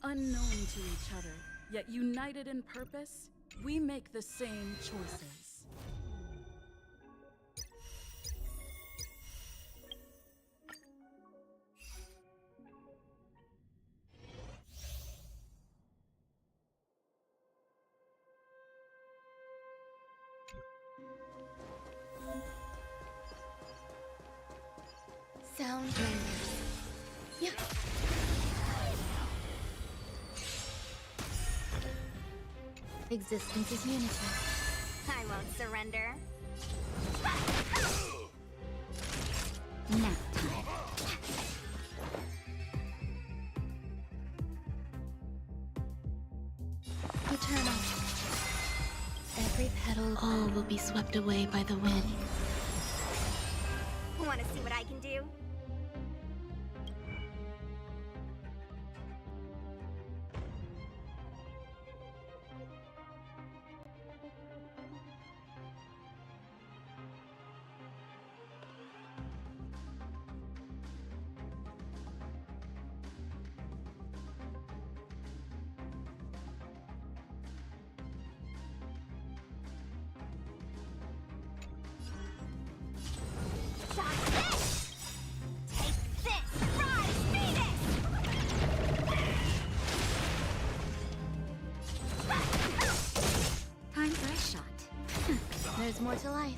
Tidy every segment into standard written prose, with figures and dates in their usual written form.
Unknown to each other, yet united in purpose, we make the same choices. Sound renders. Yeah. Existence is unity. I won't surrender. Nap time. Eternal. Every petal, all will be swept away by the wind. Want to see what I can do? Time for a shot. There's more to life.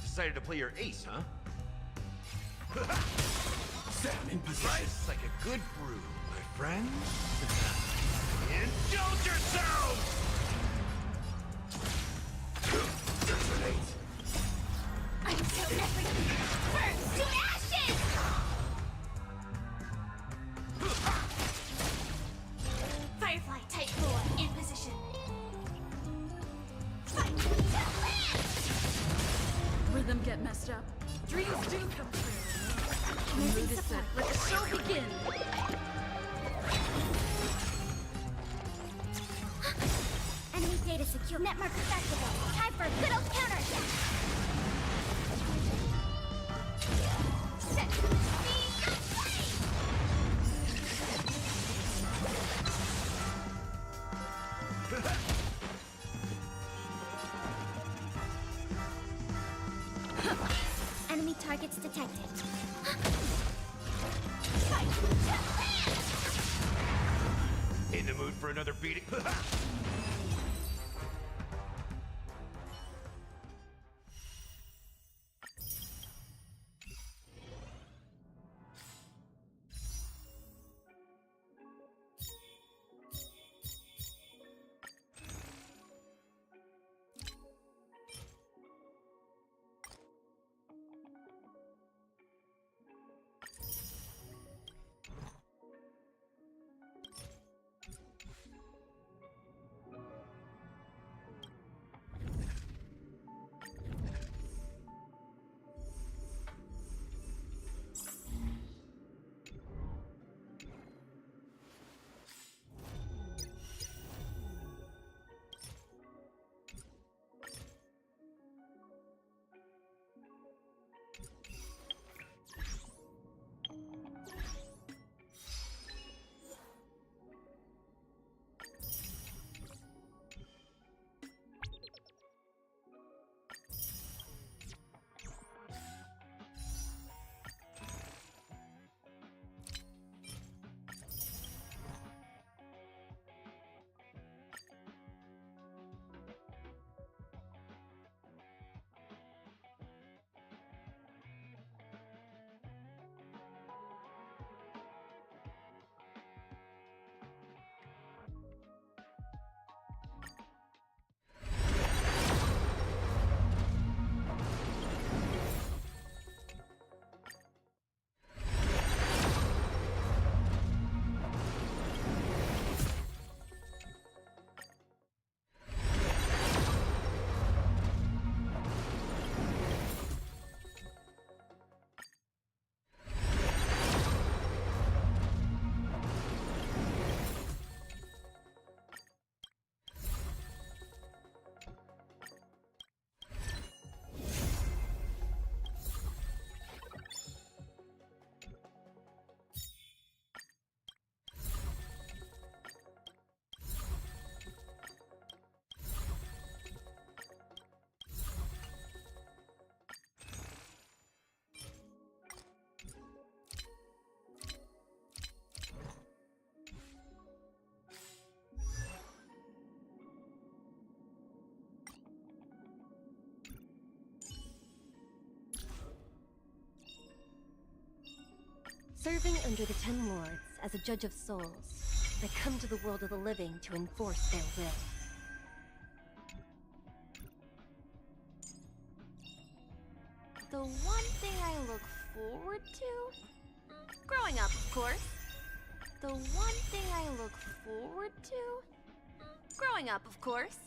Decided to play your ace, huh? Set in position. Price like a good brew, my friend. Indulge yourselves! Detonate. Until everything burns to ashes! Firefly Type 4 in position. Fight to land! Rhythm get messed up. Dreams do come true. Mood is set. Let the show begin. Enemy data secure. Net markers activated. Time for a good old counterattack. Set. Speed. Enemy targets detected. In the mood for another beating? Serving under the Ten Lords as a judge of souls, I come to the world of the living to enforce their will. The one thing I look forward to? Growing up, of course. The one thing I look forward to? Growing up, of course.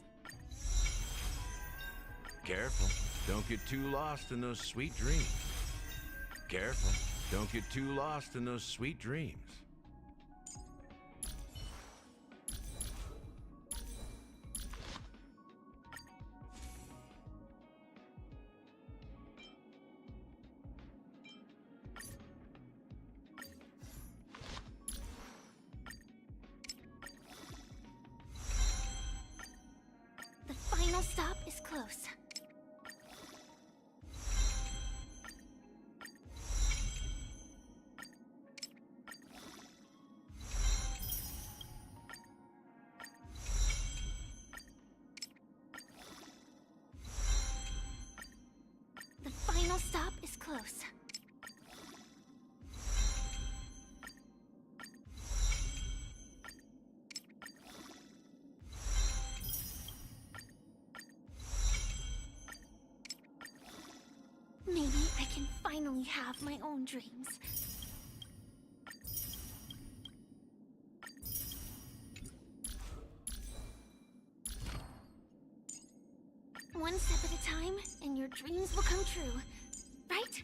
Careful. Don't get too lost in those sweet dreams. Careful. Don't get too lost in those sweet dreams. The final stop is close. The final stop is close. Maybe I can finally have my own dreams. One step at a time, and your dreams will come true. Right?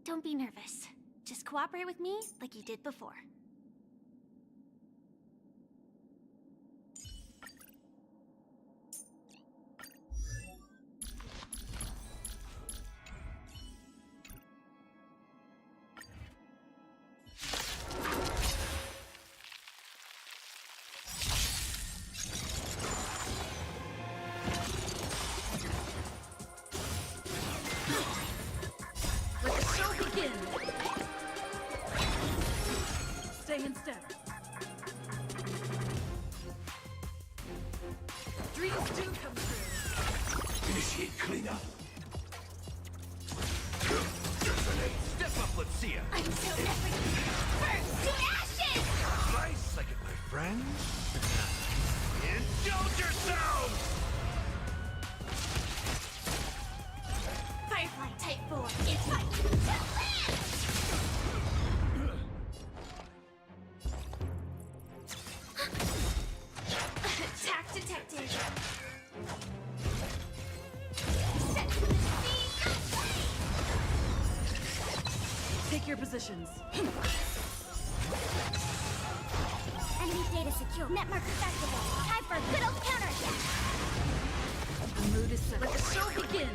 Don't be nervous. Just cooperate with me like you did before. Let the show begin! Stay in step. Dreams do come true. Initiate cleanup. Step up, let's see ya. I'm so everything. Burn to ashes! Nice, I get my friends. Indulge yourselves! Firefly Type 4, it's time to land! Attack detected. Set to the sea, Take your positions. enemy data secure. Netmark accessible. Time for a good old counterattack. The mood is set. Let the show begin!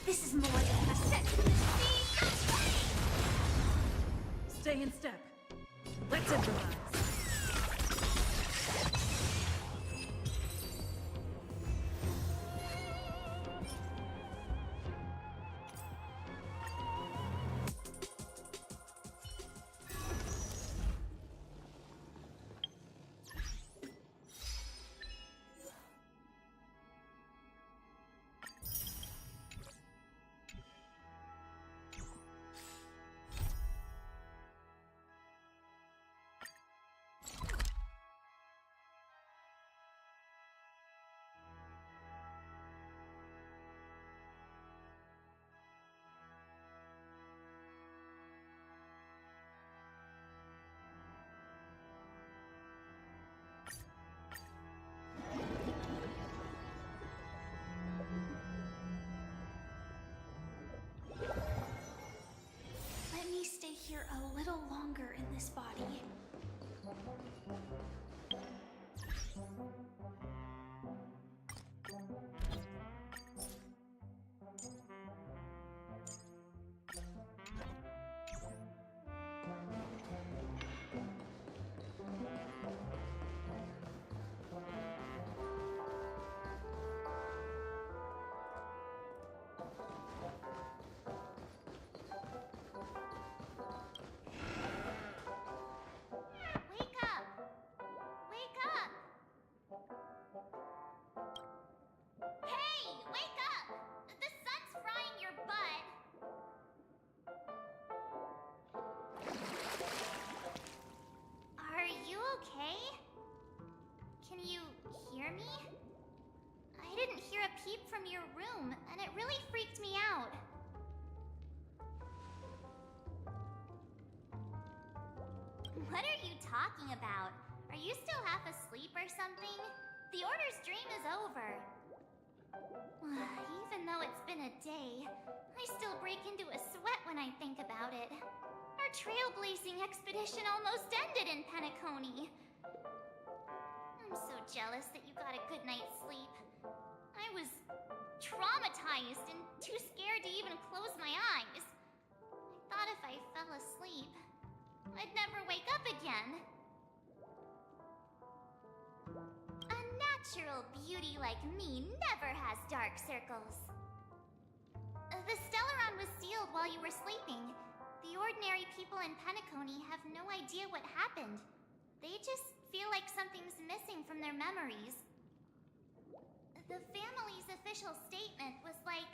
This is more than a set to the sea. Stay in step. Let's improvise. Let me stay here a little longer in this body. Wake up! Wake up! Hey, wake up! The sun's frying your butt. Are you okay? Can you hear me? I didn't hear a peep from your room, and it really freaked me out. What are you talking about? Are you still half asleep or something? The Order's dream is over. Even though it's been a day, I still break into a sweat when I think about it. Our trailblazing expedition almost ended in Penacony. I'm so jealous that you got a good night's sleep. I was traumatized and too scared to even close my eyes. I thought if I fell asleep, I'd never wake up again. A natural beauty like me never has dark circles. The Stellaron was sealed while you were sleeping. The ordinary people in Penacony have no idea what happened. They just feel like something's missing from their memories. The family's official statement was like,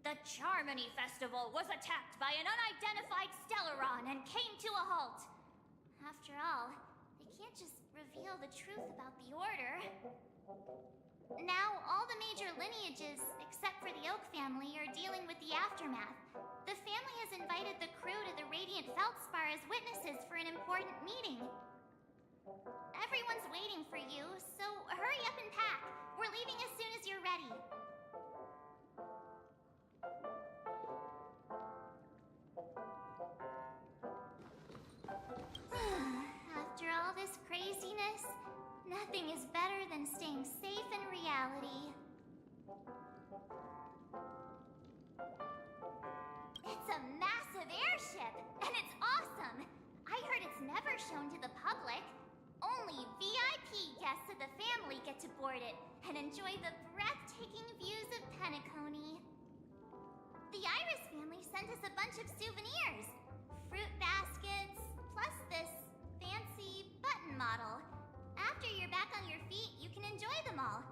"The Charmony Festival was attacked by an unidentified Stellaron and came to a halt." After all, they can't just reveal the truth about the Order. Now, all the major lineages, except for the Oak family, are dealing with the aftermath. The family has invited the crew to the Radiant Feldspar as witnesses for an important meeting. Everyone's waiting for you, so hurry up and pack. We're leaving as soon as you're ready. After all this craziness, nothing is better than staying safe in reality. It's a massive airship, and it's awesome! I heard it's never shown to the public. Only VIP guests of the family get to board it and enjoy the breathtaking views of Penacony. The Iris family sent us a bunch of souvenirs. Fruit baskets, plus this fancy button model. After you're back on your feet, you can enjoy them all.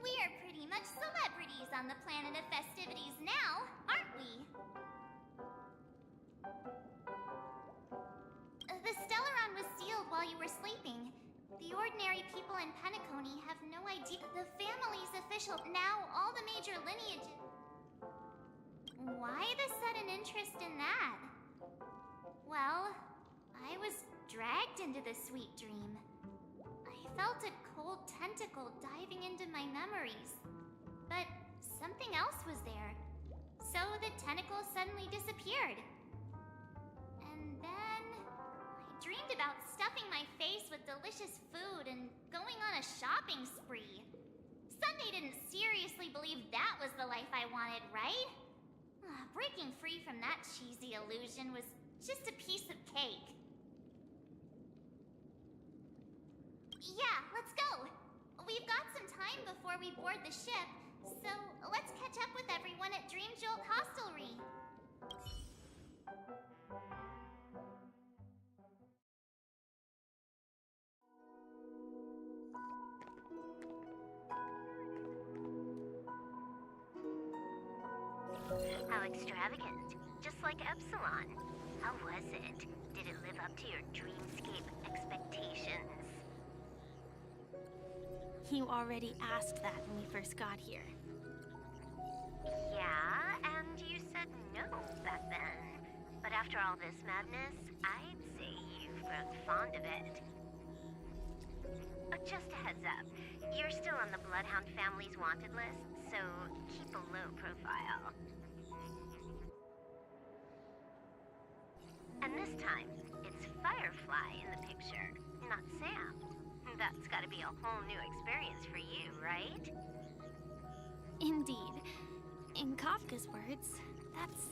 We are pretty much celebrities on the planet of festivities now, aren't we? The Stellaron was sealed while you were sleeping. The ordinary people in Penacony have no idea. The family's official. Now all the major lineages. Why the sudden interest in that? Well, I was dragged into the sweet dream. I felt a cold tentacle diving into my memories. But something else was there. So the tentacle suddenly disappeared. And then I dreamed about stuffing my face with delicious food and going on a shopping spree. Sunday didn't seriously believe that was the life I wanted, right? Breaking free from that cheesy illusion was just a piece of cake. Yeah, let's go. We've got some time before we board the ship, so let's catch up with everyone at Dream Jolt Hostelry. How extravagant. Just like Epsilon. How was it? Did it live up to your dreamscape expectations? You already asked that when we first got here. Yeah, and you said no back then. But after all this madness, I'd say you've grown fond of it. Just a heads up, you're still on the Bloodhound family's wanted list, so keep a low profile. And this time, it's Firefly in the picture, not Sam. That's gotta be a whole new experience for you, right? Indeed. In Kafka's words, that's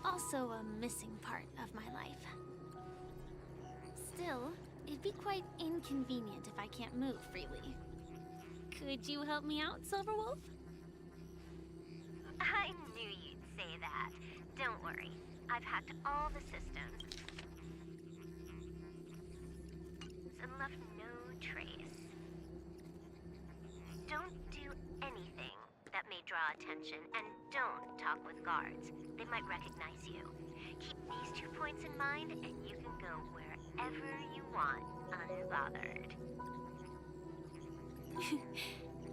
also a missing part of my life. Still, it'd be quite inconvenient if I can't move freely. Could you help me out, Silverwolf? I knew you'd say that. Don't worry, I've hacked all the systems and left no trace. Don't do anything that may draw attention, and don't talk with guards. They might recognize you. Keep these 2 points in mind, and you can go wherever you want, unbothered.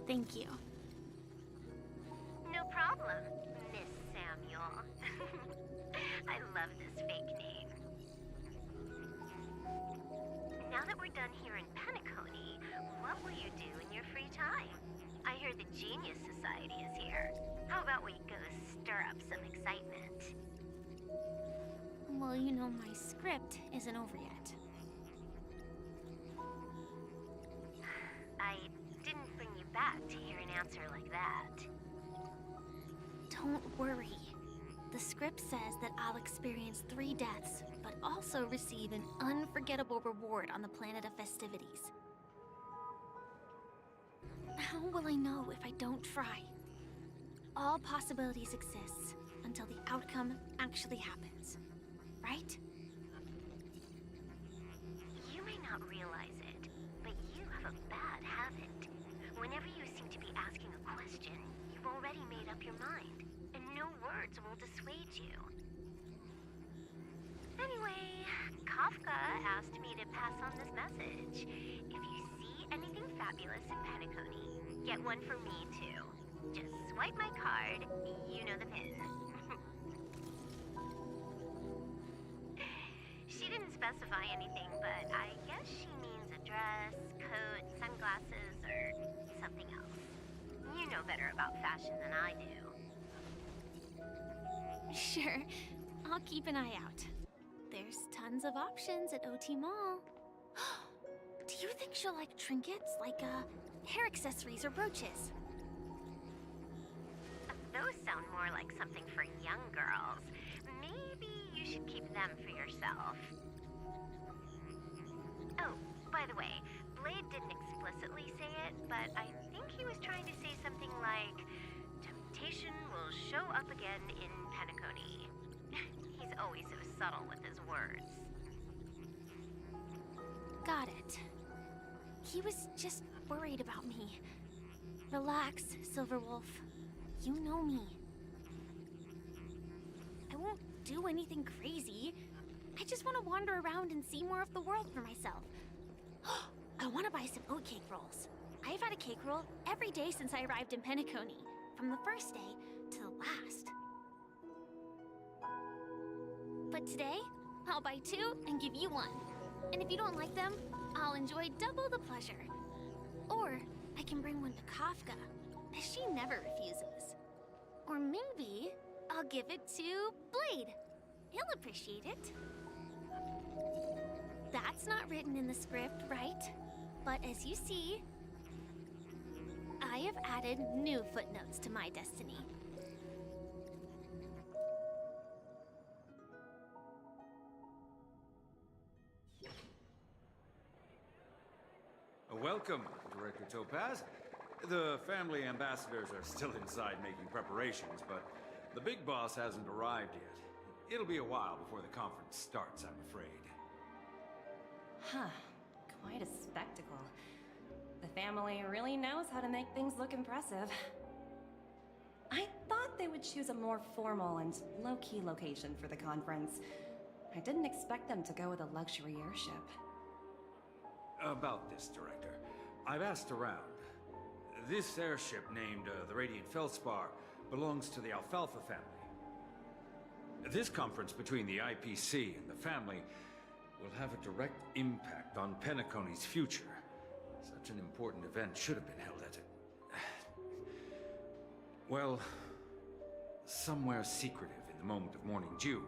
Thank you. No problem, Miss Samuel. I love this fake name. Now that we're done here in Penacony, what will you do in your free time? I hear the Genius Society is here. How about we go stir up some excitement? Well, you know my script isn't over yet. I didn't bring you back to hear an answer like that. Don't worry. The script says that I'll experience 3 deaths, but also receive an unforgettable reward on the planet of festivities. How will I know if I don't try? All possibilities exist until the outcome actually happens, right? You may not realize it, but you have a bad habit. Whenever you seem to be asking a question, you've already made up your mind, and no words will dissuade you. Anyway, Kafka asked me to pass on this message. If you anything fabulous in Penacony, get one for me too. Just swipe my card, you know the pin. She didn't specify anything, but I guess she means a dress, coat, sunglasses, or something else. You know better about fashion than I do. Sure, I'll keep an eye out. There's tons of options at OT Mall. Do you think she'll like trinkets, like hair accessories or brooches? Those sound more like something for young girls. Maybe you should keep them for yourself. Oh, by the way, Blade didn't explicitly say it, but I think he was trying to say something like, temptation will show up again in Penacony. He's always so subtle with his words. Got it. He was just worried about me. Relax, Silverwolf. You know me. I won't do anything crazy. I just want to wander around and see more of the world for myself. I want to buy some oatcake rolls. I've had a cake roll every day since I arrived in Penacony, from the first day to the last. But today, I'll buy 2 and give you 1. And if you don't like them, I'll enjoy double the pleasure. Or I can bring one to Kafka, as she never refuses. Or maybe I'll give it to Blade. He'll appreciate it. That's not written in the script, right? But as you see, I have added new footnotes to my destiny. Welcome, Director Topaz. The family ambassadors are still inside making preparations, but the big boss hasn't arrived yet. It'll be a while before the conference starts, I'm afraid. Huh. Quite a spectacle. The family really knows how to make things look impressive. I thought they would choose a more formal and low-key location for the conference. I didn't expect them to go with a luxury airship. About this, Director. I've asked around. This airship, named the Radiant Feldspar, belongs to the Alfalfa family. This conference between the IPC and the family will have a direct impact on Penacony's future. Such an important event should have been held at well, somewhere secretive in the moment of morning dew.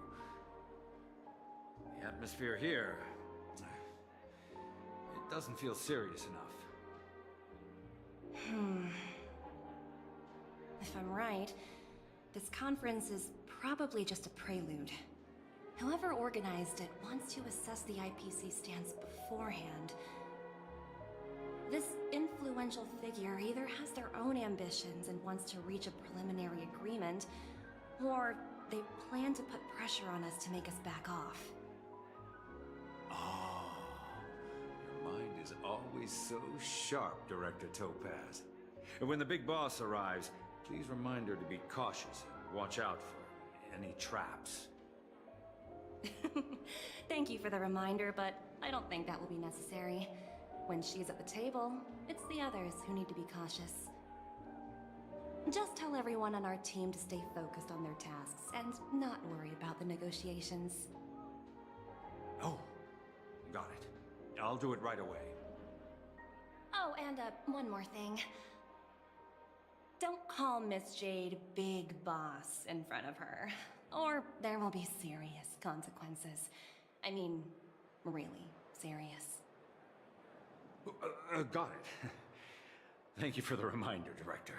The atmosphere here, it doesn't feel serious enough. If I'm right, this conference is probably just a prelude. Whoever organized it wants to assess the IPC stance beforehand. This influential figure either has their own ambitions and wants to reach a preliminary agreement, or they plan to put pressure on us to make us back off. Oh, your mind is always so sharp, Director Topaz. And when the big boss arrives, please remind her to be cautious and watch out for any traps. Thank you for the reminder, but I don't think that will be necessary. When she's at the table, it's the others who need to be cautious. Just tell everyone on our team to stay focused on their tasks and not worry about the negotiations. Oh, got it. I'll do it right away. Oh, and one more thing. Don't call Miss Jade Big Boss in front of her, or there will be serious consequences. I mean, really serious. Got it. Thank you for the reminder, Director.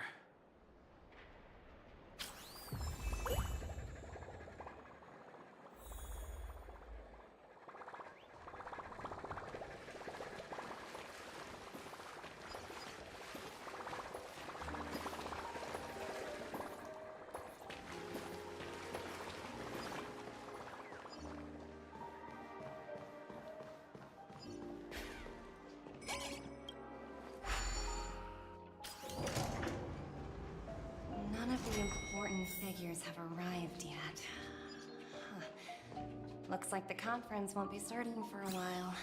None of the important figures have arrived yet. Huh. Looks like the conference won't be starting for a while.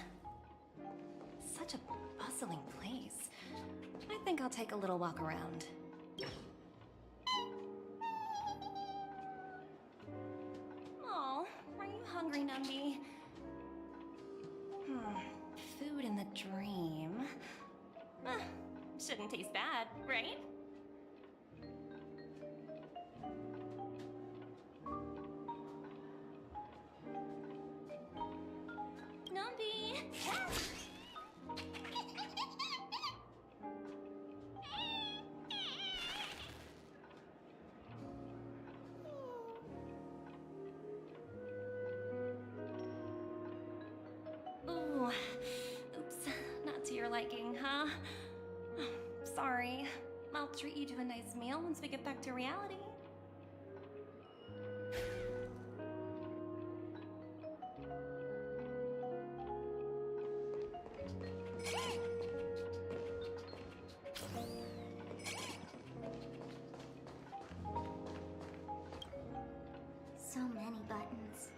Such a bustling place. think I'll take a little walk around. Oh, are you hungry, Numby? Food in the dream. Shouldn't taste bad, right? Numby! Ooh, oops, not to your liking, huh? Sorry. I'll treat you to a nice meal once we get back to reality. So many buttons.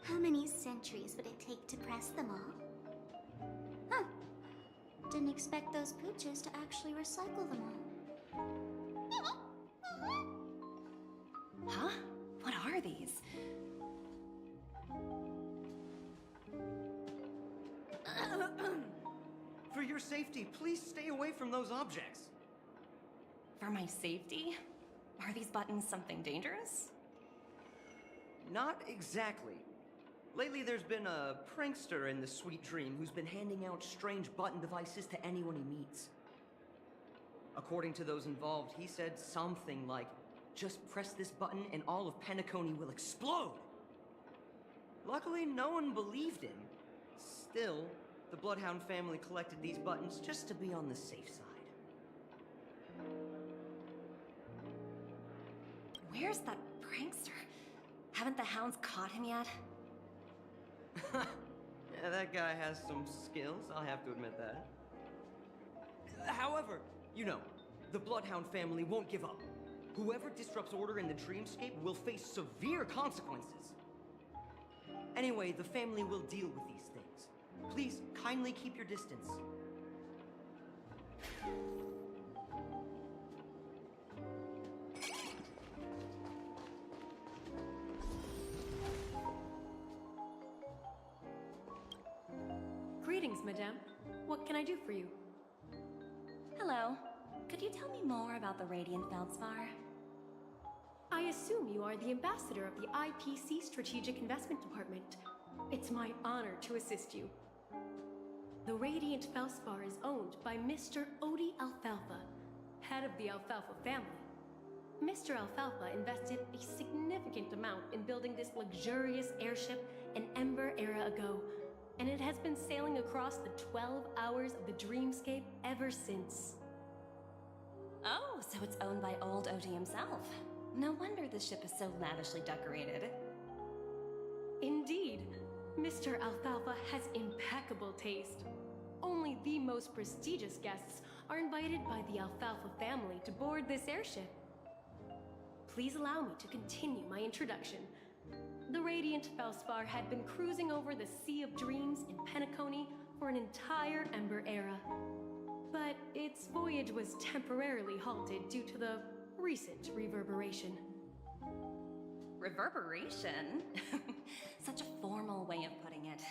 How many centuries would it take to press them all? Huh. Didn't expect those pooches to actually recycle them all. Huh? What are these? For your safety, please stay away from those objects. For my safety? Are these buttons something dangerous? Not exactly. Lately, there's been a prankster in the Sweet Dream who's been handing out strange button devices to anyone he meets. According to those involved, he said something like, "Just press this button and all of Penacony will explode!" Luckily, no one believed him. Still, the Bloodhound family collected these buttons just to be on the safe side. Where's that prankster? Haven't the hounds caught him yet? Yeah, that guy has some skills, I'll have to admit that. However, you know, the Bloodhound family won't give up. Whoever disrupts order in the dreamscape will face severe consequences. Anyway, the family will deal with these things. Please, kindly keep your distance. Greetings, madame. What can I do for you? Hello. Could you tell me more about the Radiant Feldspar? I assume you are the ambassador of the IPC Strategic Investment Department. It's my honor to assist you. The Radiant Feldspar is owned by Mr. Odie Alfalfa, head of the Alfalfa family. Mr. Alfalfa invested a significant amount in building this luxurious airship an Ember era ago, and it has been sailing across the 12 hours of the dreamscape ever since. Oh, so it's owned by old Odie himself. No wonder the ship is so lavishly decorated. Indeed, Mr. Alfalfa has impeccable taste. Only the most prestigious guests are invited by the Alfalfa family to board this airship. Please allow me to continue my introduction. The Radiant Felspar had been cruising over the Sea of Dreams in Penacony for an entire Ember era. But its voyage was temporarily halted due to the recent reverberation. Reverberation? Such a formal way of putting it.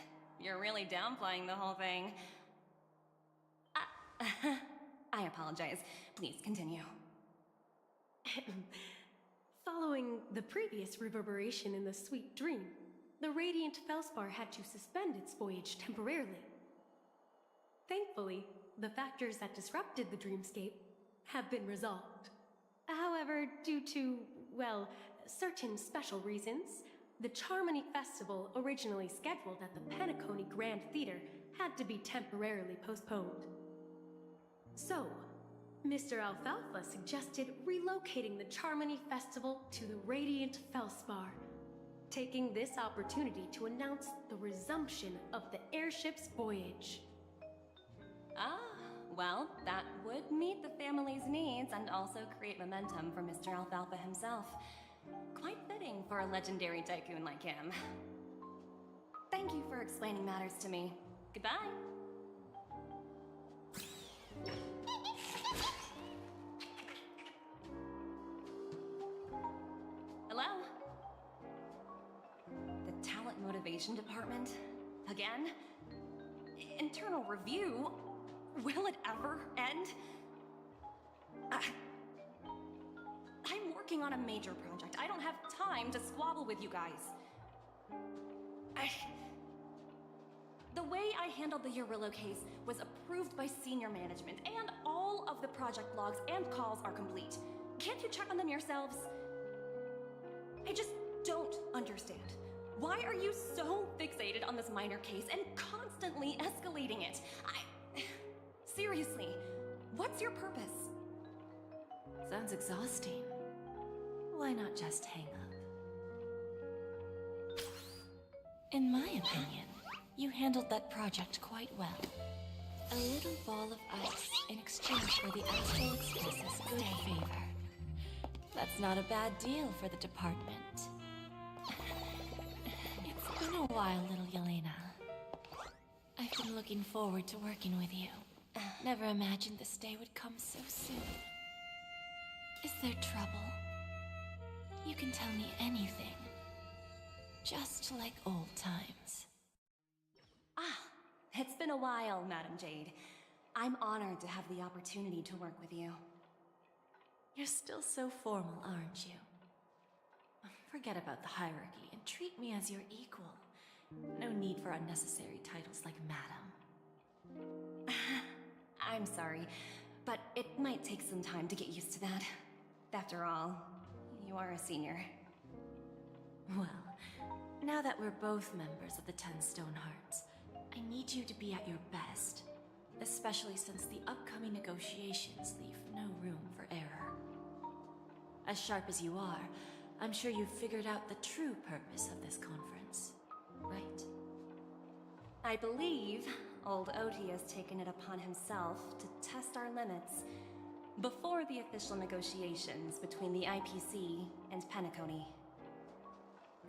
You're really downplaying the whole thing. I apologize. Please continue. Following the previous reverberation in the Sweet Dream, the Radiant Felspar had to suspend its voyage temporarily. Thankfully, the factors that disrupted the dreamscape have been resolved. However, due to, well, certain special reasons, the Charmony Festival, originally scheduled at the Penacony Grand Theater, had to be temporarily postponed. So, Mr. Alfalfa suggested relocating the Charmony Festival to the Radiant Felspar, taking this opportunity to announce the resumption of the airship's voyage. Ah, well, that would meet the family's needs and also create momentum for Mr. Alfalfa himself. Quite fitting for a legendary tycoon like him. Thank you for explaining matters to me. Goodbye. Evaluation Department? Again? Internal review? Will it ever end? I'm working on a major project. I don't have time to squabble with you guys. The way I handled the Urillo case was approved by senior management, and all of the project logs and calls are complete. Can't you check on them yourselves? I just don't understand. Why are you so fixated on this minor case and constantly escalating it? Seriously, what's your purpose? Sounds exhausting. Why not just hang up? In my opinion, you handled that project quite well. A little ball of ice in exchange for the Astral Express's good favor. That's not a bad deal for the department. It's been a while, little Yelena. I've been looking forward to working with you. Never imagined this day would come so soon. Is there trouble? You can tell me anything. Just like old times. It's been a while, Madam Jade. I'm honored to have the opportunity to work with you. You're still so formal, aren't you? Forget about the hierarchy and treat me as your equal. No need for unnecessary titles like Madam. I'm sorry, but it might take some time to get used to that. After all, you are a senior. Well, now that we're both members of the 10 Stone Hearts, I need you to be at your best, especially since the upcoming negotiations leave no room for error. As sharp as you are, I'm sure you've figured out the true purpose of this conference, right? I believe old Oti has taken it upon himself to test our limits before the official negotiations between the IPC and Penacony.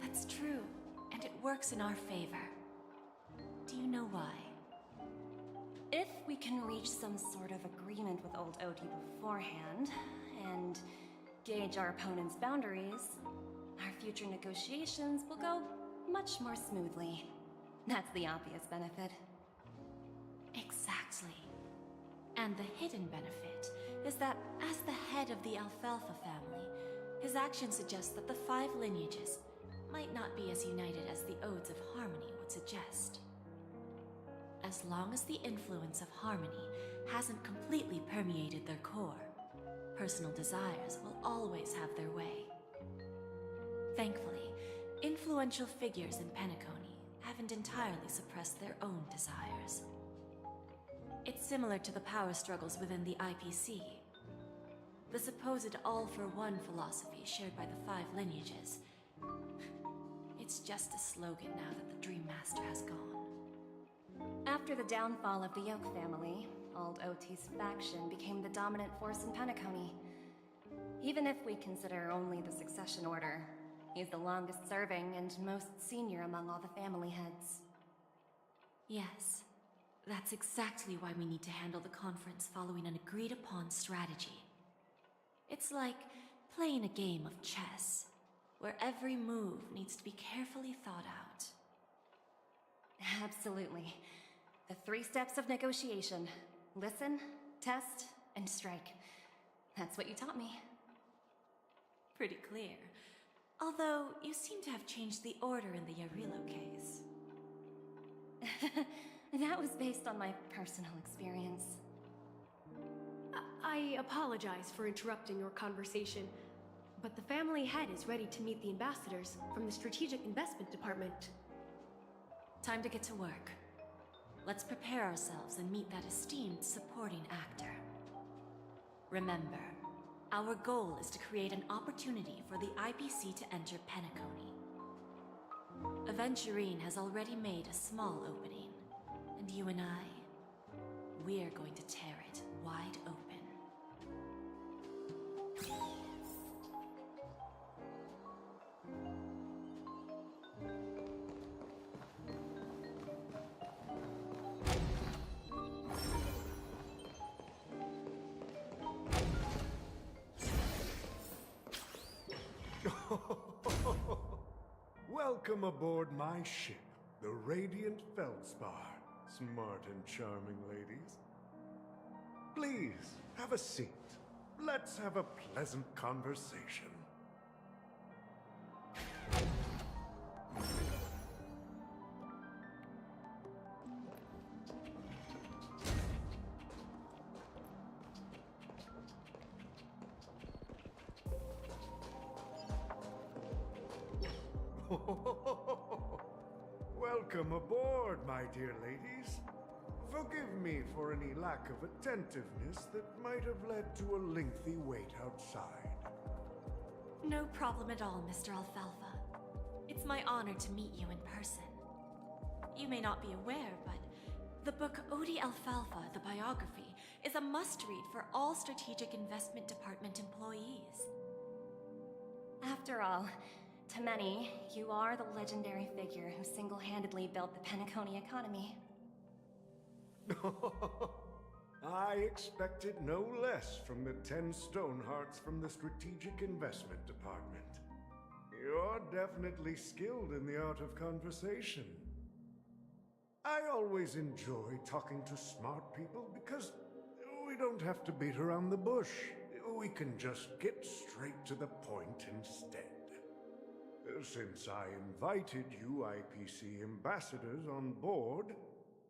That's true, and it works in our favor. Do you know why? If we can reach some sort of agreement with old Oti beforehand, and gauge our opponent's boundaries, our future negotiations will go much more smoothly. That's the obvious benefit. Exactly. And the hidden benefit is that as the head of the Alfalfa family, his actions suggest that the 5 lineages might not be as united as the Odes of Harmony would suggest. As long as the influence of Harmony hasn't completely permeated their core, personal desires will always have their way. Thankfully, influential figures in Penacony haven't entirely suppressed their own desires. It's similar to the power struggles within the IPC. The supposed all-for-one philosophy shared by the 5 lineages. It's just a slogan now that the Dream Master has gone. After the downfall of the Yoke family, old Oti's faction became the dominant force in Penacony. Even if we consider only the succession order, he's the longest serving and most senior among all the family heads. Yes, that's exactly why we need to handle the conference following an agreed-upon strategy. It's like playing a game of chess, where every move needs to be carefully thought out. Absolutely. The 3 steps of negotiation. Listen, test, and strike. That's what you taught me. Pretty clear. Although, you seem to have changed the order in the Yarillo case. That was based on my personal experience. I apologize for interrupting your conversation, but the family head is ready to meet the ambassadors from the Strategic Investment Department. Time to get to work. Let's prepare ourselves and meet that esteemed supporting actor. Remember, our goal is to create an opportunity for the IPC to enter Penacony. Aventurine has already made a small opening, and you and I, we're going to tear it wide open. Welcome aboard my ship. The radiant Feldspar. Smart and charming ladies. Please, have a seat. Let's have a pleasant conversation. Welcome aboard, my dear ladies. Forgive me for any lack of attentiveness that might have led to a lengthy wait outside. No problem at all, Mr. Alfalfa. It's my honor to meet you in person. You may not be aware, but the book Odie Alfalfa, the biography, is a must-read for all Strategic Investment Department employees. After all, to many, you are the legendary figure who single-handedly built the Penacony economy. I expected no less from the 10 Stonehearts from the Strategic Investment Department. You're definitely skilled in the art of conversation. I always enjoy talking to smart people because we don't have to beat around the bush. We can just get straight to the point instead. Since I invited you IPC ambassadors on board,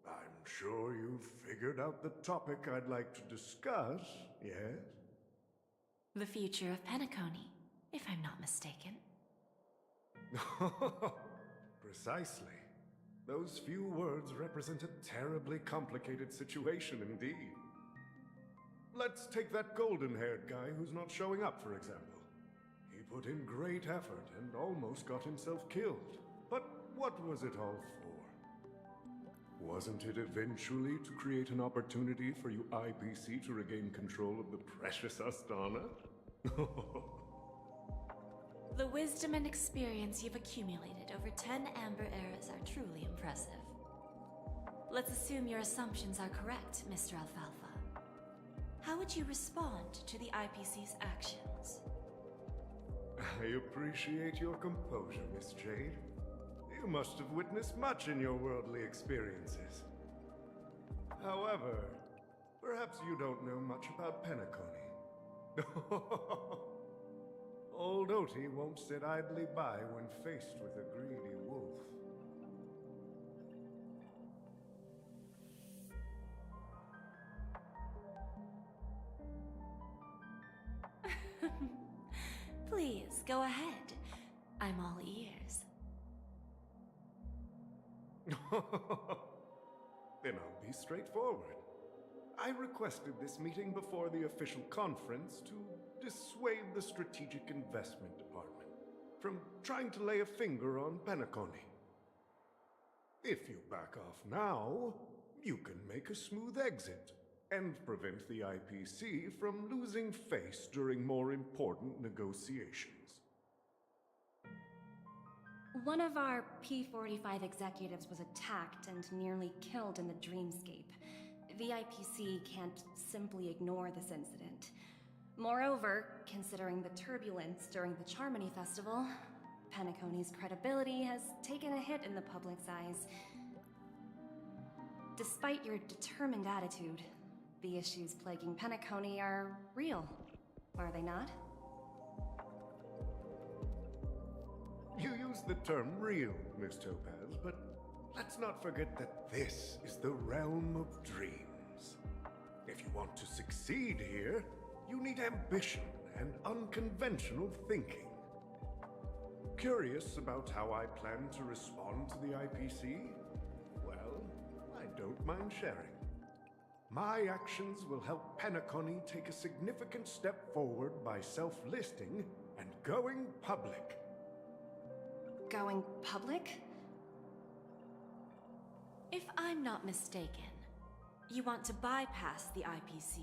I'm sure you've figured out the topic I'd like to discuss, yes? The future of Penacony, if I'm not mistaken. Precisely. Those few words represent a terribly complicated situation indeed. Let's take that golden-haired guy who's not showing up, for example. He put in great effort and almost got himself killed. But what was it all for? Wasn't it eventually to create an opportunity for you IPC to regain control of the precious Astana? The wisdom and experience you've accumulated over 10 Amber Eras are truly impressive. Let's assume your assumptions are correct, Mr. Alfalfa. How would you respond to the IPC's actions? I appreciate your composure, Miss Jade. You must have witnessed much in your worldly experiences. However, perhaps you don't know much about Penacony. Old Oti won't sit idly by when faced with a greedy wolf. Please, go ahead. I'm all ears. Then I'll be straightforward. I requested this meeting before the official conference to dissuade the Strategic Investment Department from trying to lay a finger on Penacony. If you back off now, you can make a smooth exit and prevent the IPC from losing face during more important negotiations. One of our P-45 executives was attacked and nearly killed in the dreamscape. The IPC can't simply ignore this incident. Moreover, considering the turbulence during the Charmony Festival, Penacony's credibility has taken a hit in the public's eyes. Despite your determined attitude, the issues plaguing Penacony are real, are they not? You use the term real, Miss Topaz, but let's not forget that this is the realm of dreams. If you want to succeed here, you need ambition and unconventional thinking. Curious about how I plan to respond to the IPC? Well, I don't mind sharing. My actions will help Penacony take a significant step forward by self-listing and going public. Going public? If I'm not mistaken, you want to bypass the IPC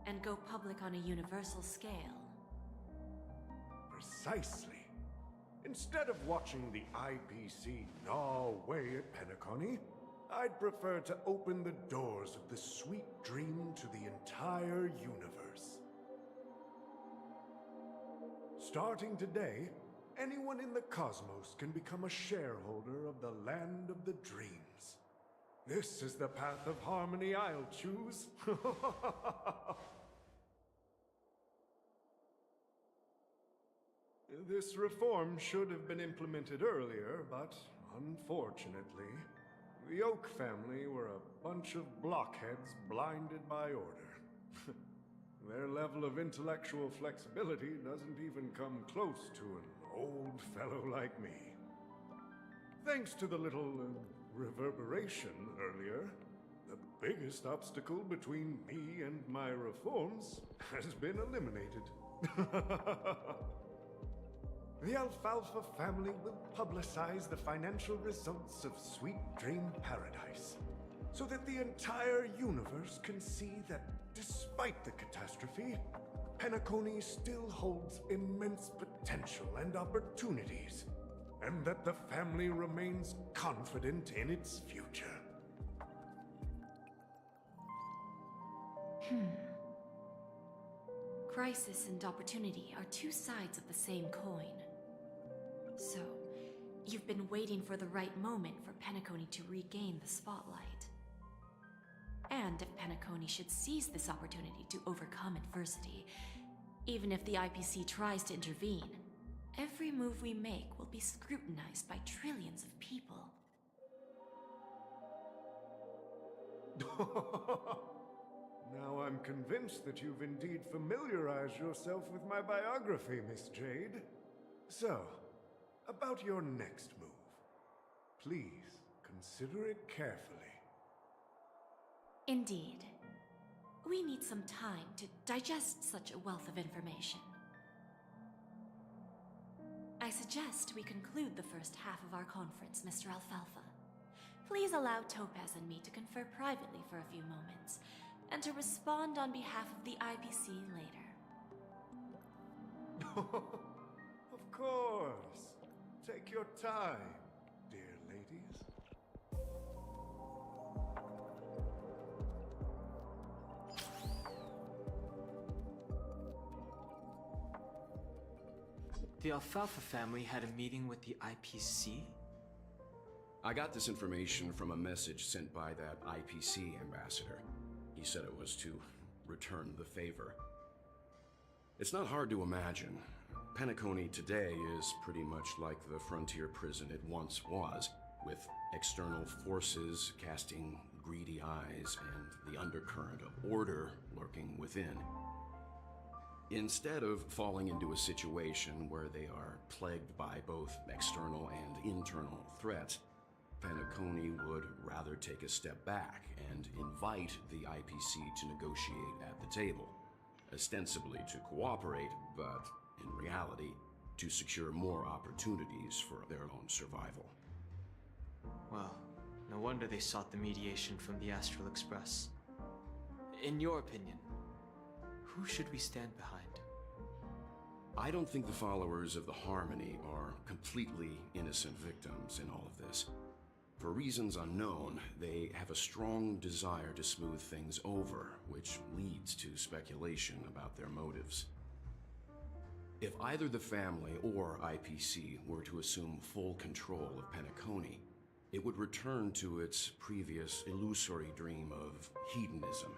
and go public on a universal scale. Precisely. Instead of watching the IPC gnaw away at Penacony, I'd prefer to open the doors of the sweet dream to the entire universe. Starting today, anyone in the cosmos can become a shareholder of the Land of the Dreams. This is the path of harmony I'll choose. This reform should have been implemented earlier, but unfortunately, the Oak family were a bunch of blockheads blinded by order. Their level of intellectual flexibility doesn't even come close to an old fellow like me. Thanks to the little reverberation earlier, the biggest obstacle between me and my reforms has been eliminated. The Alfalfa family will publicize the financial results of Sweet Dream Paradise, so that the entire universe can see that despite the catastrophe, Penacony still holds immense potential and opportunities, and that the family remains confident in its future. Crisis and opportunity are two sides of the same coin. So, you've been waiting for the right moment for Penacony to regain the spotlight. And if Penacony should seize this opportunity to overcome adversity, even if the IPC tries to intervene, every move we make will be scrutinized by trillions of people. Now I'm convinced that you've indeed familiarized yourself with my biography, Miss Jade. So, about your next move. Please, consider it carefully. Indeed. We need some time to digest such a wealth of information. I suggest we conclude the first half of our conference, Mr. Alfalfa. Please allow Topaz and me to confer privately for a few moments, and to respond on behalf of the IPC later. Of course. Take your time, dear ladies. The Alfalfa family had a meeting with the IPC? I got this information from a message sent by that IPC ambassador. He said it was to return the favor. It's not hard to imagine. Penacony today is pretty much like the frontier prison it once was, with external forces casting greedy eyes and the undercurrent of order lurking within. Instead of falling into a situation where they are plagued by both external and internal threats, Penacony would rather take a step back and invite the IPC to negotiate at the table, ostensibly to cooperate, but in reality, to secure more opportunities for their own survival. Well, no wonder they sought the mediation from the Astral Express. In your opinion, who should we stand behind? I don't think the followers of the Harmony are completely innocent victims in all of this. For reasons unknown, they have a strong desire to smooth things over, which leads to speculation about their motives. If either the family or IPC were to assume full control of Penacony, it would return to its previous illusory dream of hedonism,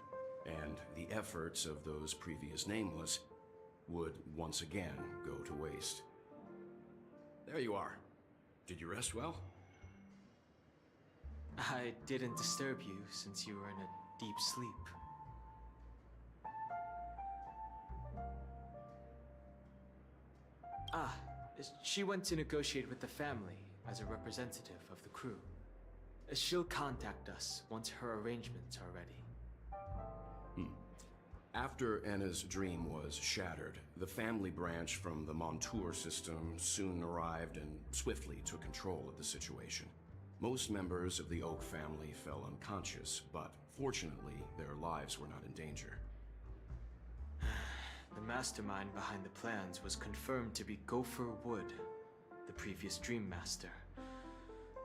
and the efforts of those previous nameless would once again go to waste. There you are. Did you rest well? I didn't disturb you since you were in a deep sleep. She went to negotiate with the family as a representative of the crew. She'll contact us once her arrangements are ready. After Anna's dream was shattered, the family branch from the Montour system soon arrived and swiftly took control of the situation. Most members of the Oak family fell unconscious, but fortunately, their lives were not in danger. The mastermind behind the plans was confirmed to be Gopher Wood, the previous Dream Master.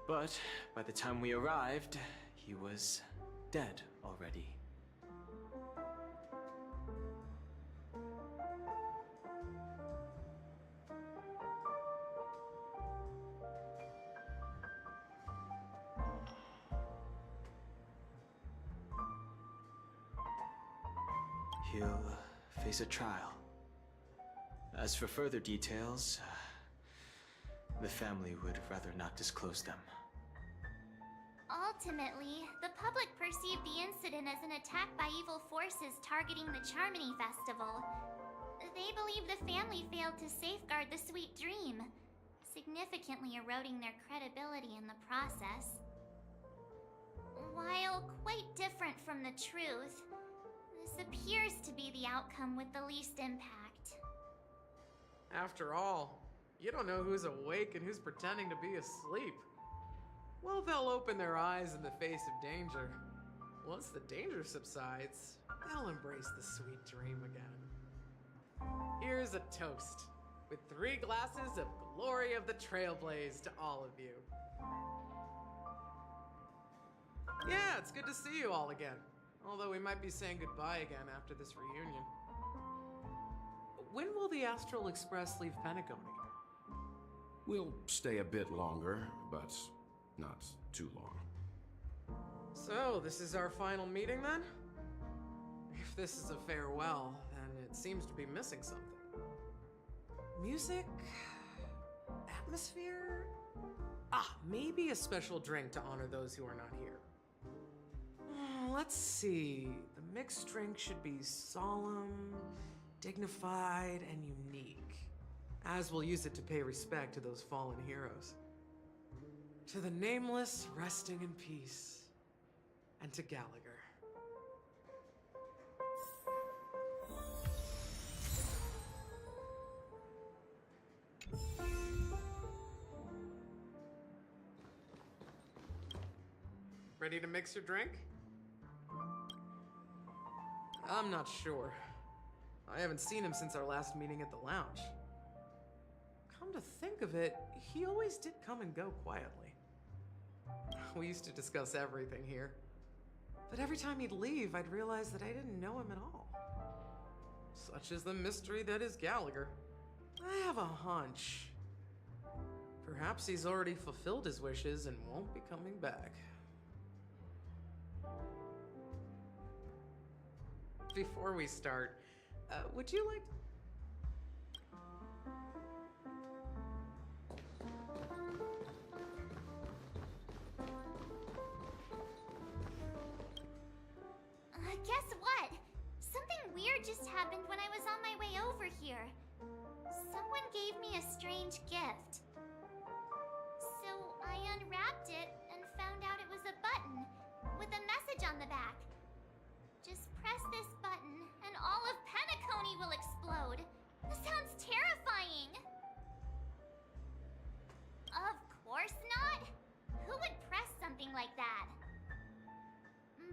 But by the time we arrived, he was dead already. he'll face a trial. As for further details, the family would rather not disclose them. Ultimately, the public perceived the incident as an attack by evil forces targeting the Charmony Festival. They believe the family failed to safeguard the Sweet Dream, significantly eroding their credibility in the process. While quite different from the truth, this appears to be the outcome with the least impact. After all, you don't know who's awake and who's pretending to be asleep. Well, they'll open their eyes in the face of danger. Once the danger subsides, they'll embrace the sweet dream again. Here's a toast, with 3 glasses of glory of the Trailblaze to all of you. Yeah, it's good to see you all again. Although we might be saying goodbye again after this reunion. When will the Astral Express leave Penacony? We'll stay a bit longer, but not too long. So, this is our final meeting then? If this is a farewell, then it seems to be missing something. Music? Atmosphere? Maybe a special drink to honor those who are not here. Let's see. The mixed drink should be solemn, dignified, and unique, as we'll use it to pay respect to those fallen heroes. To the nameless, resting in peace, and to Gallagher. Ready to mix your drink? I'm not sure. I haven't seen him since our last meeting at the lounge. Come to think of it, he always did come and go quietly. We used to discuss everything here. But every time he'd leave, I'd realize that I didn't know him at all. Such is the mystery that is Gallagher. I have a hunch. Perhaps he's already fulfilled his wishes and won't be coming back. Before we start, would you like... Guess what? Something weird just happened when I was on my way over here. Someone gave me a strange gift. So I unwrapped it and found out it was a button with a message on the back. Just press this button and all of Penacony will explode. This sounds terrifying. Of course not. Who would press something like that?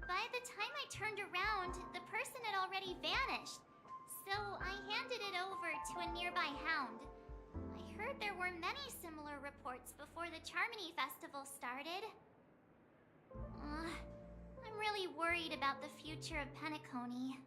By the time I turned around, the person had already vanished. So I handed it over to a nearby hound. I heard there were many similar reports before the Charmony Festival started. I'm really worried about the future of Penacony.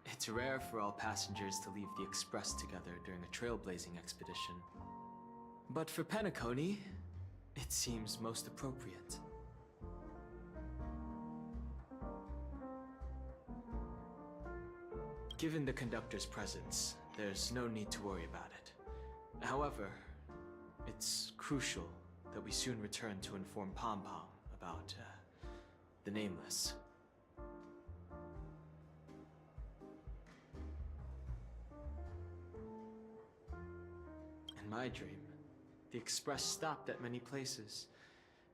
It's rare for all passengers to leave the Express together during a trailblazing expedition. But for Penacony, it seems most appropriate. Given the conductor's presence, there's no need to worry about it. However, it's crucial that we soon return to inform Pom Pom about the Nameless. In my dream, the Express stopped at many places,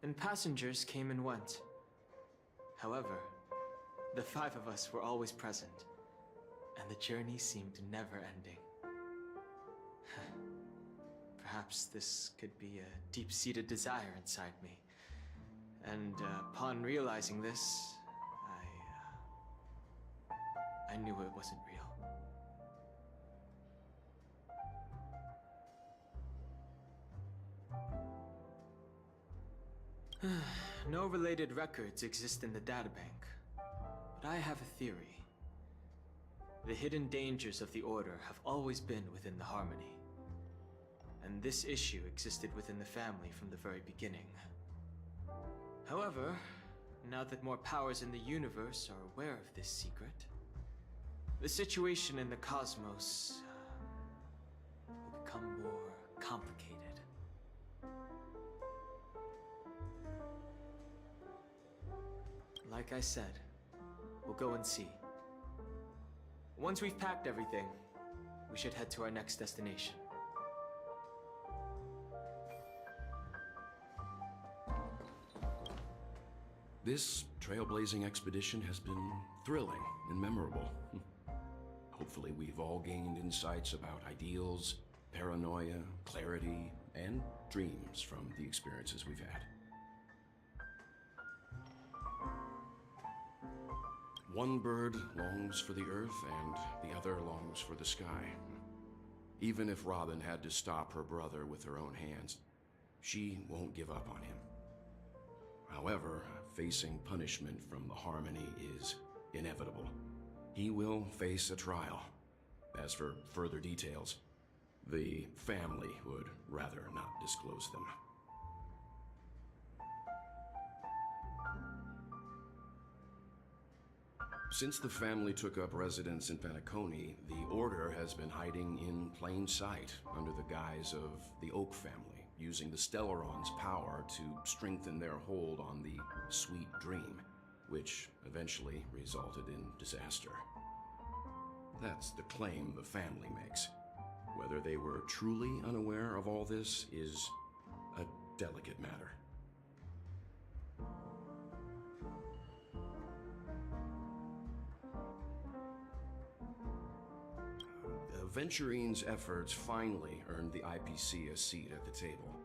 and passengers came and went. However, the 5 of us were always present, and the journey seemed never ending. Perhaps this could be a deep-seated desire inside me, And upon realizing this, I knew it wasn't real. No related records exist in the databank, but I have a theory. The hidden dangers of the Order have always been within the Harmony, and this issue existed within the family from the very beginning. However, now that more powers in the universe are aware of this secret, the situation in the cosmos will become more complicated. Like I said, we'll go and see. Once we've packed everything, we should head to our next destination. This trailblazing expedition has been thrilling and memorable. Hopefully we've all gained insights about ideals, paranoia, clarity, and dreams from the experiences we've had. One bird longs for the earth, and the other longs for the sky. Even if Robin had to stop her brother with her own hands, she won't give up on him. However, facing punishment from the Harmony is inevitable. He will face a trial. As for further details, the family would rather not disclose them. Since the family took up residence in Penacony, the Order has been hiding in plain sight under the guise of the Oak family, using the Stellaron's power to strengthen their hold on the Sweet Dream, which eventually resulted in disaster. That's the claim the family makes. Whether they were truly unaware of all this is a delicate matter. Venturine's efforts finally earned the IPC a seat at the table.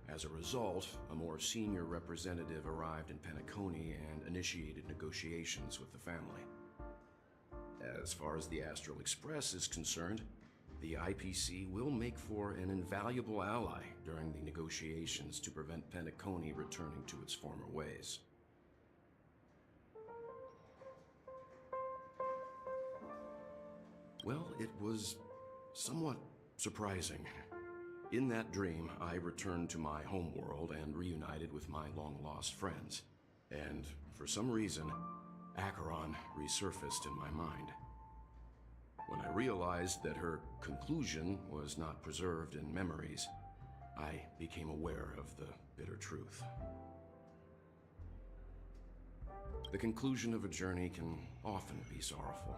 As a result, a more senior representative arrived in Penacony and initiated negotiations with the family. As far as the Astral Express is concerned, the IPC will make for an invaluable ally during the negotiations to prevent Penacony returning to its former ways. Well, it was somewhat surprising. In that dream, I returned to my homeworld and reunited with my long-lost friends. And for some reason, Acheron resurfaced in my mind. When I realized that her conclusion was not preserved in memories, I became aware of the bitter truth. The conclusion of a journey can often be sorrowful.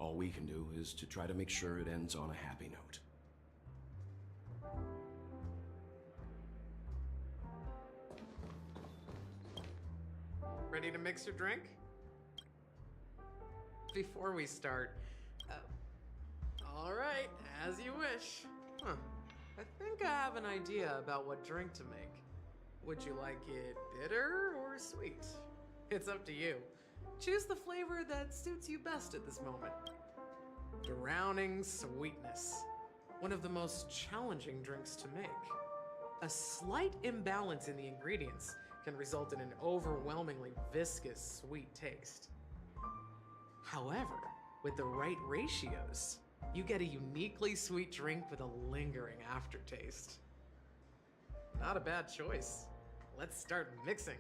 All we can do is to try to make sure it ends on a happy note. Ready to mix your drink? Before we start, all right, as you wish. I think I have an idea about what drink to make. Would you like it bitter or sweet? It's up to you. Choose the flavor that suits you best at this moment. Drowning sweetness. One of the most challenging drinks to make. A slight imbalance in the ingredients can result in an overwhelmingly viscous sweet taste. However, with the right ratios, you get a uniquely sweet drink with a lingering aftertaste. Not a bad choice. Let's start mixing.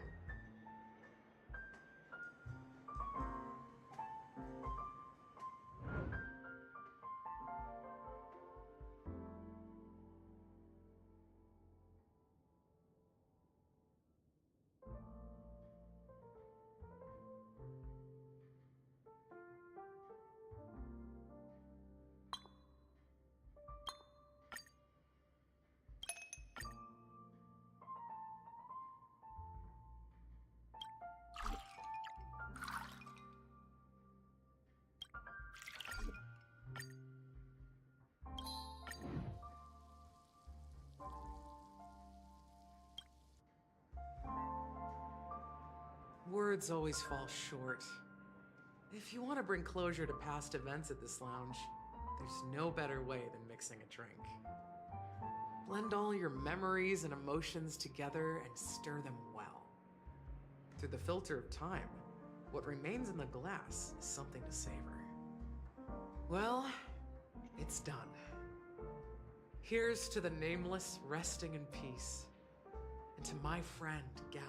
words always fall short. If you want to bring closure to past events at this lounge, there's no better way than mixing a drink. Blend all your memories and emotions together and stir them well. Through the filter of time, what remains in the glass is something to savor. Well, it's done. Here's to the nameless resting in peace, and to my friend Gallagher.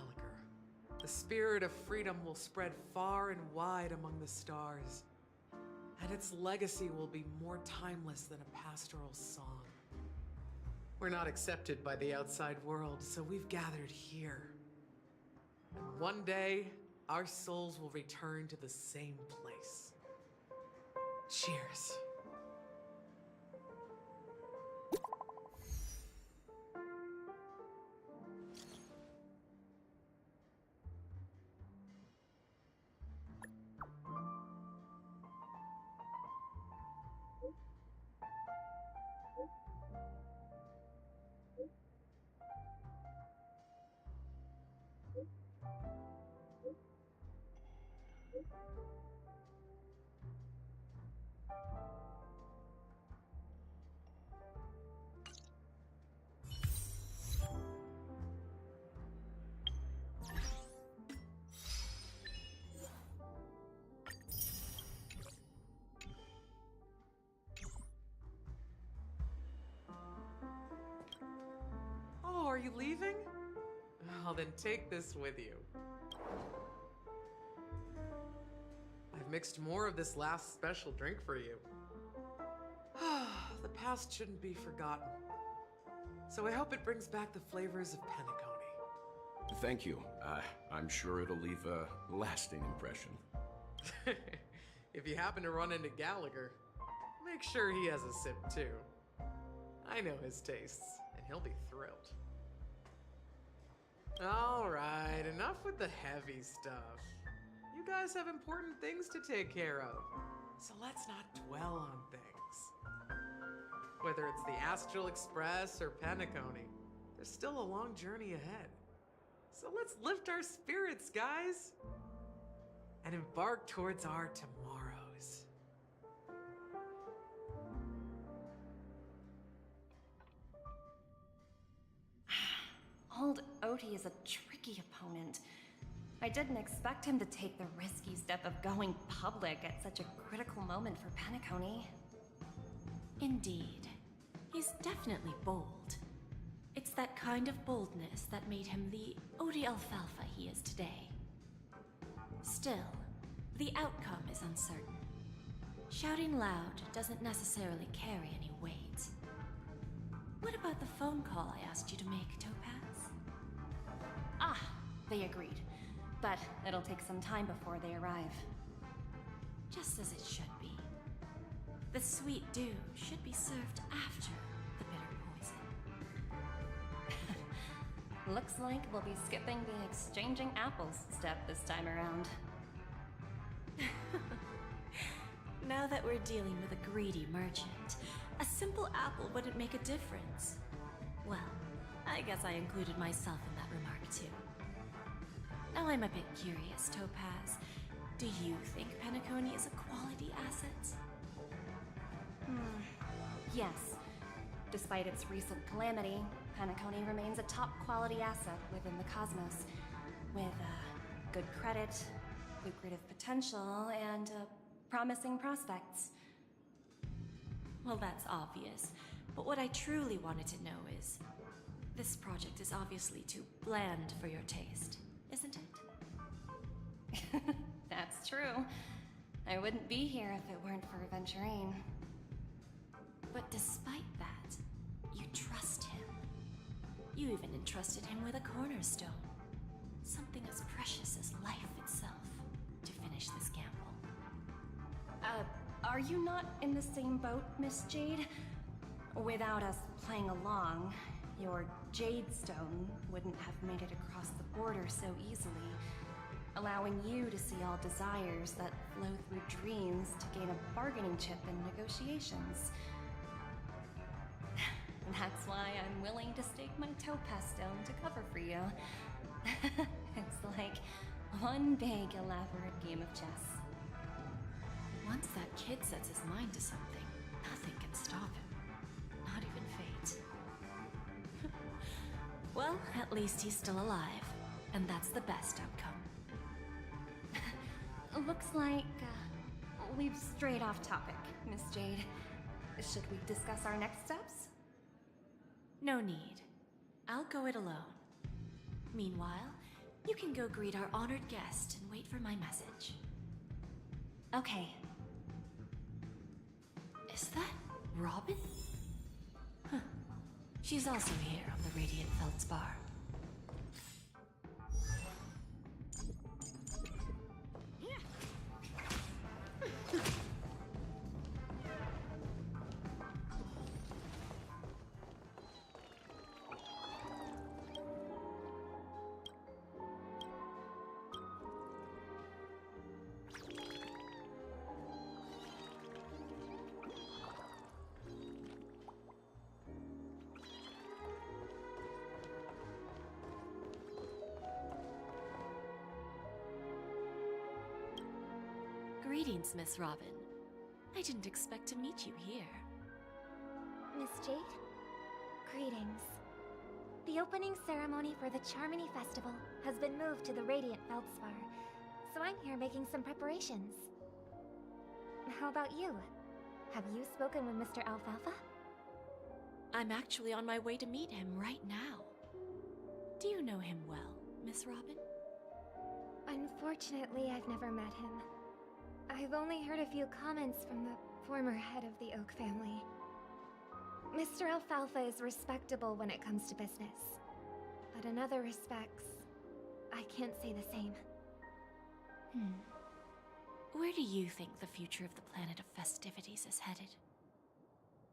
The spirit of freedom will spread far and wide among the stars, and its legacy will be more timeless than a pastoral song. We're not accepted by the outside world, so we've gathered here. And one day, our souls will return to the same place. Cheers. Oh, are you leaving? Well, then take this with you. I've mixed more of this last special drink for you. The past shouldn't be forgotten. So I hope it brings back the flavors of Penacony. Thank you. I'm sure it'll leave a lasting impression. If you happen to run into Gallagher, make sure he has a sip too. I know his tastes, and he'll be thrilled. Alright, enough with the heavy stuff. You guys have important things to take care of, so let's not dwell on things. Whether it's the Astral Express or Penacony, there's still a long journey ahead. So let's lift our spirits, guys, and embark towards our tomorrows. Old Odie is a tricky opponent. I didn't expect him to take the risky step of going public at such a critical moment for Penacony. Indeed. He's definitely bold. It's that kind of boldness that made him the Odie Alfalfa he is today. Still, the outcome is uncertain. Shouting loud doesn't necessarily carry any weight. What about the phone call I asked you to make, Topaz? Ah, they agreed. But it'll take some time before they arrive. Just as it should be. The sweet dew should be served after the bitter poison. Looks like we'll be skipping the exchanging apples step this time around. Now that we're dealing with a greedy merchant, a simple apple wouldn't make a difference. Well, I guess I included myself in that remark too. Now I'm a bit curious, Topaz. Do you think Penacony is a quality asset? Yes. Despite its recent calamity, Penacony remains a top quality asset within the cosmos, with good credit, lucrative potential, and promising prospects. Well, that's obvious, but what I truly wanted to know is, this project is obviously too bland for your taste, isn't it? That's true. I wouldn't be here if it weren't for Aventurine. But despite that, you trust him. You even entrusted him with a cornerstone. Something as precious as life itself, to finish this gamble. Are you not in the same boat, Miss Jade? Without us playing along, your Jade Stone wouldn't have made it across the border so easily, allowing you to see all desires that flow through dreams to gain a bargaining chip in negotiations. That's why I'm willing to stake my Topaz Stone to cover for you. It's like One big, elaborate game of chess. Once that kid sets his mind to something, nothing can stop him. Not even fate. Well, at least he's still alive, and that's the best outcome. Looks like we've strayed off topic, Miss Jade. Should we discuss our next steps? No need. I'll go it alone. Meanwhile, you can go greet our honored guest and wait for my message. Okay. Is that Robin? Huh. She's also here on the Radiant Feldspar. Greetings, Miss Robin. I didn't expect to meet you here. Miss Jade? Greetings. The opening ceremony for the Charmony Festival has been moved to the Radiant Feldspar, so I'm here making some preparations. How about you? Have you spoken with Mr. Alfalfa? I'm actually on my way to meet him right now. Do you know him well, Miss Robin? Unfortunately, I've never met him. I've only heard a few comments from the former head of the Oak family. Mr. Alfalfa is respectable when it comes to business, but in other respects, I can't say the same. Where do you think the future of the planet of festivities is headed?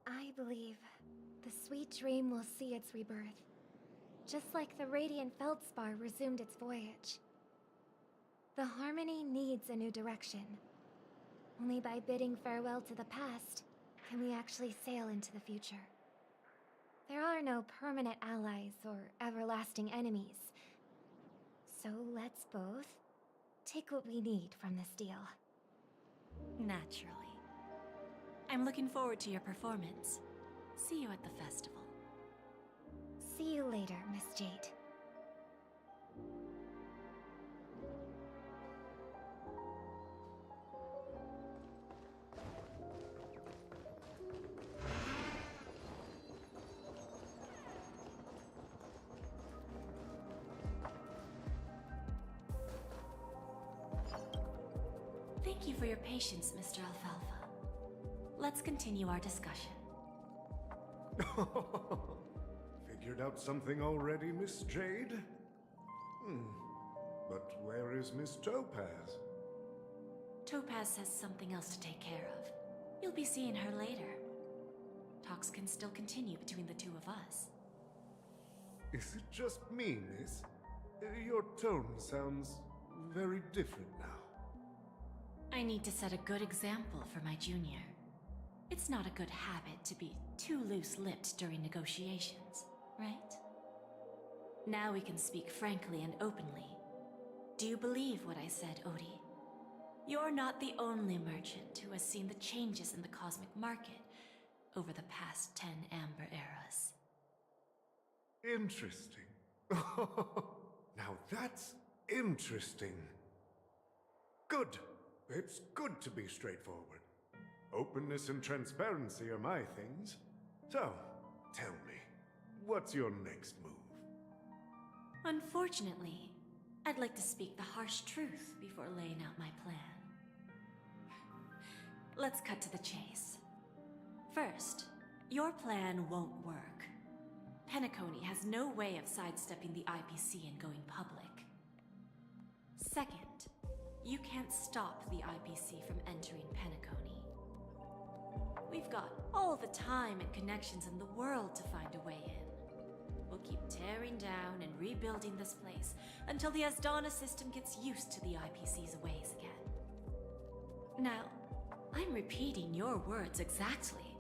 I believe the sweet dream will see its rebirth, just like the Radiant Feldspar resumed its voyage. The Harmony needs a new direction. Only by bidding farewell to the past can we actually sail into the future. There are no permanent allies or everlasting enemies. So let's both take what we need from this deal. Naturally. I'm looking forward to your performance. See you at the festival. See you later, Miss Jade. Thank you for your patience, Mr. Alfalfa. Let's continue our discussion. Figured out something already, Miss Jade? But where is Miss Topaz? Topaz has something else to take care of. You'll be seeing her later. Talks can still continue between the two of us. Is it just me, miss? Your tone sounds very different now. I need to set a good example for my junior. It's not a good habit to be too loose-lipped during negotiations, right? Now we can speak frankly and openly. Do you believe what I said, Odie? You're not the only merchant who has seen the changes in the cosmic market over the past 10 Amber Eras. Interesting. Now that's interesting. Good. It's good to be straightforward. Openness and transparency are my things. So, tell me, what's your next move? Unfortunately, I'd like to speak the harsh truth before laying out my plan. Let's cut to the chase. First, your plan won't work. Penacony has no way of sidestepping the IPC and going public. Second, you can't stop the IPC from entering Penacony. We've got all the time and connections in the world to find a way in. We'll keep tearing down and rebuilding this place until the Asdana system gets used to the IPC's ways again. Now, I'm repeating your words exactly.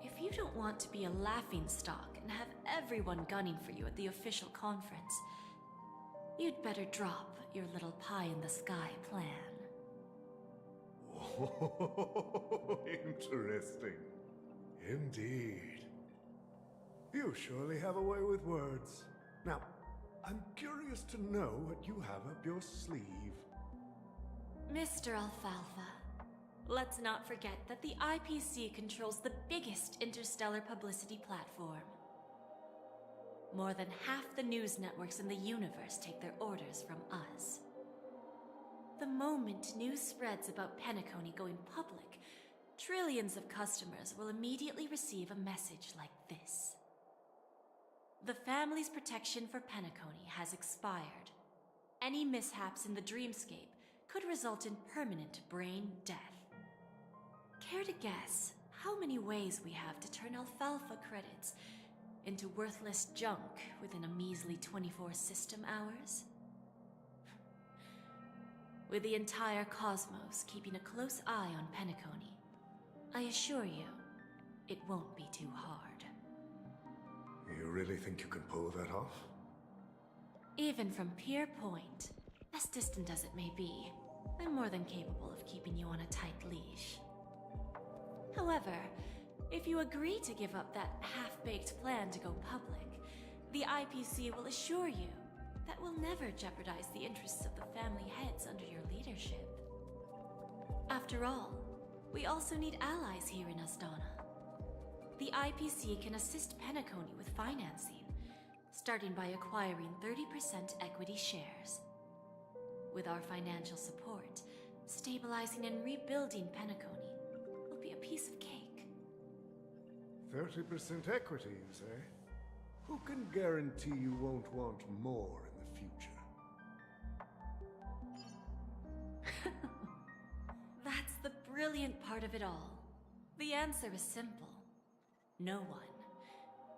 If you don't want to be a laughingstock and have everyone gunning for you at the official conference, You'd better drop your little pie-in-the-sky plan. Oh, interesting. Indeed. You surely have a way with words. Now, I'm curious to know what you have up your sleeve. Mr. Alfalfa, let's not forget that the IPC controls the biggest interstellar publicity platform. More than half the news networks in the universe take their orders from us. The moment news spreads about Penacony going public, trillions of customers will immediately receive a message like this. The family's protection for Penacony has expired. Any mishaps in the dreamscape could result in permanent brain death. Care to guess how many ways we have to turn alfalfa credits into worthless junk within a measly 24 system hours? With the entire cosmos keeping a close eye on Penacony, I assure you, it won't be too hard. You really think you can pull that off? Even from Pier Point, as distant as it may be, I'm more than capable of keeping you on a tight leash. However, if you agree to give up that half-baked plan to go public, the IPC will assure you that we'll never jeopardize the interests of the family heads under your leadership. After all, we also need allies here in Astana. The IPC can assist Penacony with financing, starting by acquiring 30% equity shares. With our financial support, stabilizing and rebuilding Penacony will be a piece of cake. 30% equities, eh? Who can guarantee you won't want more in the future? That's the brilliant part of it all. The answer is simple. No one.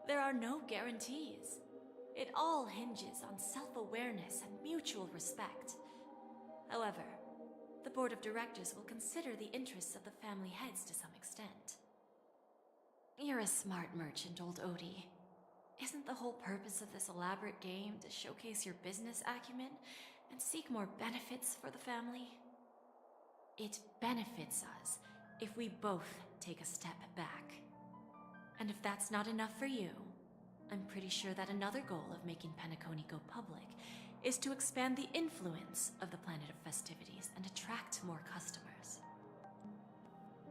There are no guarantees. It all hinges on self-awareness and mutual respect. However, the board of directors will consider the interests of the family heads to some extent. You're a smart merchant, old Odie. Isn't the whole purpose of this elaborate game to showcase your business acumen and seek more benefits for the family? It benefits us if we both take a step back. And if that's not enough for you, I'm pretty sure that another goal of making Penacony go public is to expand the influence of the Planet of Festivities and attract more customers.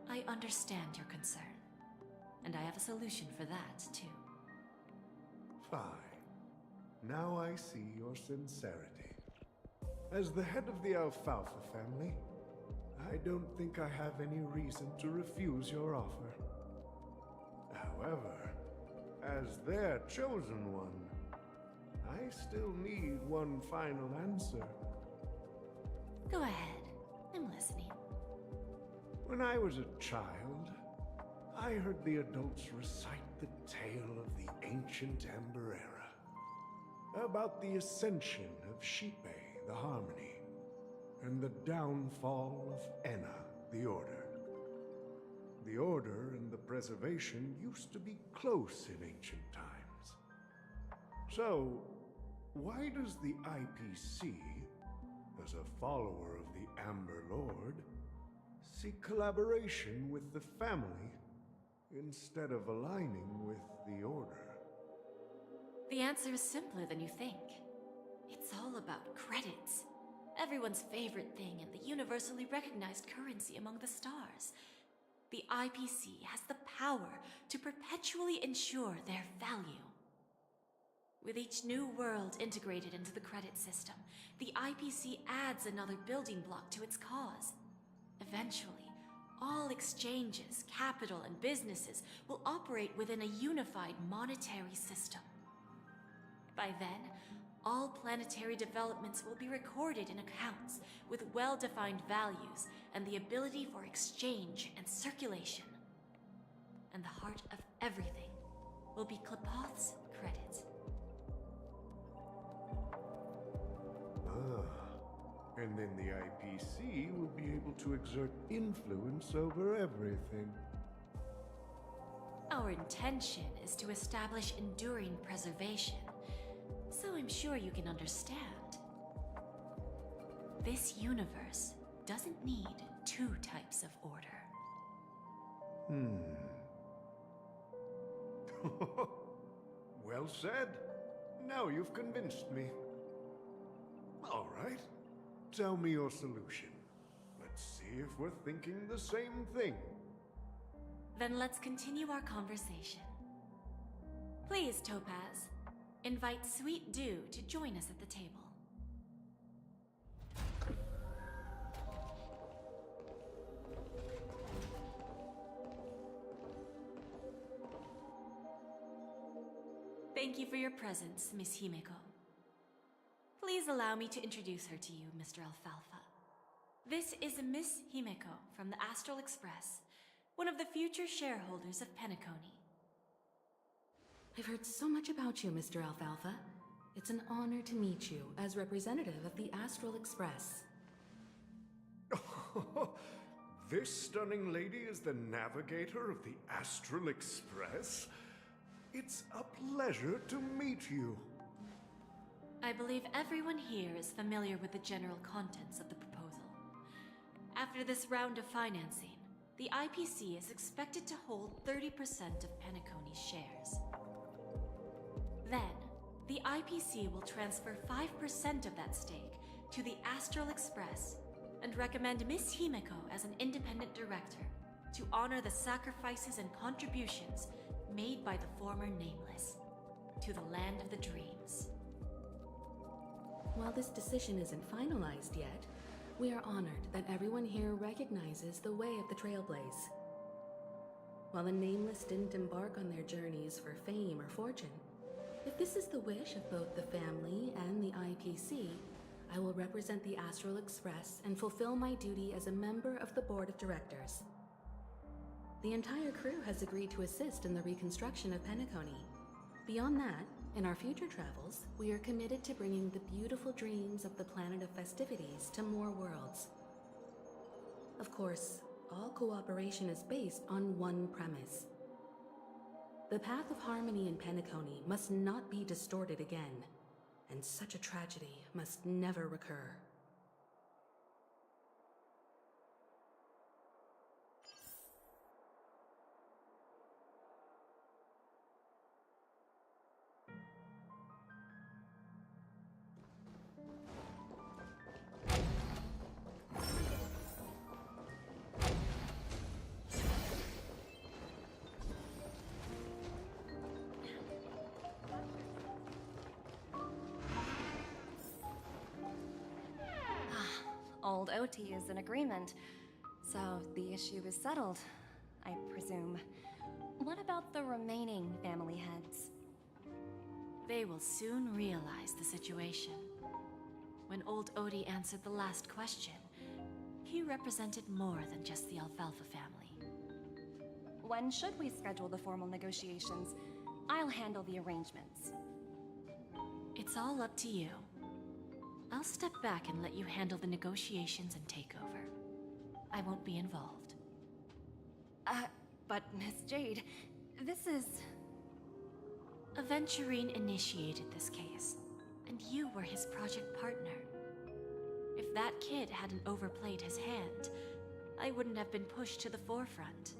I understand your concern, and I have a solution for that, too. Fine. Now I see your sincerity. As the head of the Alfalfa family, I don't think I have any reason to refuse your offer. However, as their chosen one, I still need one final answer. Go ahead. I'm listening. When I was a child, I heard the adults recite the tale of the ancient Ember Era, about the ascension of Shipe, the Harmony, and the downfall of Enna, the Order. The Order and the Preservation used to be close in ancient times. So, why does the IPC, as a follower of the Amber Lord, seek collaboration with the family instead of aligning with the Order? The answer is simpler than you think. It's all about credits. Everyone's favorite thing and the universally recognized currency among the stars. The IPC has the power to perpetually ensure their value. With each new world integrated into the credit system, the IPC adds another building block to its cause. Eventually, all exchanges, capital, and businesses will operate within a unified monetary system. By then, all planetary developments will be recorded in accounts with well-defined values and the ability for exchange and circulation. And the heart of everything will be Klepoth's credit. And then the IPC will be able to exert influence over everything. Our intention is to establish enduring preservation, so I'm sure you can understand. This universe doesn't need two types of order. Well said. Now you've convinced me. All right. Tell me your solution. Let's see if we're thinking the same thing. Then let's continue our conversation. Please, Topaz, invite Sweet Dew to join us at the table. Thank you for your presence, Miss Himeko. Please allow me to introduce her to you, Mr. Alfalfa. This is Miss Himeko from the Astral Express, one of the future shareholders of Penacony. I've heard so much about you, Mr. Alfalfa. It's an honor to meet you as representative of the Astral Express. This stunning lady is the navigator of the Astral Express? It's a pleasure to meet you. I believe everyone here is familiar with the general contents of the proposal. After this round of financing, the IPC is expected to hold 30% of Penacony's shares. Then, the IPC will transfer 5% of that stake to the Astral Express and recommend Miss Himeko as an independent director to honor the sacrifices and contributions made by the former Nameless to the land of the dreams. While this decision isn't finalized yet, we are honored that everyone here recognizes the way of the Trailblaze. While the Nameless didn't embark on their journeys for fame or fortune, if this is the wish of both the family and the IPC, I will represent the Astral Express and fulfill my duty as a member of the board of directors. The entire crew has agreed to assist in the reconstruction of Penacony. Beyond that, in our future travels, we are committed to bringing the beautiful dreams of the planet of festivities to more worlds. Of course, all cooperation is based on one premise. The path of harmony in Penacony must not be distorted again, and such a tragedy must never recur. Old OT is in agreement, so the issue is settled, I presume. What about the remaining family heads? They will soon realize the situation. When old Odie answered the last question, he represented more than just the Alfalfa family. When should we schedule the formal negotiations? I'll handle the arrangements. It's all up to you. I'll step back and let you handle the negotiations and takeover. I won't be involved. But Miss Jade, this is... Aventurine initiated this case, and you were his project partner. If that kid hadn't overplayed his hand, I wouldn't have been pushed to the forefront.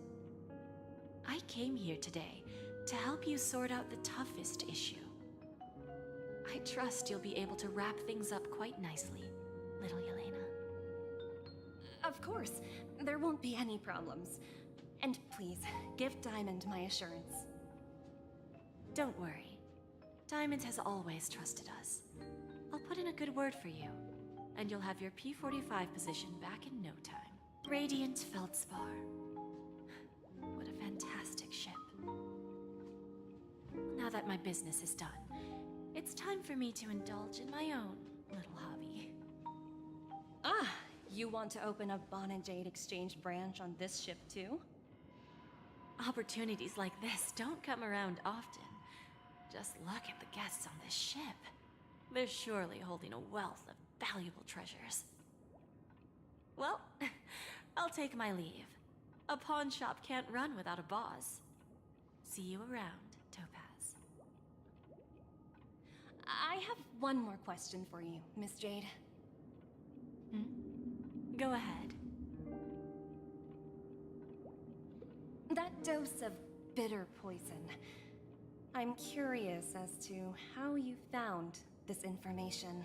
I came here today to help you sort out the toughest issue. I trust you'll be able to wrap things up quite nicely, little Yelena. Of course, there won't be any problems. And please, give Diamond my assurance. Don't worry. Diamond has always trusted us. I'll put in a good word for you, and you'll have your P-45 position back in no time. Radiant Feldspar. What a fantastic ship. Now that my business is done, it's time for me to indulge in my own little hobby. Ah, you want to open a Bon and Jade exchange branch on this ship too? Opportunities like this don't come around often. Just look at the guests on this ship. They're surely holding a wealth of valuable treasures. Well, I'll take my leave. A pawn shop can't run without a boss. See you around, Topaz. I have one more question for you, Miss Jade. Go ahead. That dose of bitter poison. I'm curious as to how you found this information.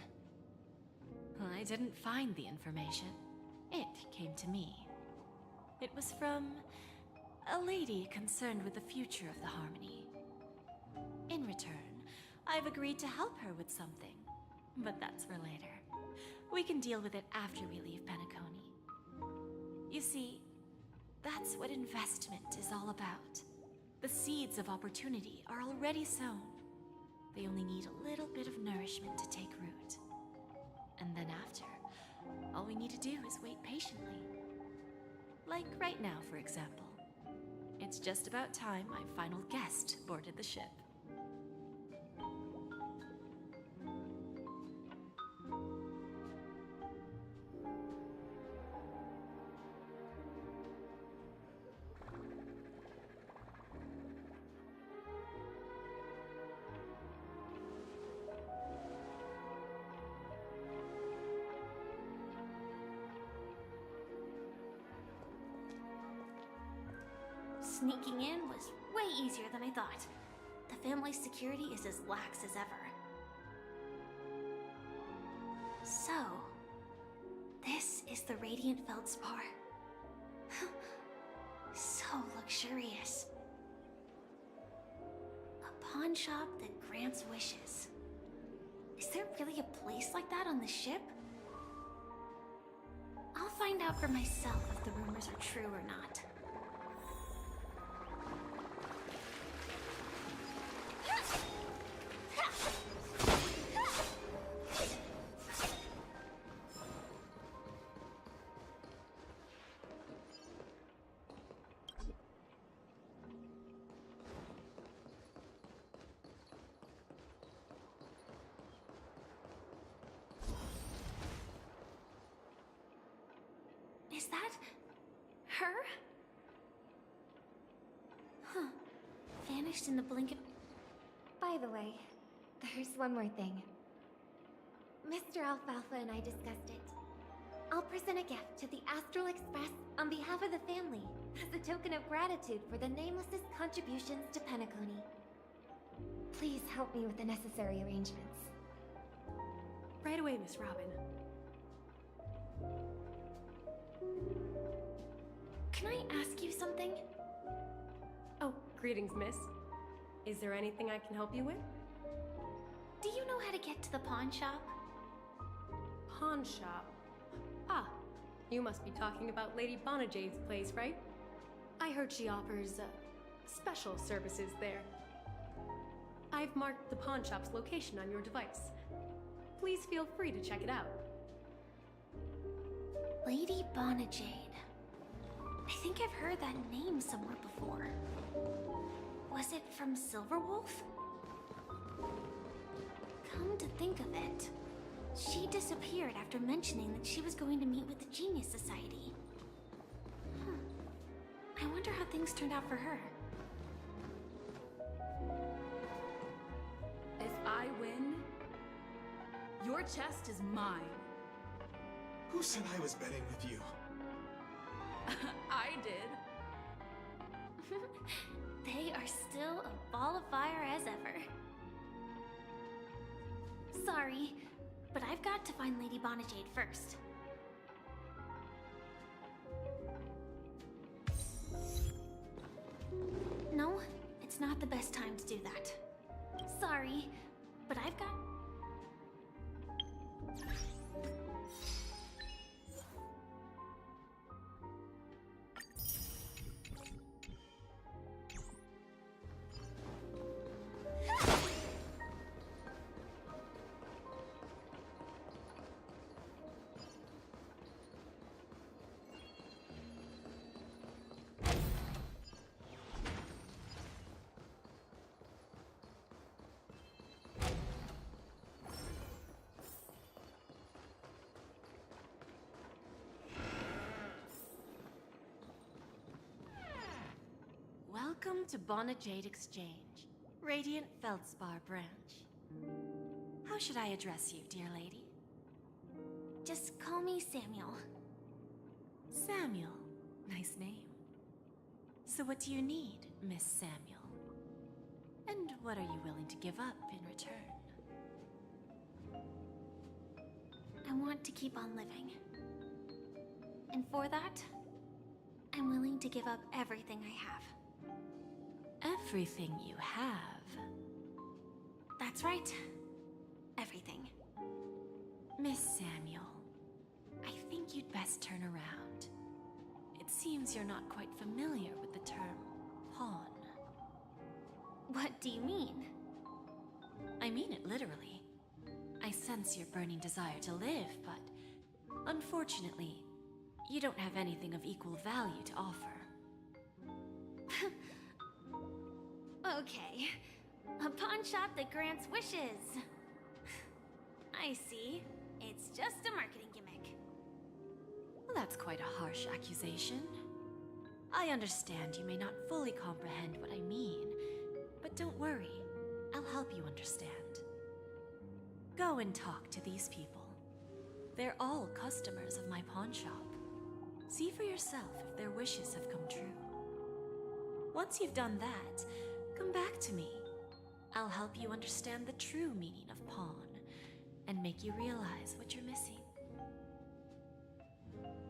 I didn't find the information. It came to me. It was from a lady concerned with the future of the Harmony. In return, I've agreed to help her with something. But that's for later. We can deal with it after we leave Penacony. You see, that's what investment is all about. The seeds of opportunity are already sown. They only need a little bit of nourishment to take root. And then after, all we need to do is wait patiently. Like right now, for example. It's just about time my final guest boarded the ship. Sneaking in was way easier than I thought. The family's security is as lax as ever. So, this is the Radiant Feldspar. So luxurious. A pawn shop that grants wishes. Is there really a place like that on the ship? I'll find out for myself if the rumors are true or not. Is that her? Huh. Vanished in the blink of... By the way, there's one more thing. Mr. Alfalfa and I discussed it. I'll present a gift to the Astral Express on behalf of the family as a token of gratitude for the Nameless's contributions to Penacony. Please help me with the necessary arrangements. Right away, Miss Robin. Can I ask you something? Oh, greetings, miss. Is there anything I can help you with? Do you know how to get to the pawn shop? Pawn shop? Ah, you must be talking about Lady Bonajade's place, right? I heard she offers, special services there. I've marked the pawn shop's location on your device. Please feel free to check it out. Lady Bonajade. I think I've heard that name somewhere before. Was it from Silverwolf? Come to think of it, she disappeared after mentioning that she was going to meet with the Genius Society. I wonder how things turned out for her. If I win, your chest is mine. Who said I was betting with you? I did. They are still a ball of fire as ever. Sorry, but I've got to find Lady Bonajade first. No, it's not the best time to do that. Sorry, but I've got... Welcome to Bonajade Exchange, Radiant Feldspar branch. How should I address you, dear lady? Just call me Samuel. Samuel. Nice name. So what do you need, Miss Samuel? And what are you willing to give up in return? I want to keep on living. And for that, I'm willing to give up everything I have. Everything you have? That's right. Everything. Miss Samuel, I think you'd best turn around. It seems you're not quite familiar with the term pawn. What do you mean? I mean it literally. I sense your burning desire to live, but unfortunately, you don't have anything of equal value to offer. Okay. A pawn shop that grants wishes. I see. It's just a marketing gimmick. Well, that's quite a harsh accusation. I understand you may not fully comprehend what I mean, but don't worry. I'll help you understand. Go and talk to these people. They're all customers of my pawn shop. See for yourself if their wishes have come true. Once you've done that, come back to me. I'll help you understand the true meaning of pawn and make you realize what you're missing.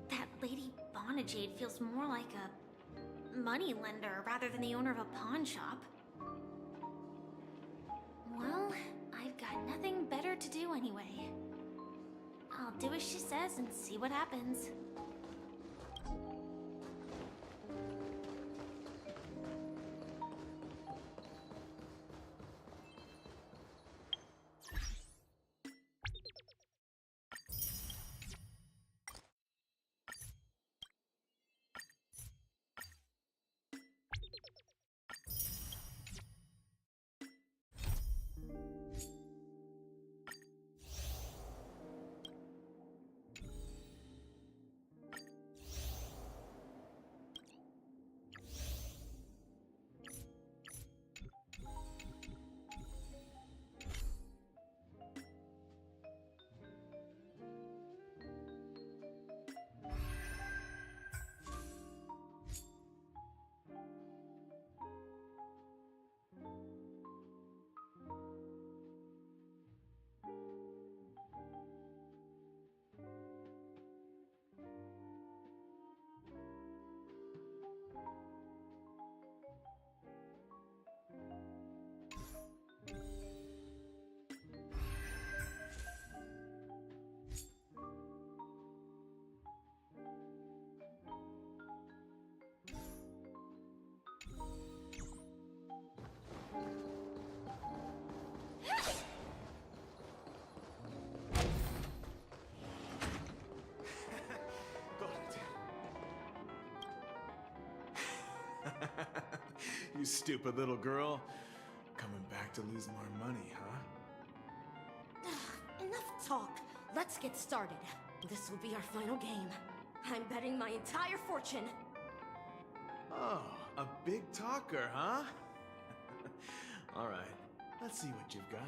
That Lady Bonajade feels more like a money lender rather than the owner of a pawn shop. Well, I've got nothing better to do anyway. I'll do as she says and see what happens. You stupid little girl. Coming back to lose more money, huh? Enough talk. Let's get started. This will be our final game. I'm betting my entire fortune. Oh, a big talker, huh? All right, let's see what you've got.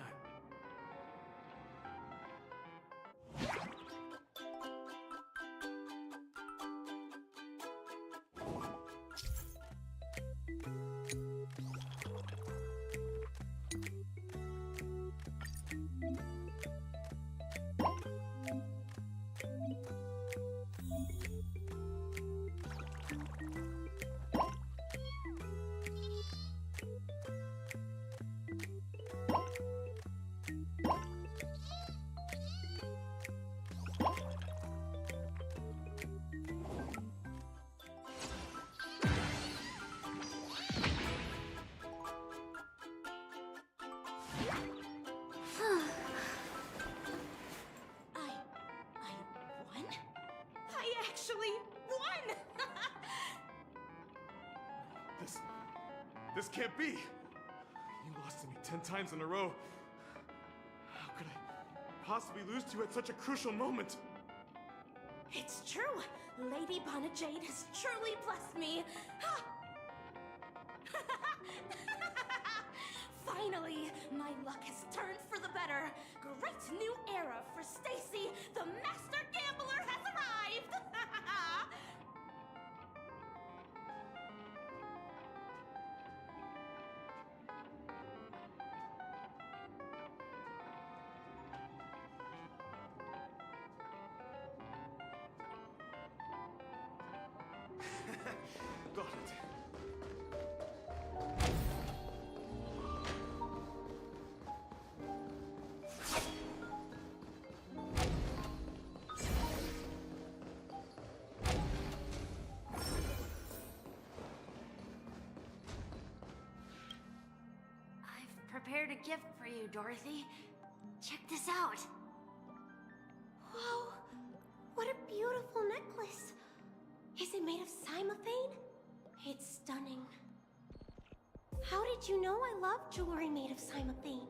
This can't be! You lost to me 10 times in a row. How could I possibly lose to you at such a crucial moment? It's true! Lady Bonajade has truly blessed me! Finally, my luck has turned for the better! Great new era for Stacy, the Master Gambler! Got it. I've prepared a gift for you, Dorothy. Check this out. Whoa! What a beautiful necklace! Is it made of cymophane? It's stunning. How did you know I love jewelry made of cymophane?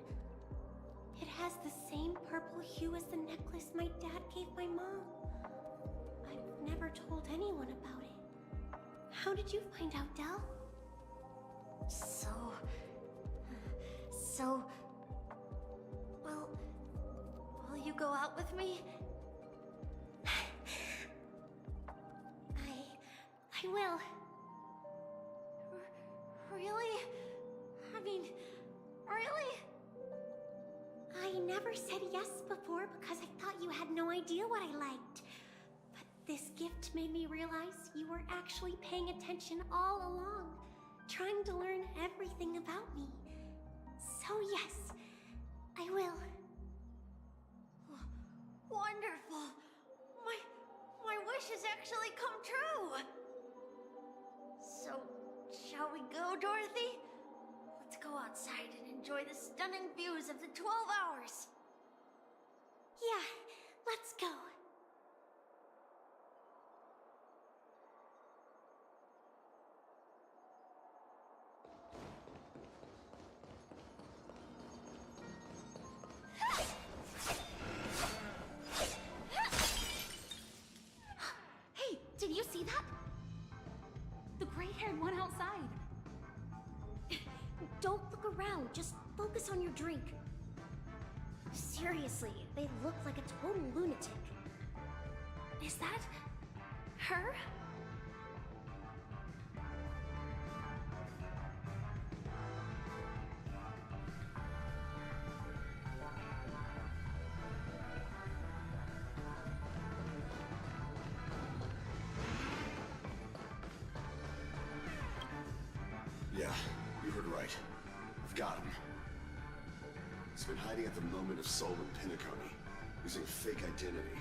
It has the same purple hue as the necklace my dad gave my mom. I've never told anyone about it. How did you find out, Del? Well, will you go out with me? I will. Really? I mean, really? I never said yes before because I thought you had no idea what I liked. But this gift made me realize you were actually paying attention all along, trying to learn everything about me. So yes, I will. Wonderful! My wish has actually come true! So, shall we go, Dorothy? Let's go outside and enjoy the stunning views of the 12 hours! Yeah, let's go. Hey, did you see that? The gray-haired one outside. Don't look around, just focus on your drink. Seriously, they look like a total lunatic. Is that her? Yeah, you heard right. I've got him. He's been hiding at the moment of Sol and Pinnacone, using a fake identity.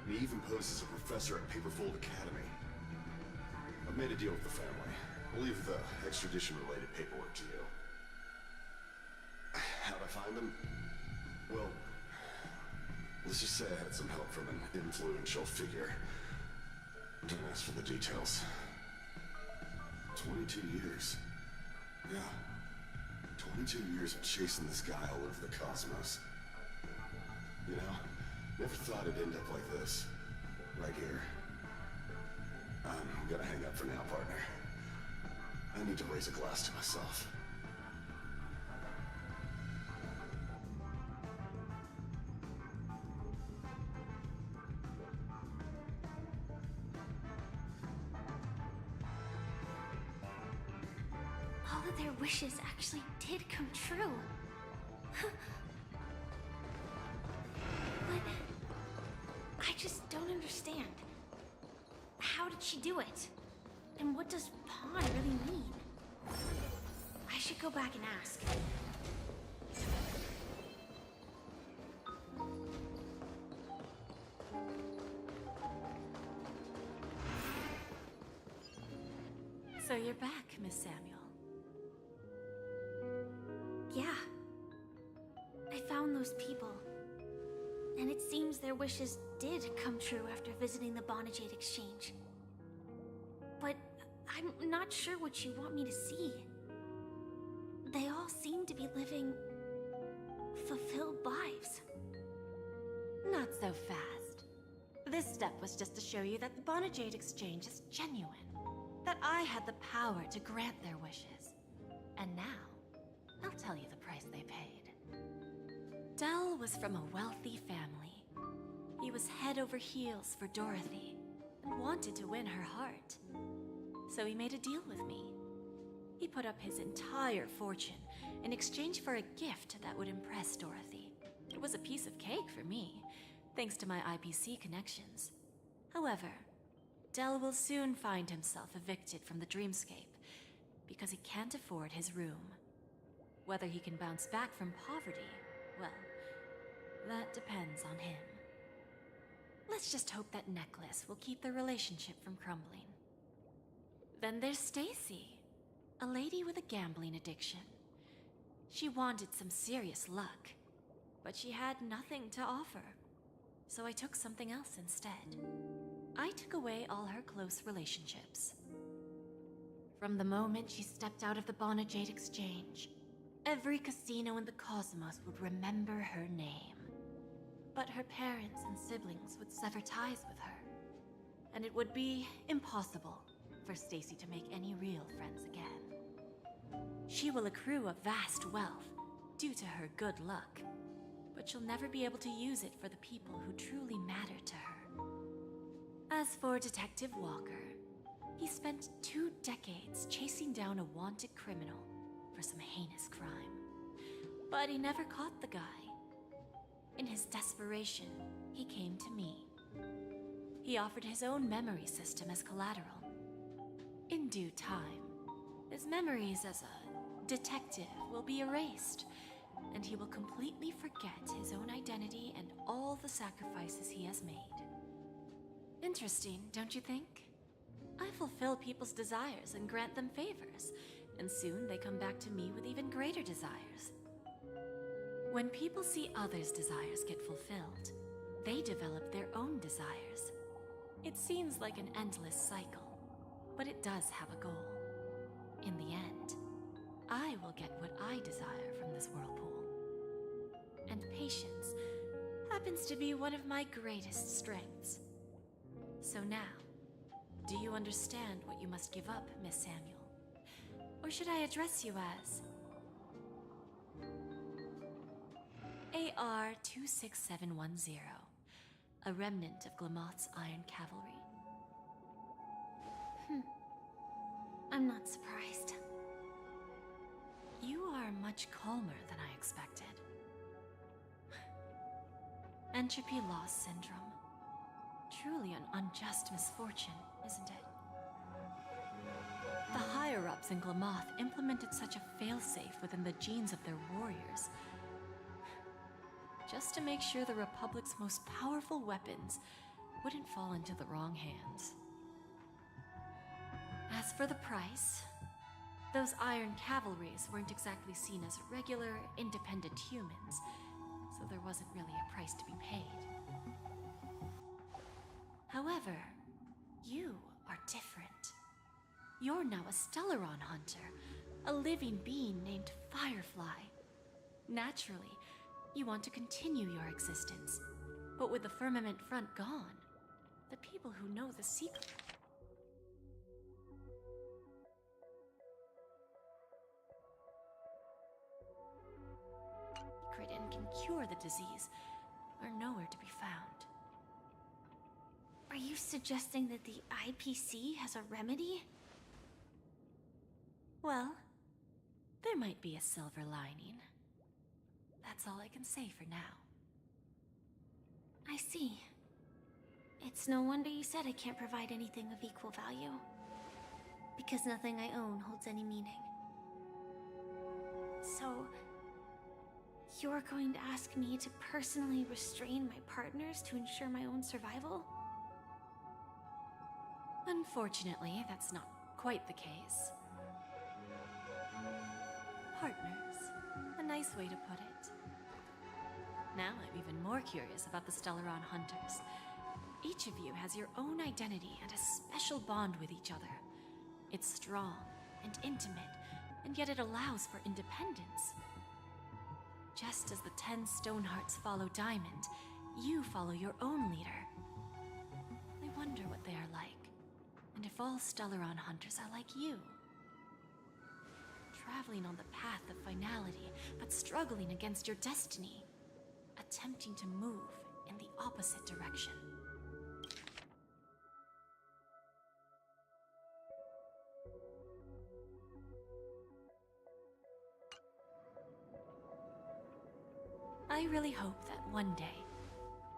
And he even poses as a professor at Paperfold Academy. I've made a deal with the family. I'll leave the extradition-related paperwork to you. How'd I find him? Well, let's just say I had some help from an influential figure. Don't ask for the details. 22 years. Yeah. 22 years of chasing this guy all over the cosmos. You know, never thought it'd end up like this. Right here. I'm gonna hang up for now, partner. I need to raise a glass to myself. All of their wishes actually did come true. But I just don't understand. How did she do it? And what does pawn really mean? I should go back and ask. So you're back, Miss Samuel. Yeah. I found those people. And it seems their wishes did come true after visiting the Bonajade Exchange. But I'm not sure what you want me to see. They all seem to be living fulfilled lives. Not so fast. This step was just to show you that the Bonajade Exchange is genuine. That I had the power to grant their wishes. And now, I'll tell you the price they paid. Del was from a wealthy family. He was head over heels for Dorothy, and wanted to win her heart. So he made a deal with me. He put up his entire fortune in exchange for a gift that would impress Dorothy. It was a piece of cake for me, thanks to my IPC connections. However, Del will soon find himself evicted from the dreamscape because he can't afford his room. Whether he can bounce back from poverty, well, that depends on him. Let's just hope that necklace will keep their relationship from crumbling. Then there's Stacy, a lady with a gambling addiction. She wanted some serious luck, but she had nothing to offer. So I took something else instead. I took away all her close relationships. From the moment she stepped out of the Bonajade Exchange, every casino in the cosmos would remember her name. But her parents and siblings would sever ties with her, and it would be impossible for Stacy to make any real friends again. She will accrue a vast wealth due to her good luck, but she'll never be able to use it for the people who truly matter to her. As for Detective Walker, he spent 2 decades chasing down a wanted criminal for some heinous crime. But he never caught the guy. In his desperation, he came to me. He offered his own memory system as collateral. In due time, his memories as a detective will be erased, and he will completely forget his own identity and all the sacrifices he has made. Interesting, don't you think? I fulfill people's desires and grant them favors, and soon they come back to me with even greater desires. When people see others' desires get fulfilled, they develop their own desires. It seems like an endless cycle, but it does have a goal. In the end, I will get what I desire from this whirlpool. And patience happens to be one of my greatest strengths. So now, do you understand what you must give up, Miss Samuel? Or should I address you as AR-26710, a remnant of Glamoth's Iron Cavalry? I'm not surprised. You are much calmer than I expected. Entropy loss syndrome. Truly an unjust misfortune, isn't it? The higher-ups in Glamoth implemented such a failsafe within the genes of their warriors, just to make sure the Republic's most powerful weapons wouldn't fall into the wrong hands. As for the price, those Iron Cavalries weren't exactly seen as regular, independent humans, so there wasn't really a price to be paid. However, you are different. You're now a Stellaron hunter, a living being named Firefly. Naturally, you want to continue your existence, but with the firmament front gone, the people who know the secret and can cure the disease are nowhere to be found. Are you suggesting that the IPC has a remedy? Well, there might be a silver lining. That's all I can say for now. I see. It's no wonder you said I can't provide anything of equal value. Because nothing I own holds any meaning. So, you're going to ask me to personally restrain my partners to ensure my own survival? Unfortunately, that's not quite the case. Partners. A nice way to put it. Now I'm even more curious about the Stellaron Hunters. Each of you has your own identity and a special bond with each other. It's strong and intimate, and yet it allows for independence. Just as the 10 Stonehearts follow Diamond, you follow your own leader. I wonder what they are like, and if all Stellaron hunters are like you. Traveling on the path of finality, but struggling against your destiny. Attempting to move in the opposite direction. I really hope that one day,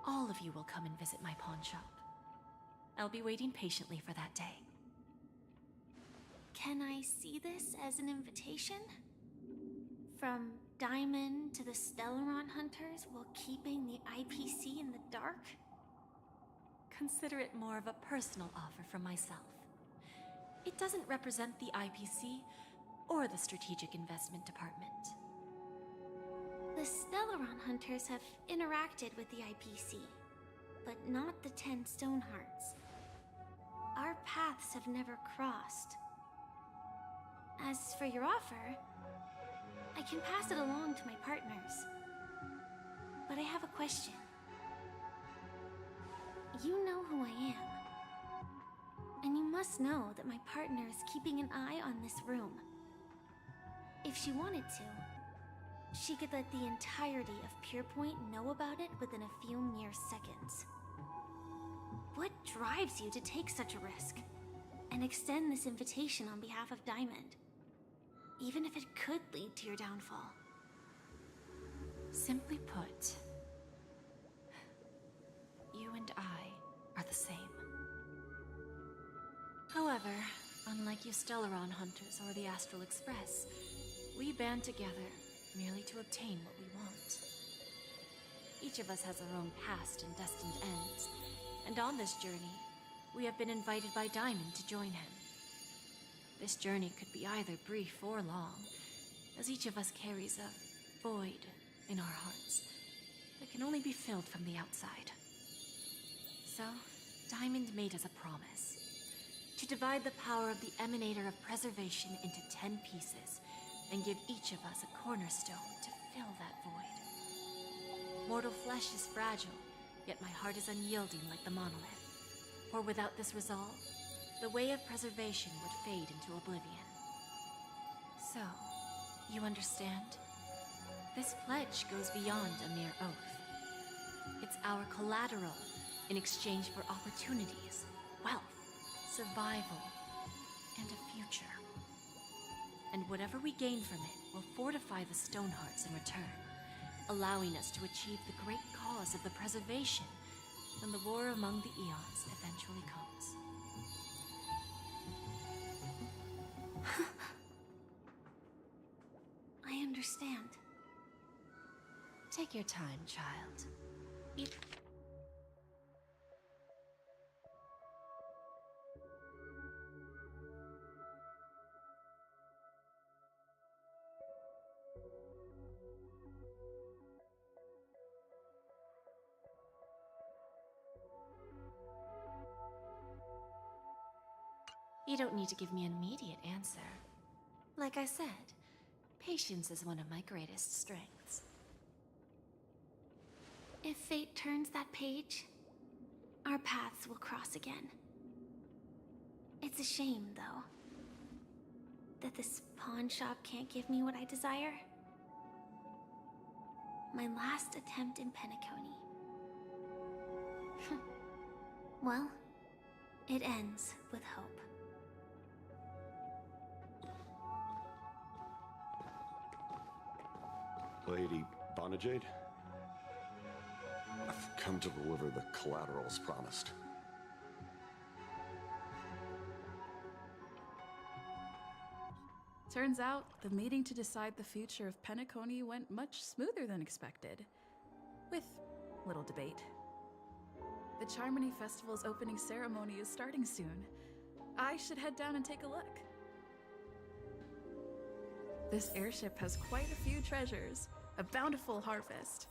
all of you will come and visit my pawn shop. I'll be waiting patiently for that day. Can I see this as an invitation? From Diamond to the Stellaron Hunters while keeping the IPC in the dark? Consider it more of a personal offer from myself. It doesn't represent the IPC or the Strategic Investment Department. The Stellaron Hunters have interacted with the IPC, but not the 10 Stonehearts. Our paths have never crossed. As for your offer, I can pass it along to my partners. But I have a question. You know who I am. And you must know that my partner is keeping an eye on this room. If she wanted to, she could let the entirety of Purepoint know about it within a few mere seconds. What drives you to take such a risk and extend this invitation on behalf of Diamond, even if it could lead to your downfall? Simply put, you and I are the same. However, unlike you Stellaron Hunters or the Astral Express, we band together merely to obtain what we want. Each of us has our own past and destined ends, and on this journey, we have been invited by Diamond to join him. This journey could be either brief or long, as each of us carries a void in our hearts that can only be filled from the outside. So, Diamond made us a promise to divide the power of the Emanator of Preservation into 10 pieces and give each of us a cornerstone to fill that void. Mortal flesh is fragile, yet my heart is unyielding like the monolith. For without this resolve, the way of preservation would fade into oblivion. So, you understand? This pledge goes beyond a mere oath. It's our collateral in exchange for opportunities, wealth, survival, and a future. And whatever we gain from it will fortify the Stonehearts in return, allowing us to achieve the great cause of the preservation when the war among the eons eventually comes. I understand. Take your time, child. You don't need to give me an immediate answer. Like I said, patience is one of my greatest strengths. If fate turns that page, our paths will cross again. It's a shame, though, that this pawn shop can't give me what I desire. My last attempt in Penacony. Well, it ends with hope. Lady Bonajade? I've come to deliver the collaterals promised. Turns out, the meeting to decide the future of Penacony went much smoother than expected. With little debate. The Charmony Festival's opening ceremony is starting soon. I should head down and take a look. This airship has quite a few treasures. A bountiful harvest.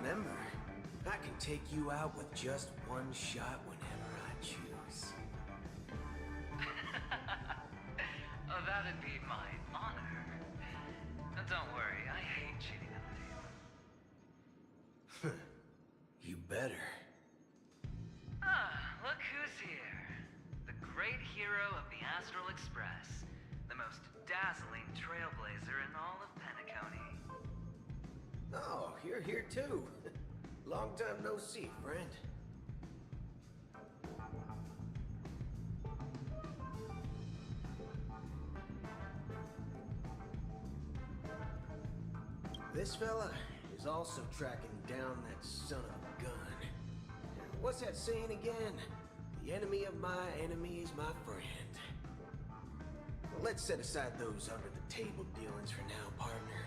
Remember, I can take you out with just one shot whenever I choose. Oh, that'd be my honor. Don't worry, I hate cheating on a date. You better. Ah, look who's here. The great hero of you're here too. Long time no see, friend. This fella is also tracking down that son of a gun. What's that saying again? The enemy of my enemy is my friend. Well, let's set aside those under-the-table dealings for now, partner.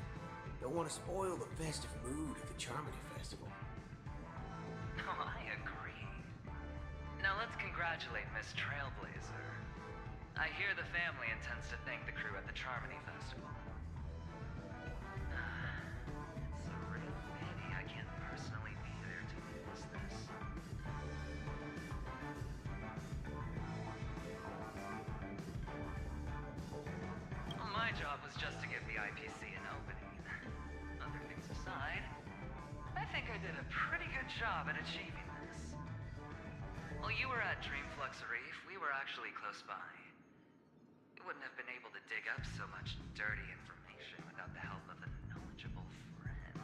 Don't want to spoil the festive mood at the Charmony Festival. Oh, I agree. Now let's congratulate Miss Trailblazer. I hear the family intends to thank the crew at the Charmony Festival. It's a real pity I can't personally be there to witness this. Well, my job was just to give the IPC an opening. Other things aside, I think I did a pretty good job at achieving this. While you were at Dreamflux Reef, we were actually close by. You wouldn't have been able to dig up so much dirty information without the help of a knowledgeable friend.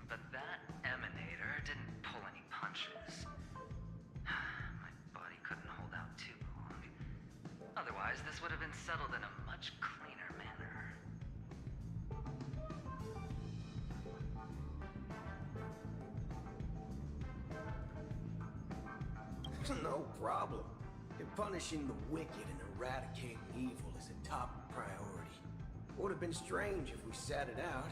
But that emanator didn't pull any punches. My body couldn't hold out too long. Otherwise, this would have been settled in a much cleaner manner. No problem. Punishing the wicked and eradicating evil is a top priority. Would have been strange if we sat it out.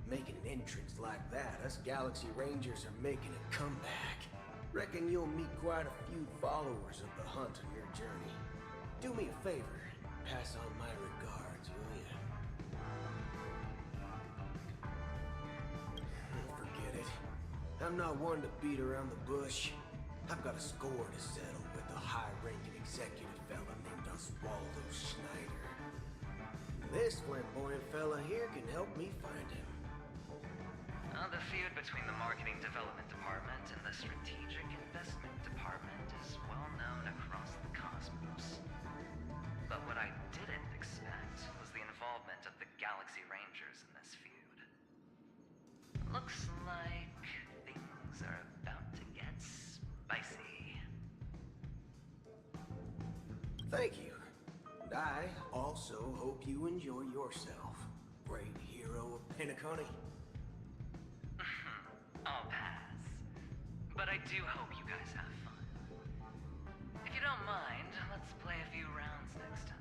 Making an entrance like that, us Galaxy Rangers are making a comeback. Reckon you'll meet quite a few followers of the hunt on your journey. Do me a favor, pass on my regards, will ya? Forget it. I'm not one to beat around the bush. I've got a score to settle with a high-ranking executive fella named Oswaldo Schneider. This flamboyant fella here can help me find him. The feud between the Marketing Development Department and the Strategic Investment Department is well known across the cosmos. But what I didn't expect was the involvement of the Galaxy Rangers in this feud. Looks like things are about to get spicy. Thank you. And I also hope you enjoy yourself, great hero of Penacony. I'll pass. But I do hope you guys have fun. If you don't mind, let's play a few rounds next time.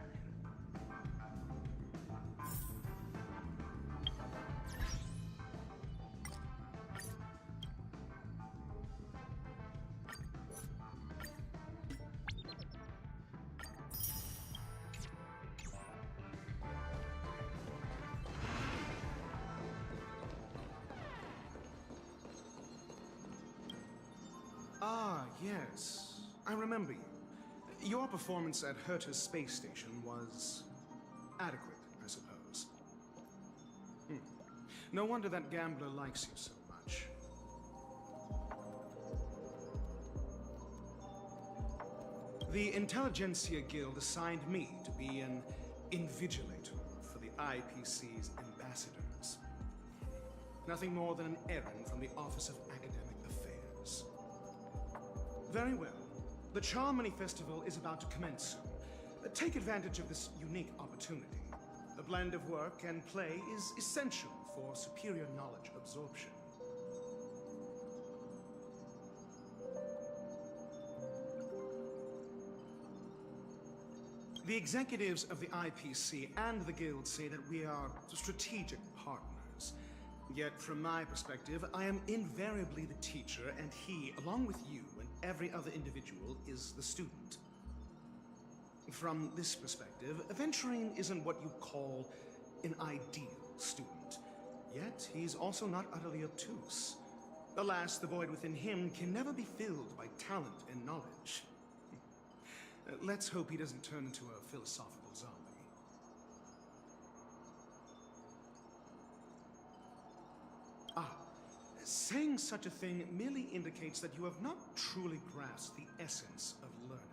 Ah, yes. I remember you. Your performance at Herta's space station was adequate, I suppose. No wonder that gambler likes you so much. The Intelligentsia Guild assigned me to be an invigilator for the IPC's ambassadors. Nothing more than an errand from the Office of Academic Affairs. Very well. The Charmony Festival is about to commence soon. Take advantage of this unique opportunity. The blend of work and play is essential for superior knowledge absorption. The executives of the IPC and the Guild say that we are strategic partners. Yet, from my perspective, I am invariably the teacher, and he, along with you and every other individual, is the student. From this perspective, Aventurine isn't what you call an ideal student. Yet, he's also not utterly obtuse. Alas, the void within him can never be filled by talent and knowledge. Let's hope he doesn't turn into a philosophical zombie. Saying such a thing merely indicates that you have not truly grasped the essence of learning.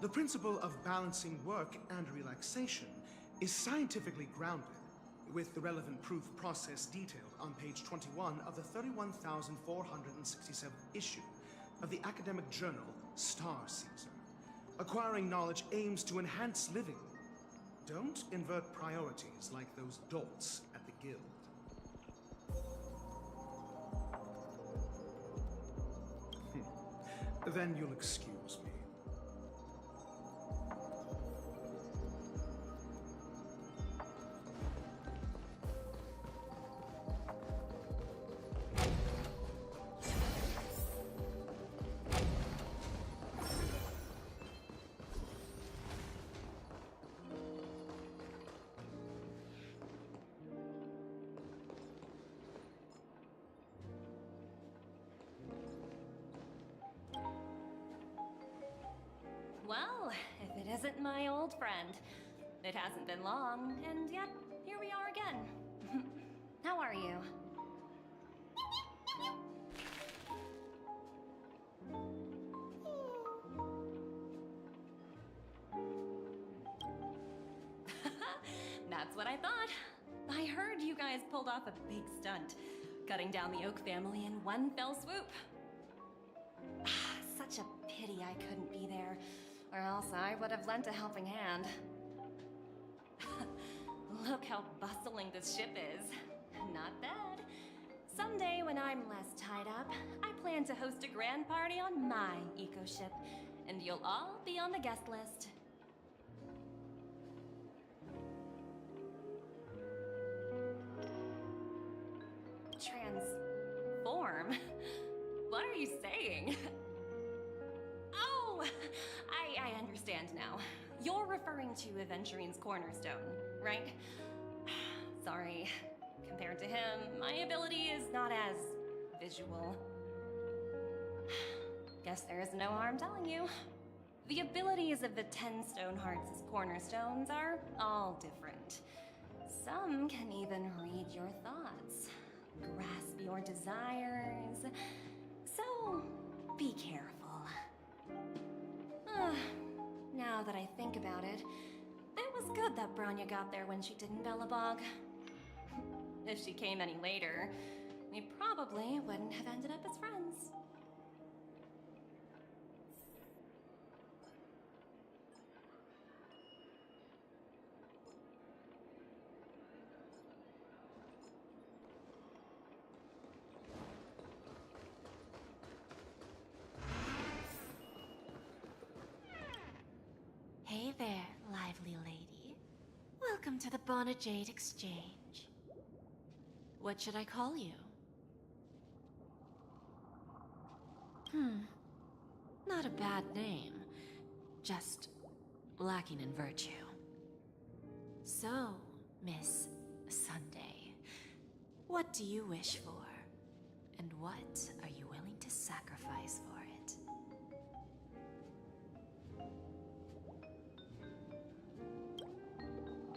The principle of balancing work and relaxation is scientifically grounded, with the relevant proof process detailed on page 21 of the 31,467th issue of the academic journal Star Caesar. Acquiring knowledge aims to enhance living. Don't invert priorities like those dolts at the guild. Then you'll excuse me. Well, if it isn't my old friend. It hasn't been long, and yet, here we are again. How are you? That's what I thought. I heard you guys pulled off a big stunt, cutting down the Oak family in one fell swoop. Such a pity I couldn't be there, or else I would have lent a helping hand. Look how bustling this ship is. Not bad. Someday when I'm less tied up, I plan to host a grand party on my eco-ship, and you'll all be on the guest list. Transform? What are you saying? Oh, I understand now. You're referring to Aventurine's cornerstone, right? Sorry. Compared to him, my ability is not as visual. Guess there is no harm telling you. The abilities of the 10 Stonehearts' cornerstones are all different. Some can even read your thoughts, grasp your desires. So, be careful. Now that I think about it, it was good that Branya got there when she did in Bellabog. If she came any later, we probably wouldn't have ended up as friends. Hey there, lively lady. Welcome to the Bonajade Exchange. What should I call you? Not a bad name. Just lacking in virtue. So, Miss Sunday, what do you wish for? And what are you willing to sacrifice for it?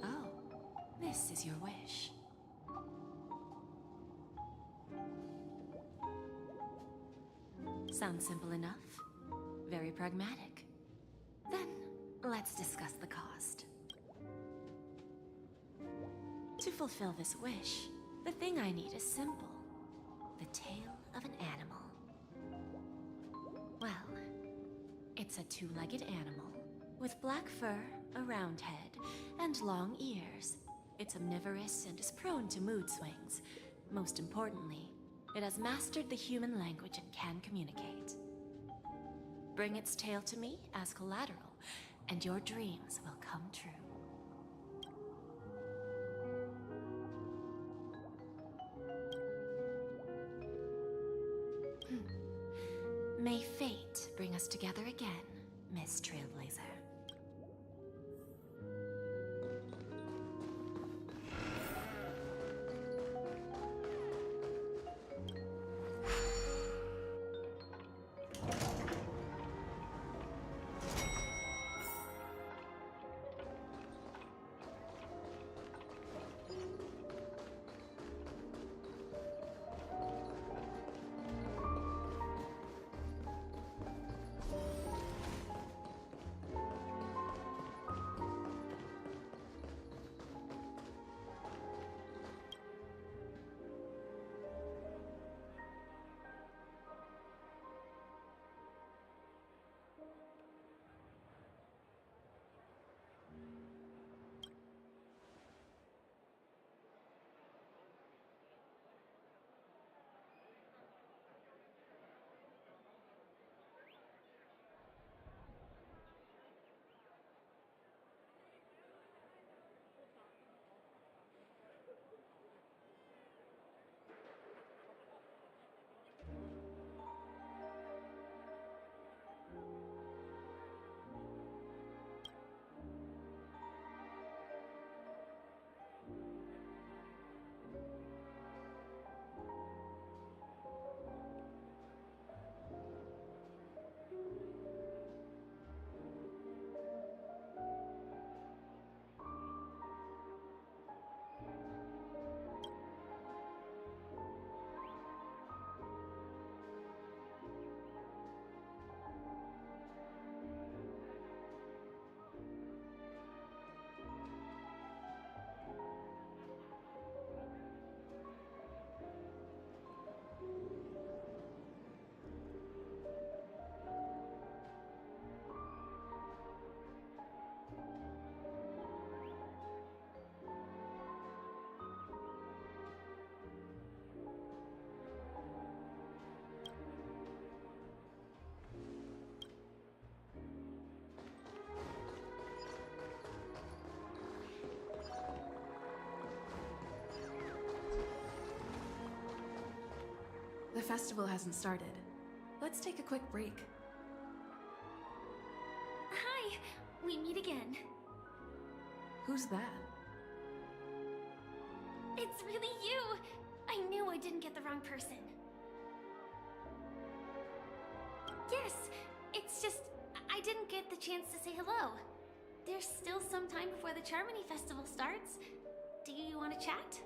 Oh, this is your wish. Sounds simple enough. Very pragmatic. Then, let's discuss the cost. To fulfill this wish, the thing I need is simple. The tail of an animal. Well, it's a two-legged animal with black fur, a round head, and long ears. It's omnivorous and is prone to mood swings. Most importantly, it has mastered the human language and can communicate. Bring its tail to me as collateral, and your dreams will come true. May fate bring us together again, Miss Trailblazer. festival hasn't started. Let's take a quick break. Hi, we meet again. Who's that? It's really you! I knew I didn't get the wrong person. Yes, it's just I didn't get the chance to say hello. There's still some time before the Charmony Festival starts. Do you want to chat?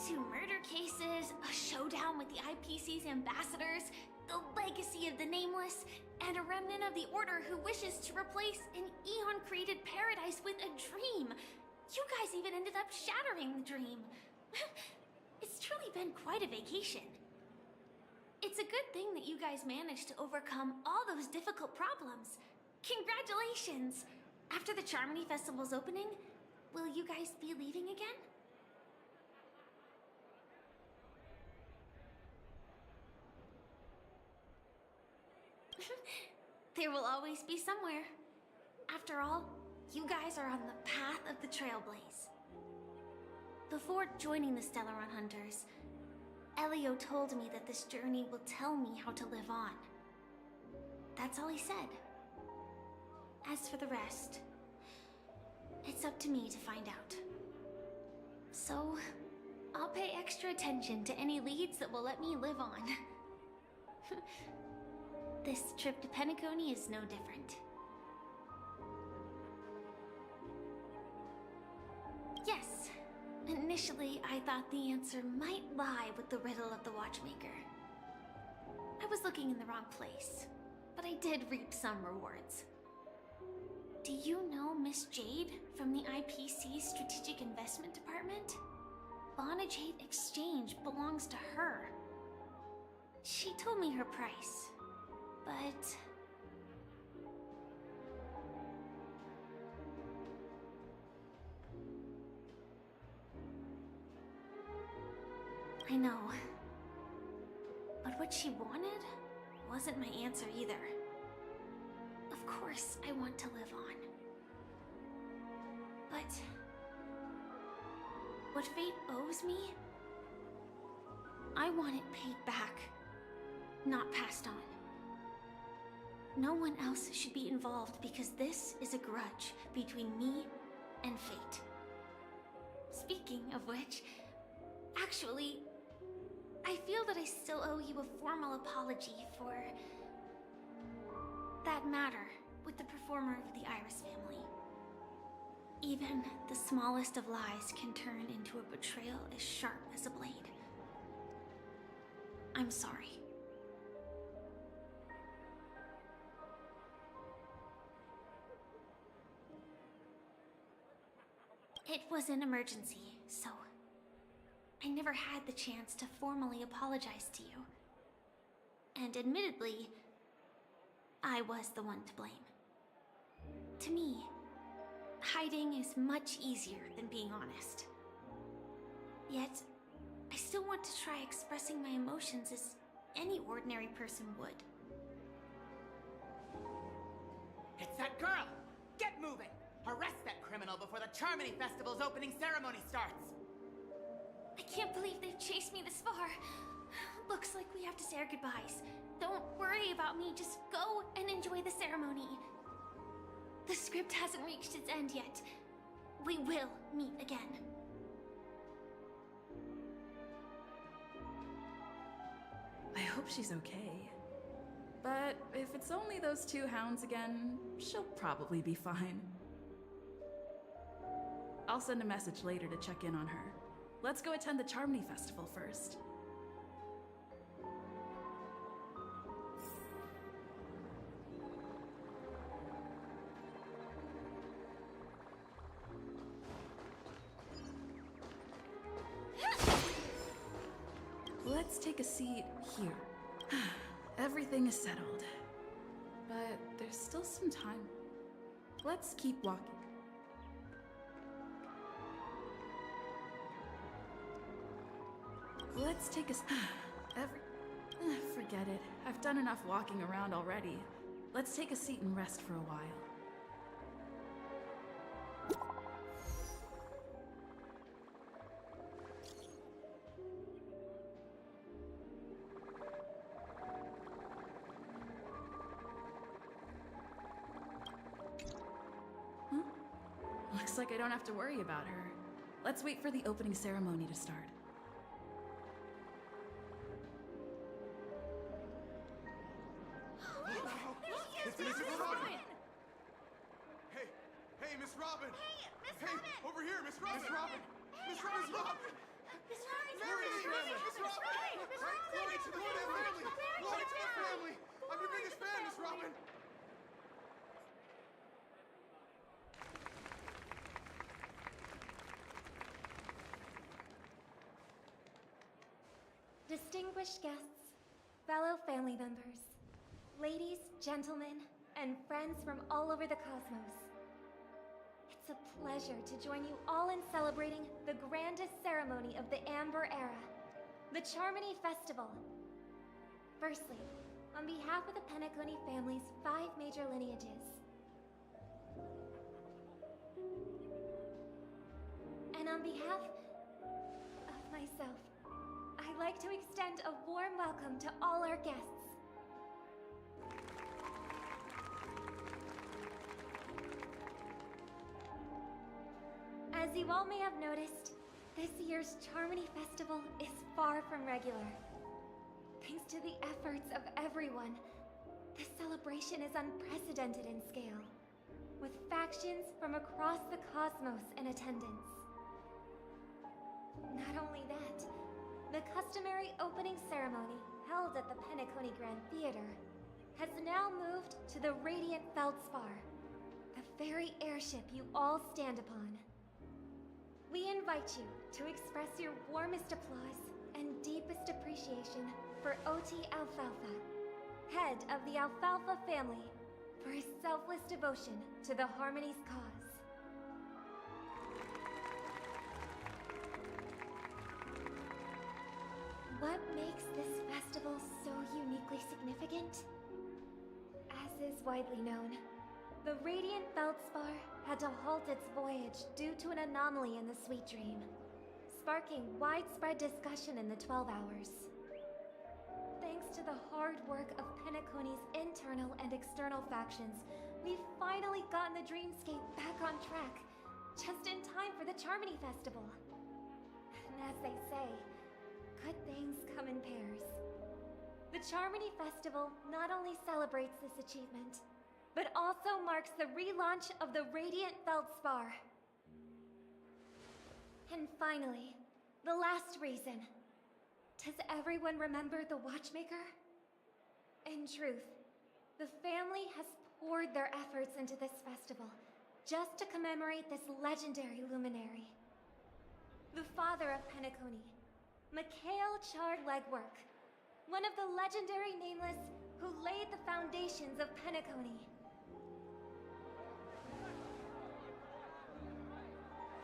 Two murder cases, a showdown with the IPC's ambassadors, the legacy of the Nameless, and a remnant of the Order who wishes to replace an Eon-created paradise with a dream. You guys even ended up shattering the dream. It's truly been quite a vacation. It's a good thing that you guys managed to overcome all those difficult problems. Congratulations! After the Charmony Festival's opening, will you guys be leaving again? There will always be somewhere. After all, you guys are on the path of the Trailblaze. Before joining the Stellaron Hunters, Elio told me that this journey will tell me how to live on. That's all he said. As for the rest, it's up to me to find out. So, I'll pay extra attention to any leads that will let me live on. This trip to Penacony is no different. Yes, initially I thought the answer might lie with the riddle of the Watchmaker. I was looking in the wrong place, but I did reap some rewards. Do you know Miss Jade from the IPC Strategic Investment Department? Bonajade Exchange belongs to her. She told me her price, but... I know. But what she wanted wasn't my answer either. Of course, I want to live on. But... what fate owes me? I want it paid back, not passed on. No one else should be involved because this is a grudge between me and fate. Speaking of which, actually, I feel that I still owe you a formal apology for that matter with the performer of the Iris family. Even the smallest of lies can turn into a betrayal as sharp as a blade. I'm sorry. It was an emergency, so I never had the chance to formally apologize to you. And admittedly, I was the one to blame. To me, hiding is much easier than being honest. Yet, I still want to try expressing my emotions as any ordinary person would. It's that girl! Get moving! Arrest that criminal before the Charmony Festival's opening ceremony starts! I can't believe they've chased me this far. Looks like we have to say our goodbyes. Don't worry about me, just go and enjoy the ceremony. The script hasn't reached its end yet. We will meet again. I hope she's okay. But if it's only those two hounds again, she'll probably be fine. I'll send a message later to check in on her. Let's go attend the Charmony Festival first. Let's take a seat here. Everything is settled. But there's still some time. Let's keep walking. Let's take a... forget it. I've done enough walking around already. Let's take a seat and rest for a while. Looks like I don't have to worry about her. Let's wait for the opening ceremony to start. It's Mrs. Robin! Hey, hey, Miss Robin! Hey, Miss Robin! Over here, Miss Robin! Miss Robin! Miss Robin! Miss Robin! Glory to the family! Miss Robin! Glory to the family! Glory to the family! I'm your biggest fan, Miss Robin! Distinguished guests, fellow family members, ladies, gentlemen, and friends from all over the cosmos. It's a pleasure to join you all in celebrating the grandest ceremony of the Amber Era, the Charmony Festival. Firstly, on behalf of the Penacony family's 5 major lineages, and on behalf of myself, I'd like to extend a warm welcome to all our guests. As you all may have noticed, this year's Charmony Festival is far from regular. Thanks to the efforts of everyone, this celebration is unprecedented in scale, with factions from across the cosmos in attendance. Not only that, the customary opening ceremony held at the Penacony Grand Theater has now moved to the Radiant Feldspar, the very airship you all stand upon. We invite you to express your warmest applause and deepest appreciation for OT Alfalfa, head of the Alfalfa family, for his selfless devotion to the Harmony's cause. What makes this festival so uniquely significant? As is widely known, the Radiant Feldspar had to halt its voyage due to an anomaly in the Sweet Dream, sparking widespread discussion in the 12 Hours. Thanks to the hard work of Penacony's internal and external factions, we've finally gotten the Dreamscape back on track, just in time for the Charmony Festival. And as they say, good things come in pairs. The Charmony Festival not only celebrates this achievement, but also marks the relaunch of the Radiant Feldspar. And finally, the last reason. Does everyone remember the Watchmaker? In truth, the family has poured their efforts into this festival just to commemorate this legendary luminary. The father of Penacony, Mikhail Chard Legwork, one of the legendary Nameless who laid the foundations of Penacony.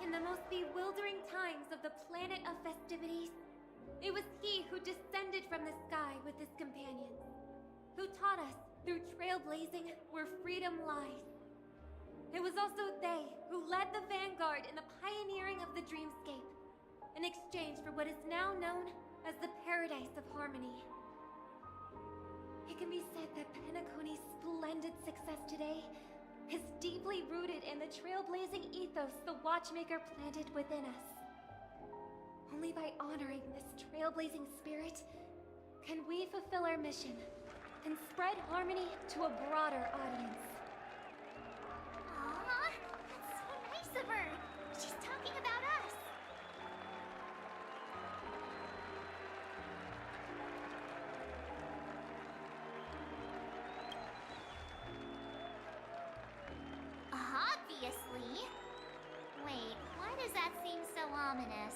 In the most bewildering times of the planet of festivities, it was he who descended from the sky with his companions, who taught us through trailblazing where freedom lies. It was also they who led the vanguard in the pioneering of the Dreamscape, in exchange for what is now known as the Paradise of Harmony. It can be said that Penacony's splendid success today is deeply rooted in the trailblazing ethos the Watchmaker planted within us. Only by honoring this trailblazing spirit can we fulfill our mission and spread harmony to a broader audience. Aw, that's so nice of her. She's talking about us. Obviously. Wait, why does that seem so ominous?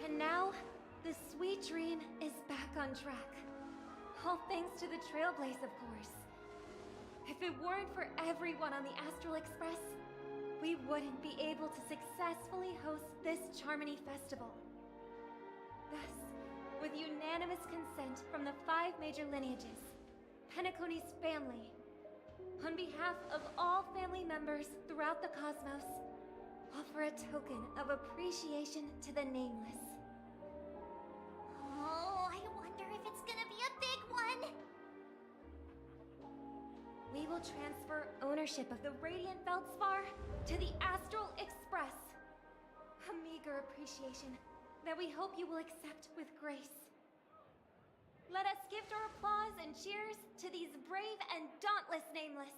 And now, the Sweet Dream is back on track. All thanks to the Trailblaze, of course. If it weren't for everyone on the Astral Express, we wouldn't be able to successfully host this Charmony Festival. Thus, with unanimous consent from the 5 major lineages, Penacony's family, on behalf of all family members throughout the cosmos, offer a token of appreciation to the Nameless. Oh, I wonder if it's gonna be a big one. We will transfer ownership of the Radiant Feldspar to the Astral Express. A meager appreciation that we hope you will accept with grace. Let us gift our applause and cheers to these brave and dauntless Nameless.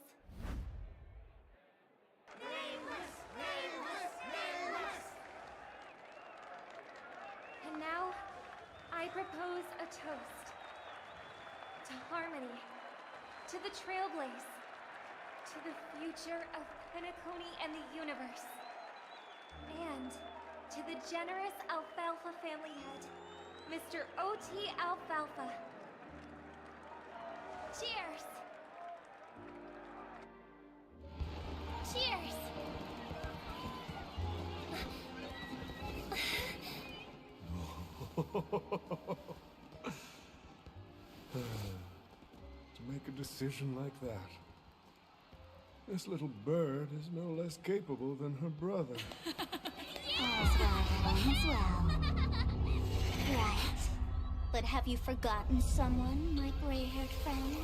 Nameless! Nameless! Nameless! And now, I propose a toast. To harmony, to the Trailblaze, to the future of Penacony and the universe, and to the generous Alfalfa family head, Mr. O.T. Alfalfa. Cheers! Cheers! To make a decision like that. This little bird is no less capable than her brother. All's well. Right. But have you forgotten someone, my gray-haired friend?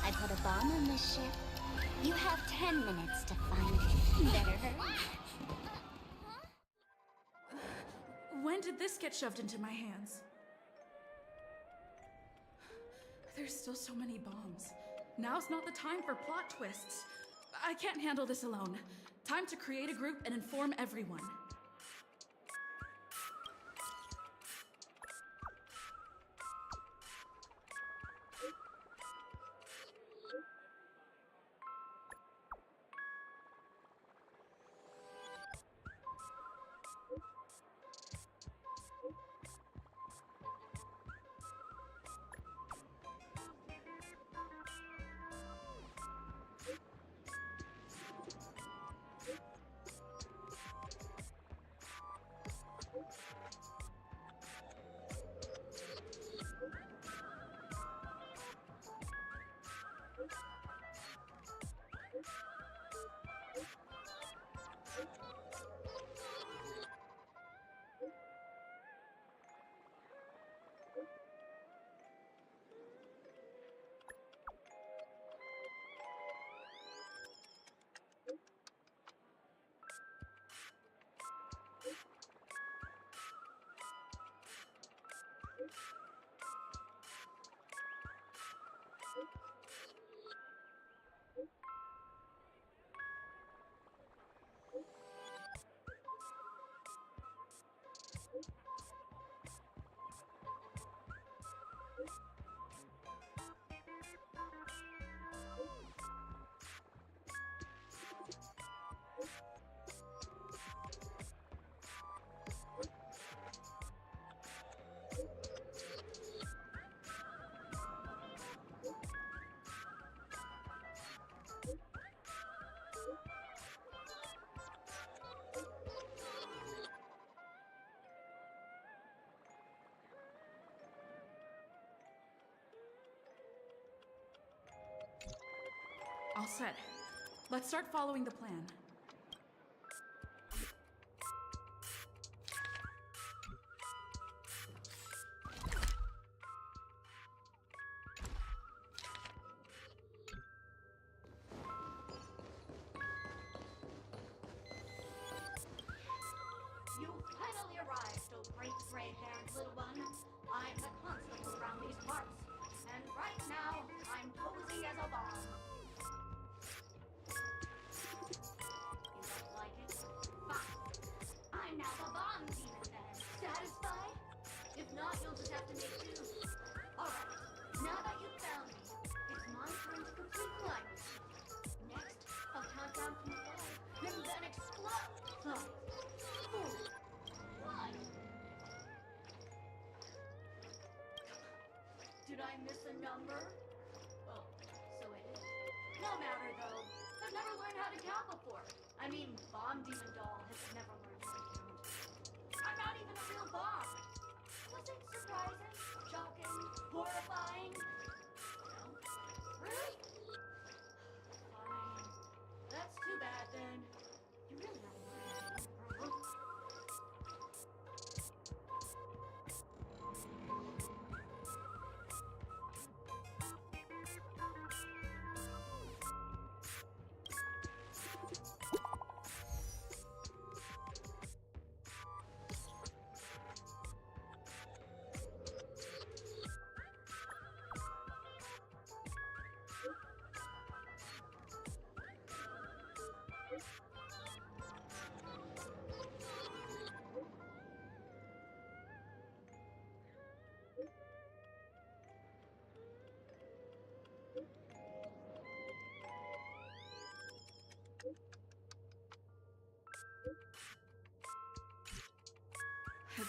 I put a bomb on this ship. You have 10 minutes to find it. Better hurry. When did this get shoved into my hands? There's still so many bombs. Now's not the time for plot twists. I can't handle this alone. Time to create a group and inform everyone. All set. Let's start following the plan. You finally arrived, oh great gray-haired little one. I'm the constable around these parts, and right now I'm posing as a bomb. You don't like it? Fine. I'm now the bomb demon then. Satisfied? If not, you'll just have to make do. Alright, now that you've found me, it's my turn to complete climbing. Next, I'll count down from 5, and then explode. 5, 4, 1. Did I miss a number? Oh, so it is. No matter though. I've never learned how to count before. I mean, Bomb Demon Doll has never learned how to count. I'm not even a real bomb. Was it surprising? Shocking? Horrifying? No. Really? Fine. That's too bad then. You really haven't learned how to count, huh?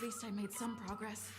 least I made some progress.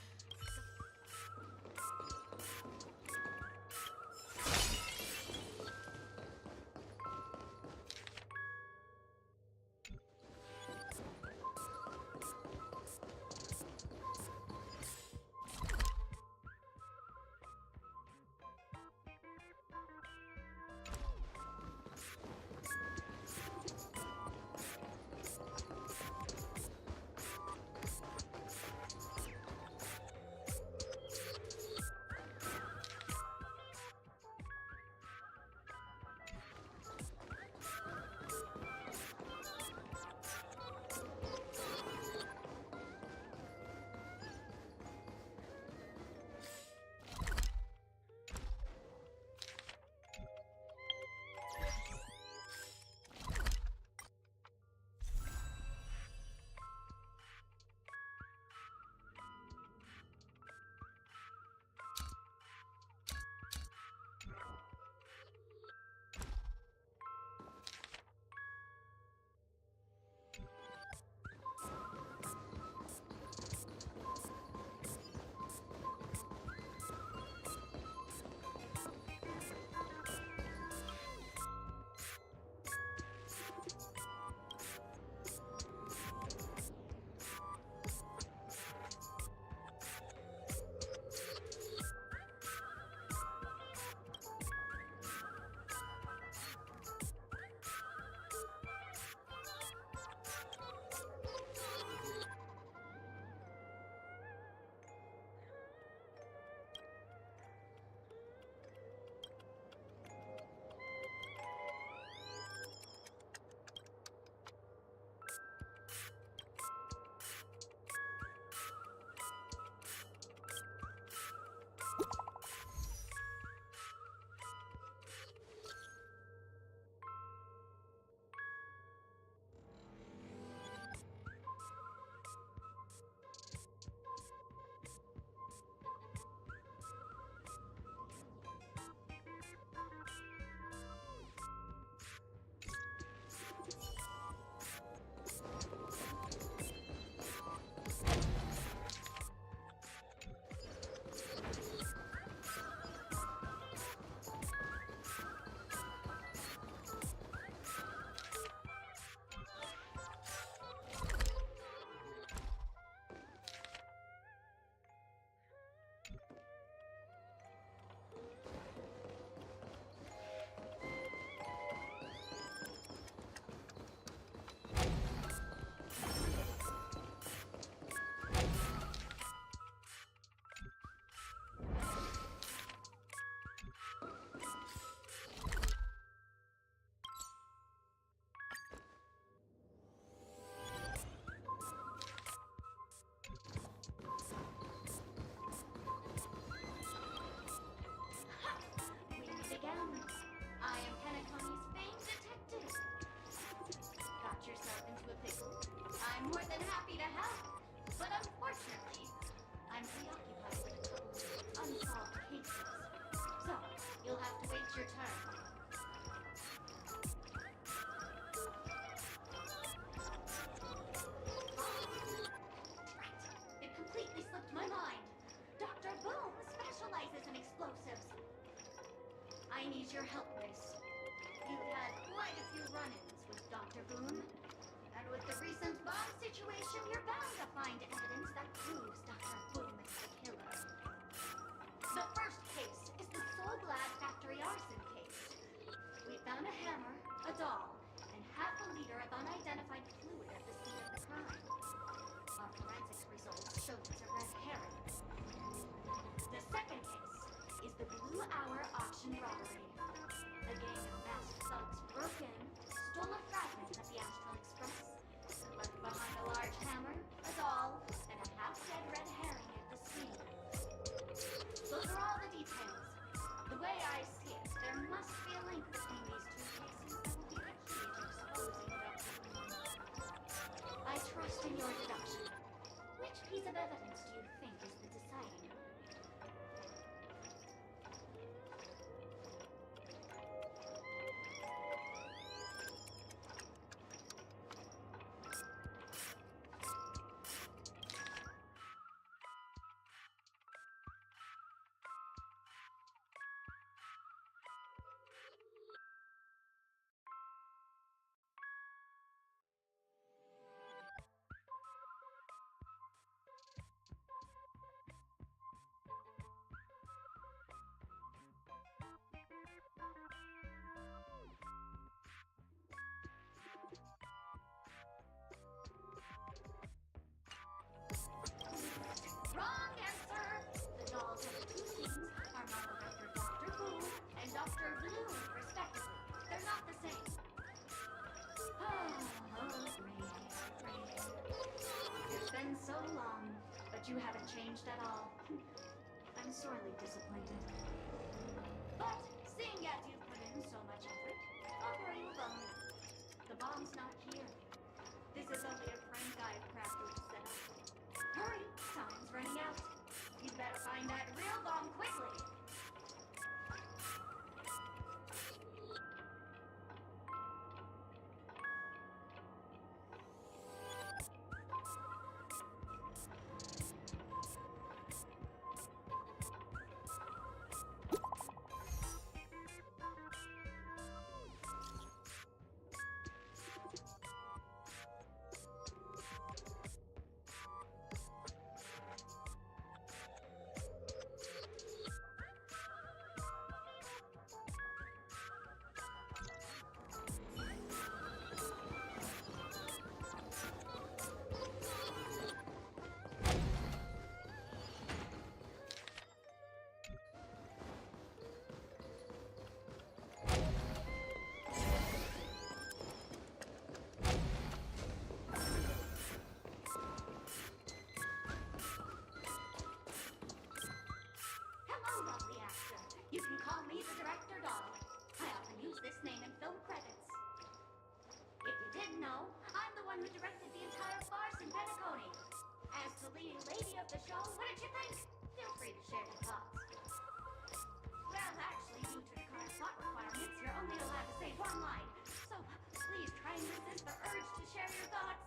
I'm more than happy to help. But unfortunately, I'm preoccupied with a couple of unsolved cases. So, you'll have to wait your turn. Right. It completely slipped my mind. Dr. Boom specializes in explosives. I need your help, miss. You've had quite a few run-ins with Dr. Boom. And with the recent bomb situation, you're bound to find evidence that proves Dr. Boom is the killer. The first case is the So Glad factory arson case. We found a hammer, a doll, and half a liter of unidentified fluid at the scene of the crime. Our forensics results showed it's a red herring. The second case is the Blue Hour auction robbery. A gang of masked thugs broke in, stole a fragment of the Astral Express, left behind a large hammer, a doll, and a half-dead red herring at the scene. Those are all the details. changed at all. I'm sorely disappointed. But, seeing as you've put in so much effort, I'll throw you a bone. The bomb's not here. This is only a prank I've crafted to set up. Hurry, time's running out. You'd better find that real bomb quickly. You can call me the Director Doll. I often use this name in film credits. If you didn't know, I'm the one who directed the entire farce in Penacony. As the leading lady of the show, what did you think? Feel free to share your thoughts. Well, actually, due to the current plot requirements, you're only allowed to say one line. So please try and resist the urge to share your thoughts.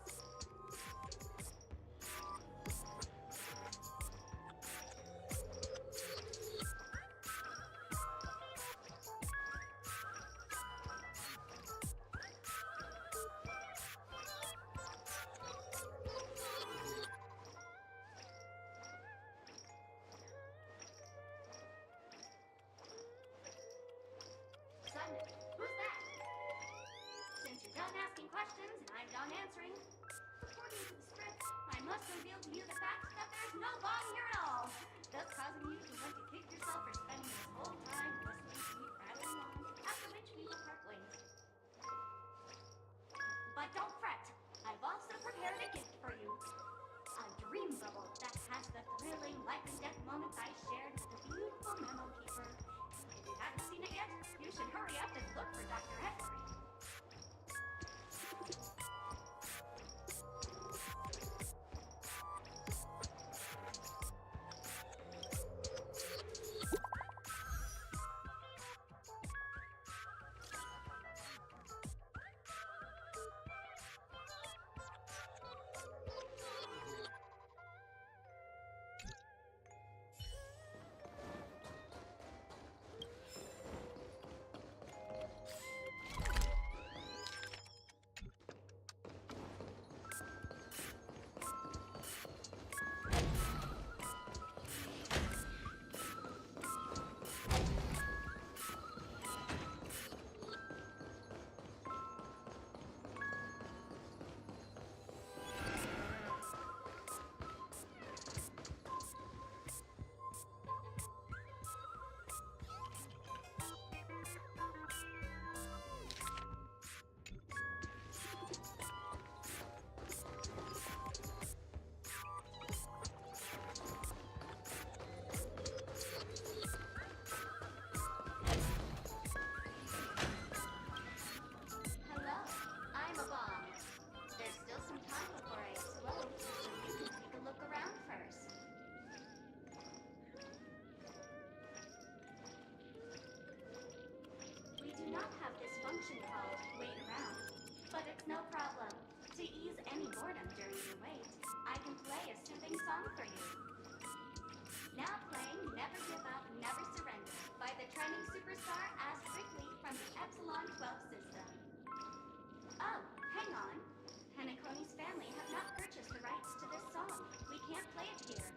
Son, who's that? Since you're done asking questions and I'm done answering, according to the script, I must reveal to you the fact that there's no bomb here at all, thus causing you to want to kick yourself for spending this whole time listening to me rattling on, after which we will part ways. But don't fret, I've also prepared a gift for you. A dream bubble that has the thrilling life and death moments I shared with the beautiful memo keeper. If you haven't seen it yet, you should hurry up and look for Dr. Hesbury. Function called Wait Around, but it's no problem. To ease any boredom during your wait, I can play a soothing song for you. Now playing Never Give Up, Never Surrender by the trending superstar Ask Quickly from the Epsilon 12 system. Oh, hang on. Penacony's family have not purchased the rights to this song. We can't play it here.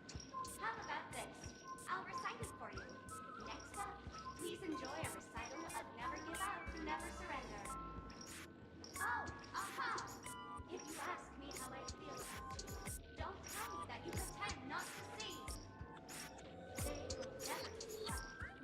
How about this? I'll recite it for you. Next up, please enjoy a recital of Never Give Up, Never Surrender. Oh, aha! If you ask me how I feel about you, don't tell me that you pretend not to see. They will never give up.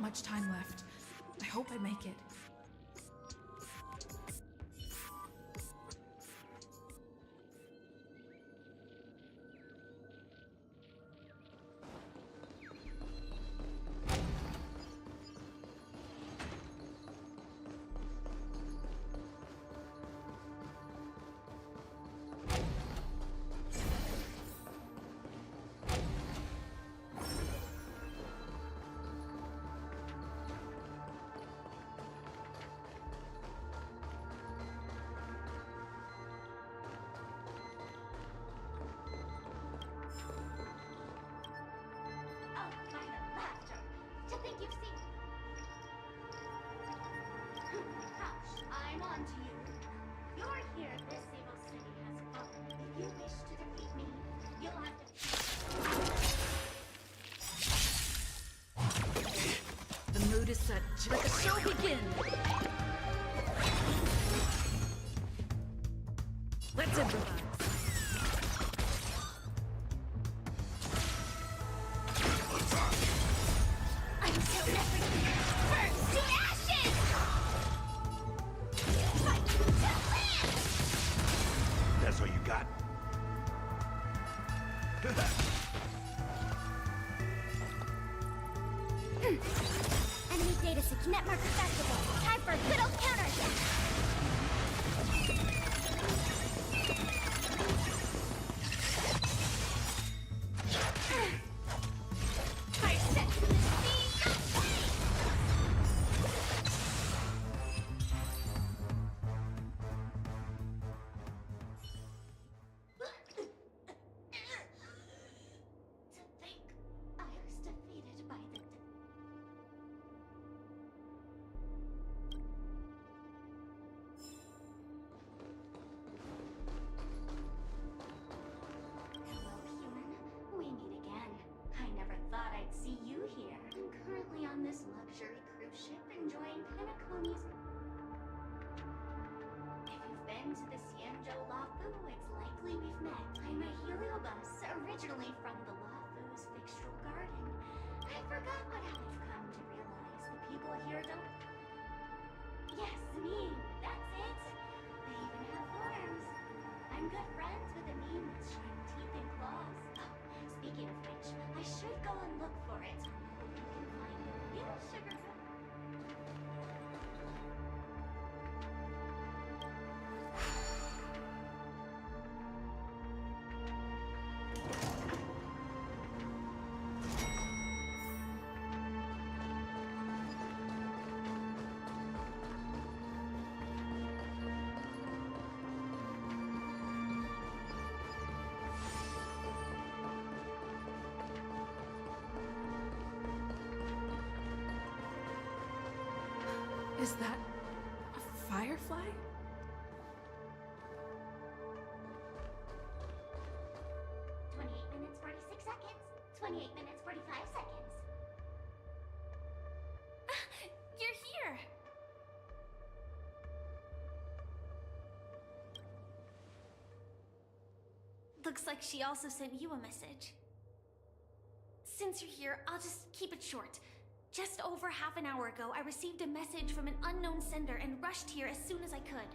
much time left. I hope I make it. Oh, by the laughter! To think you've seen... Hush, I'm on to you. You're here, this evil city has fallen. If you wish to defeat me, you'll have to... The mood is set. Let the show begin! Let's improvise. Until everything burns to ashes! Fight to live! That's all you got? Enemy data seek network festival. Time for a good old counterattack. I set to the speed of light. To think I was defeated by the Hello, human. We meet again. I never thought I'd see you here. I'm currently on this luxury cruise ship enjoying Penacony's... If you've been to the Xianzhou Lafu, it's likely we've met. I'm a heliobus, originally from the Lafu's Fixtural Garden. I forgot what I've come to realize. The people here don't... Yes, me. That's it. They even have forms. I'm good friends with a meme that's sharp teeth and claws. Oh, speaking of which, I should go and look for it. Hope you can find a real sugar rush. Is that a firefly? 28 minutes, 46 seconds. 28 minutes, 45 seconds. You're here! Looks like she also sent you a message. Since you're here, I'll just keep it short. Just over half an hour ago, I received a message from an unknown sender and rushed here as soon as I could.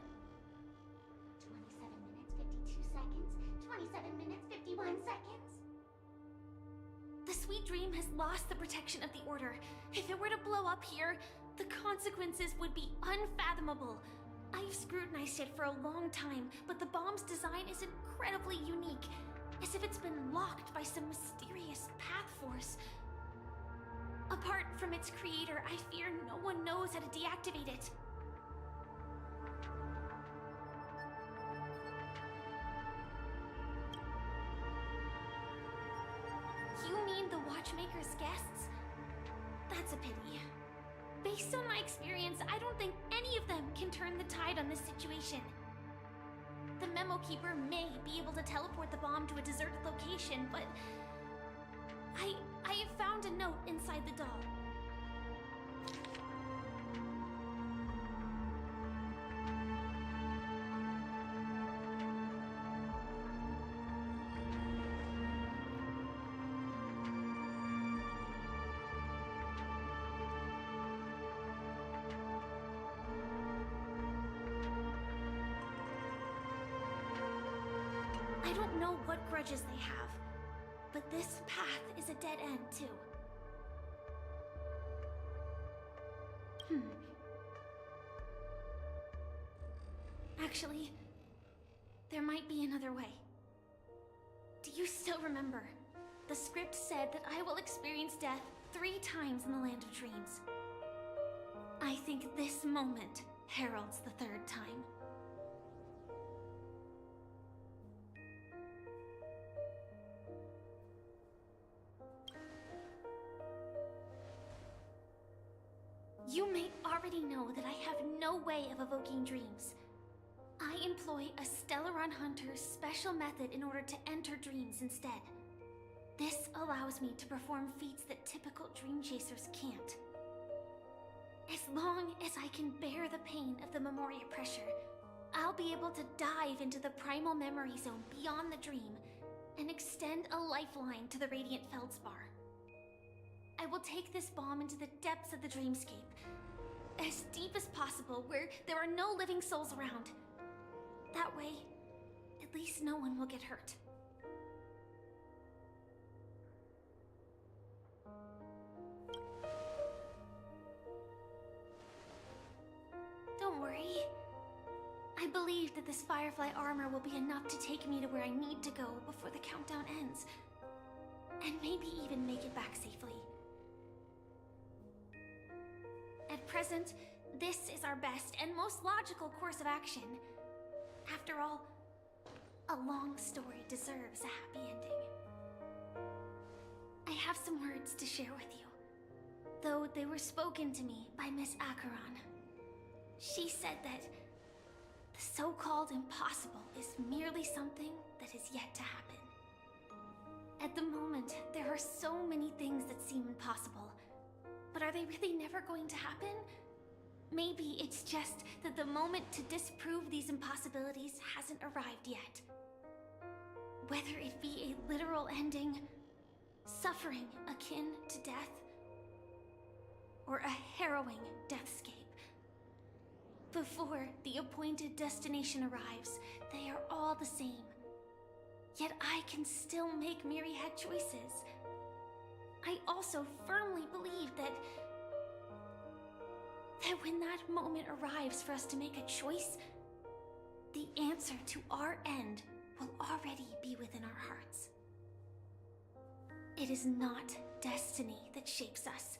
27 minutes, 52 seconds. 27 minutes, 51 seconds. The Sweet Dream has lost the protection of the Order. If it were to blow up here, the consequences would be unfathomable. I've scrutinized it for a long time, but the bomb's design is incredibly unique, as if it's been locked by some mysterious path force. Apart from its creator, I fear no one knows how to deactivate it. You mean the Watchmaker's guests? That's a pity. Based on my experience, I don't think any of them can turn the tide on this situation. The Memo Keeper may be able to teleport the bomb to a deserted location, but... I have found a note inside the doll. don't know what grudges they have, but this path is a dead end, too. Actually, there might be another way. Do you still remember? The script said that I will experience death 3 times in the Land of Dreams. I think this moment heralds the 3rd time. You may already know that I have no way of evoking dreams. I employ a Stellaron Hunter's special method in order to enter dreams instead. This allows me to perform feats that typical dream chasers can't. As long as I can bear the pain of the Memoria pressure, I'll be able to dive into the primal memory zone beyond the dream and extend a lifeline to the Radiant Feldspar. I will take this bomb into the depths of the dreamscape, as deep as possible where there are no living souls around. That way, at least no one will get hurt. Don't worry. I believe that this Firefly armor will be enough to take me to where I need to go before the countdown ends. And maybe even make it back safely. At present, this is our best and most logical course of action. After all, a long story deserves a happy ending. I have some words to share with you, though they were spoken to me by Miss Acheron. She said that the so-called impossible is merely something that is yet to happen. At the moment, there are so many things that seem impossible, but are they really never going to happen? Maybe it's just that the moment to disprove these impossibilities hasn't arrived yet. Whether it be a literal ending, suffering akin to death, or a harrowing deathscape. Before the appointed destination arrives, they are all the same. Yet I can still make myriad choices. I also firmly believe that when that moment arrives for us to make a choice, the answer to our end will already be within our hearts. It is not destiny that shapes us,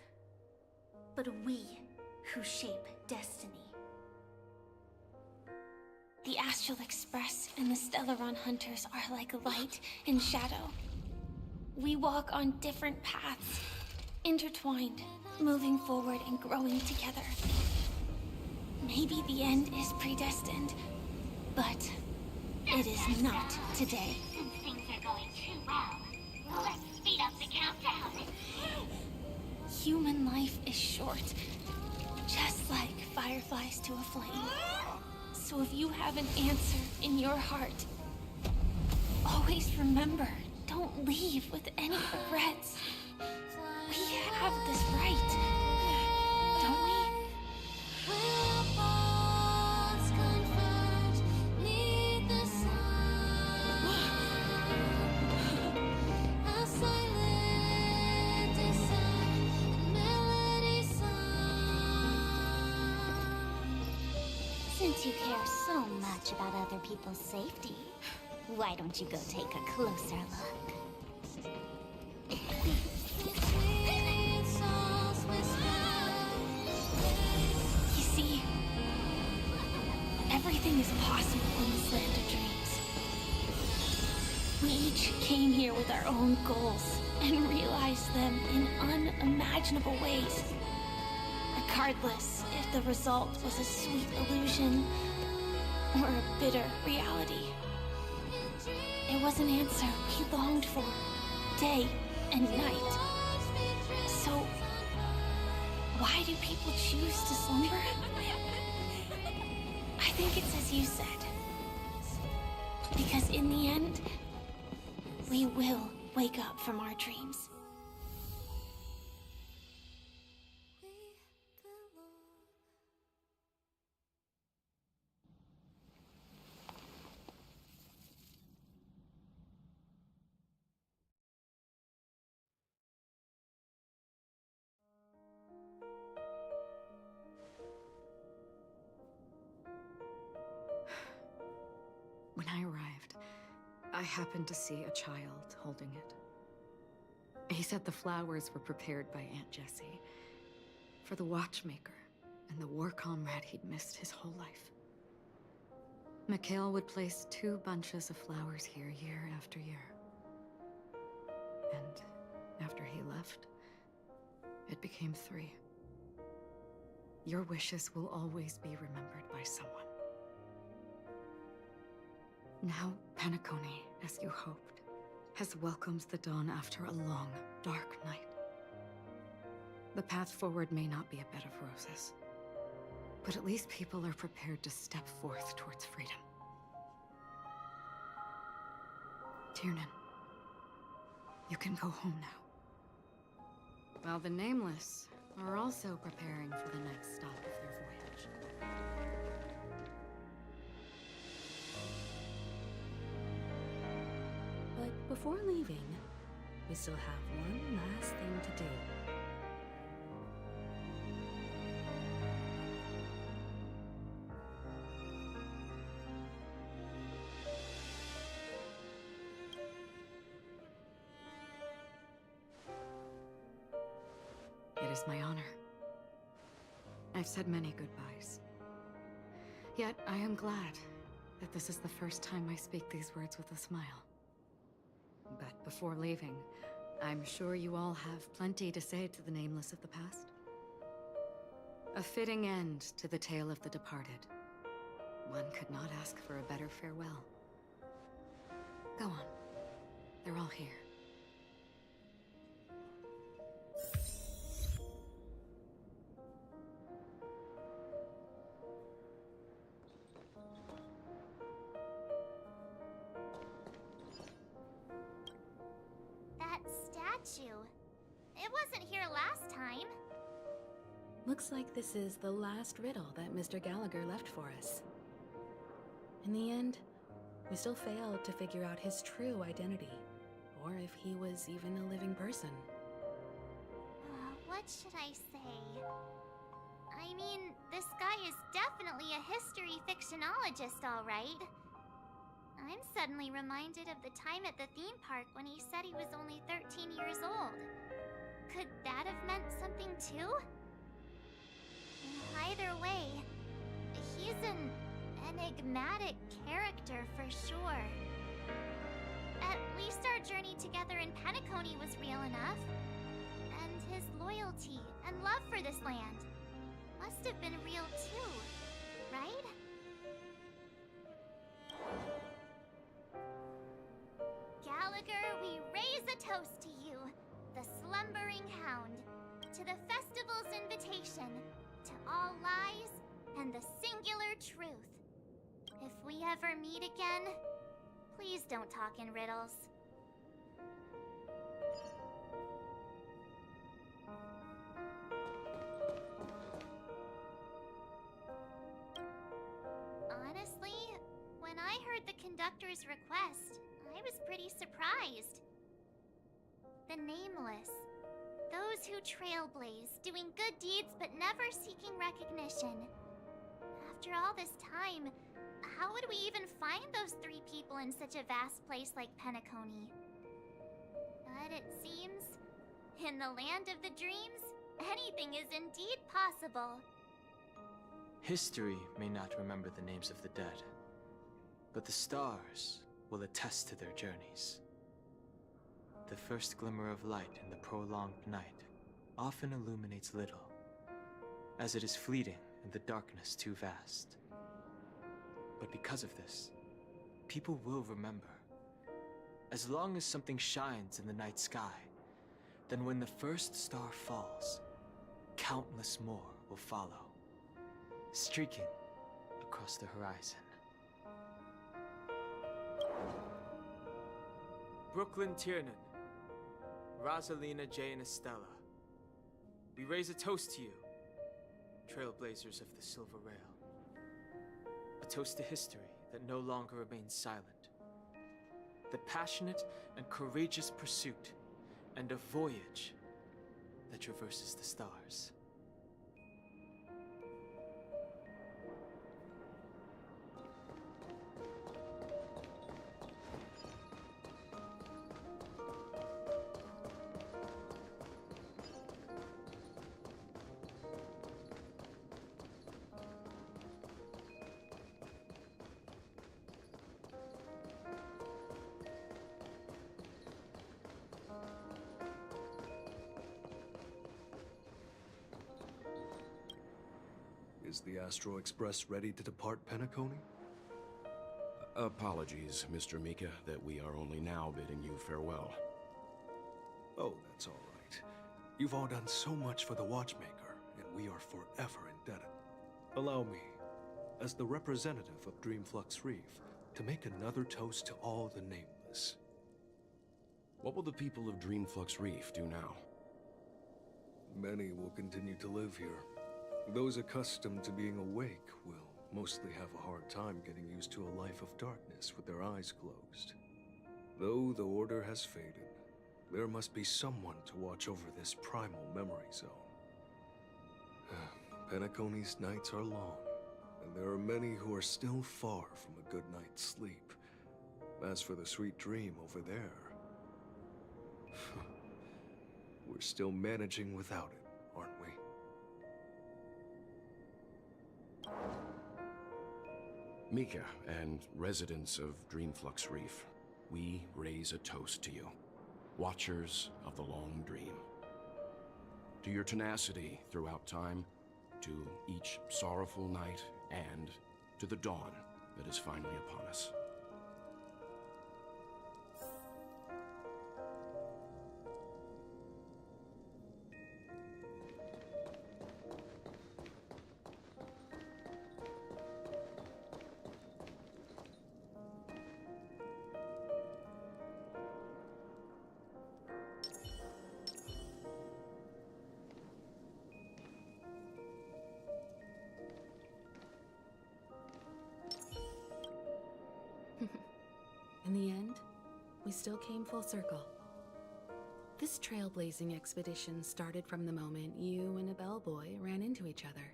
but we who shape destiny. The Astral Express and the Stellaron Hunters are like light and shadow. We walk on different paths, intertwined, moving forward and growing together. Maybe the end is predestined, but it is not today. Since things are going too well, let's speed up the countdown. Human life is short, just like fireflies to a flame. So if you have an answer in your heart, always remember, don't leave with any regrets. We have this right, don't we? Since you care so much about other people's safety, why don't you go take a closer look? You see, everything is possible in this land of dreams. We each came here with our own goals and realized them in unimaginable ways. Regardless if the result was a sweet illusion or a bitter reality. It was an answer we longed for, day and night. So, why do people choose to slumber? I think it's as you said. Because in the end, we will wake up from our dreams. happened to see a child holding it. He said the flowers were prepared by Aunt Jessie for the watchmaker and the war comrade he'd missed his whole life. Mikhail would place 2 bunches of flowers here year after year. And after he left, it became 3. Your wishes will always be remembered by someone. Now, Penacony, as you hoped, has welcomed the dawn after a long, dark night. The path forward may not be a bed of roses, but at least people are prepared to step forth towards freedom. Tiernan, you can go home now. While the Nameless are also preparing for the next stop of their voyage. But before leaving, we still have one last thing to do. It is my honor. I've said many goodbyes. Yet I am glad that this is the first time I speak these words with a smile. But before leaving, I'm sure you all have plenty to say to the Nameless of the past. A fitting end to the tale of the departed. One could not ask for a better farewell. Go on. They're all here. That statue. It wasn't here last time. Looks like this is the last riddle that Mr. Gallagher left for us. In the end, we still failed to figure out his true identity, or if he was even a living person. What should I say? I mean, this guy is definitely a history fictionologist, all right. I'm suddenly reminded of the time at the theme park when he said he was only 13 years old. Could that have meant something too? Either way, he's an enigmatic character for sure. At least our journey together in Penacony was real enough. And his loyalty and love for this land must have been real too, right? Gallagher, we raise a toast to you, the slumbering hound, to the festival's invitation, to all lies and the singular truth. If we ever meet again, please don't talk in riddles. Honestly, when I heard the conductor's request, I was pretty surprised. The Nameless. Those who trailblaze, doing good deeds but never seeking recognition. After all this time, how would we even find those 3 people in such a vast place like Penacony? But it seems, in the land of the dreams, anything is indeed possible. History may not remember the names of the dead, but the stars will attest to their journeys. The first glimmer of light in the prolonged night often illuminates little, as it is fleeting and the darkness too vast. But because of this, people will remember. As long as something shines in the night sky, then when the first star falls, countless more will follow, streaking across the horizon. Brooklyn Tiernan, Rosalina Jane Estella. We raise a toast to you, trailblazers of the Silver Rail. A toast to history that no longer remains silent. The passionate and courageous pursuit, and a voyage that traverses the stars. Is the Astro Express ready to depart Penacony? Apologies, Mr. Mika, that we are only now bidding you farewell. Oh, that's all right. You've all done so much for the Watchmaker, and we are forever indebted. Allow me, as the representative of Dreamflux Reef, to make another toast to all the nameless. What will the people of Dreamflux Reef do now? Many will continue to live here. Those accustomed to being awake will mostly have a hard time getting used to a life of darkness with their eyes closed. Though the order has faded, there must be someone to watch over this primal memory zone. Penacony's nights are long, and there are many who are still far from a good night's sleep. As for the sweet dream over there, we're still managing without it, aren't we? Mika and residents of Dreamflux Reef, we raise a toast to you, watchers of the long dream. To your tenacity throughout time, to each sorrowful night, and to the dawn that is finally upon us. In the end, we still came full circle. This trailblazing expedition started from the moment you and a bellboy ran into each other.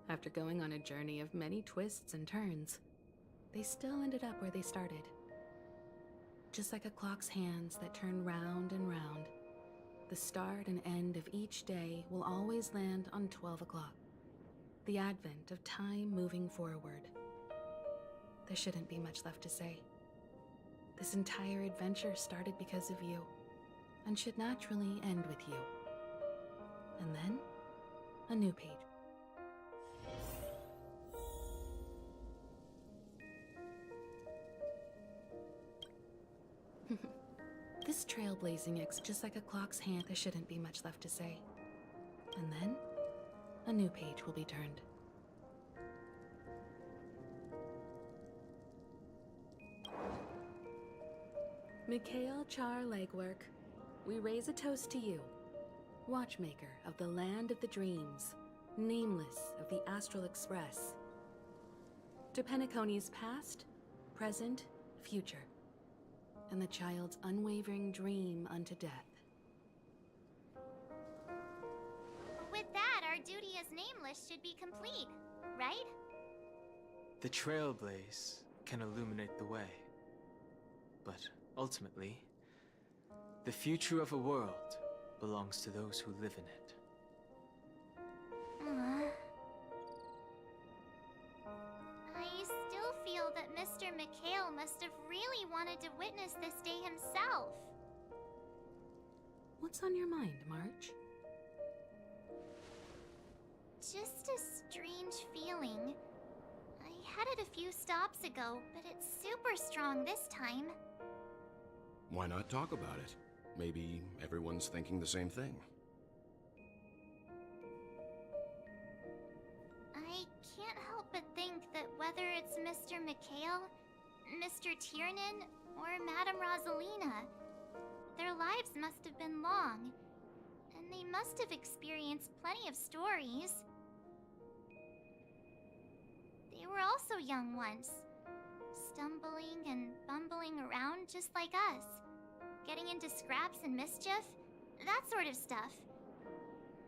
After going on a journey of many twists and turns, they still ended up where they started. Just like a clock's hands that turn round and round, the start and end of each day will always land on 12 o'clock. The advent of time moving forward. There shouldn't be much left to say. This entire adventure started because of you, and should naturally end with you. And then, a new page. This trailblazing just like a clock's hand, there shouldn't be much left to say. And then, a new page will be turned. Mikhail Char Legwork, we raise a toast to you, watchmaker of the land of the dreams, nameless of the Astral Express. To Penacony's past, present, future, and the child's unwavering dream unto death. With that, our duty as nameless should be complete, right? The trailblaze can illuminate the way. But ultimately, the future of a world belongs to those who live in it. I still feel that Mr. Mikhail must have really wanted to witness this day himself. What's on your mind, March? Just a strange feeling. I had it a few stops ago, but it's super strong this time. Why not talk about it? Maybe everyone's thinking the same thing. I can't help but think that whether it's Mr. Mikhail, Mr. Tiernan, or Madame Rosalina, their lives must have been long, and they must have experienced plenty of stories. They were also young once, stumbling and bumbling around just like us, getting into scraps and mischief, that sort of stuff.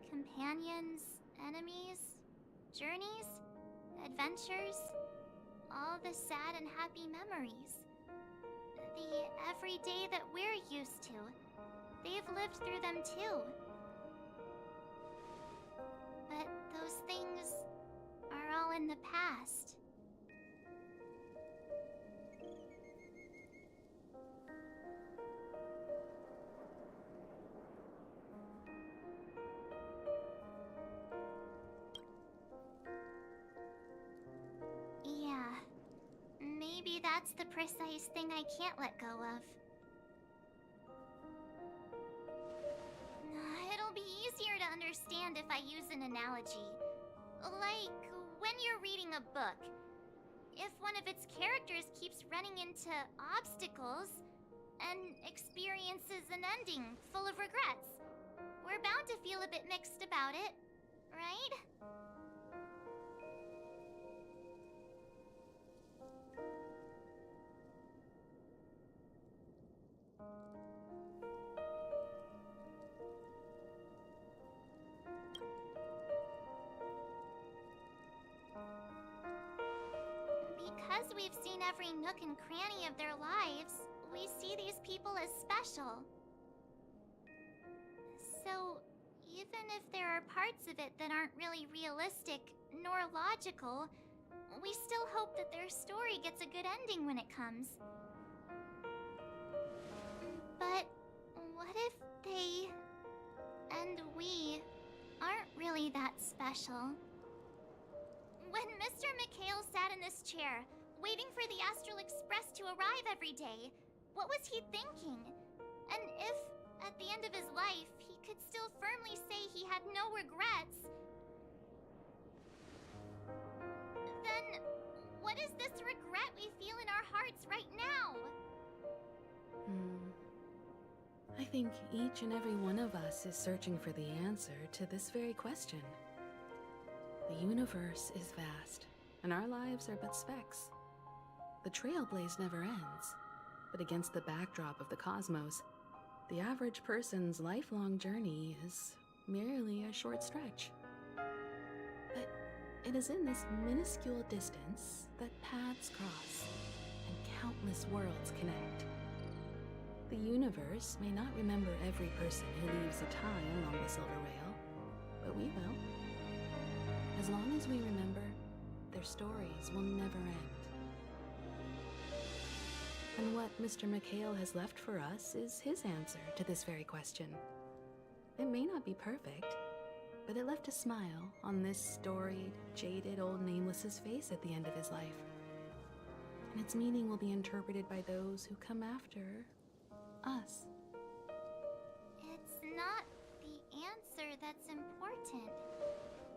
Companions, enemies, journeys, adventures, all the sad and happy memories. The everyday that we're used to, they've lived through them too. But those things are all in the past. precise thing I can't let go of. It'll be easier to understand if I use an analogy. Like when you're reading a book. If one of its characters keeps running into obstacles and experiences an ending full of regrets, we're bound to feel a bit mixed about it, right? Because we've seen every nook and cranny of their lives, we see these people as special. So, even if there are parts of it that aren't really realistic nor logical, we still hope that their story gets a good ending when it comes. But what if they and we aren't really that special? When Mr. McHale sat in this chair, waiting for the Astral Express to arrive every day, what was he thinking? And if, at the end of his life, he could still firmly say he had no regrets, then what is this regret we feel in our hearts right now? I think each and every one of us is searching for the answer to this very question. The universe is vast, and our lives are but specks. The trailblaze never ends, but against the backdrop of the cosmos, the average person's lifelong journey is merely a short stretch. But it is in this minuscule distance that paths cross and countless worlds connect. The universe may not remember every person who leaves a tie along the Silver Rail, but we will. As long as we remember, their stories will never end. And what Mr. McHale has left for us is his answer to this very question. It may not be perfect, but it left a smile on this storied, jaded old Nameless's face at the end of his life. And its meaning will be interpreted by those who come after us. It's not the answer that's important,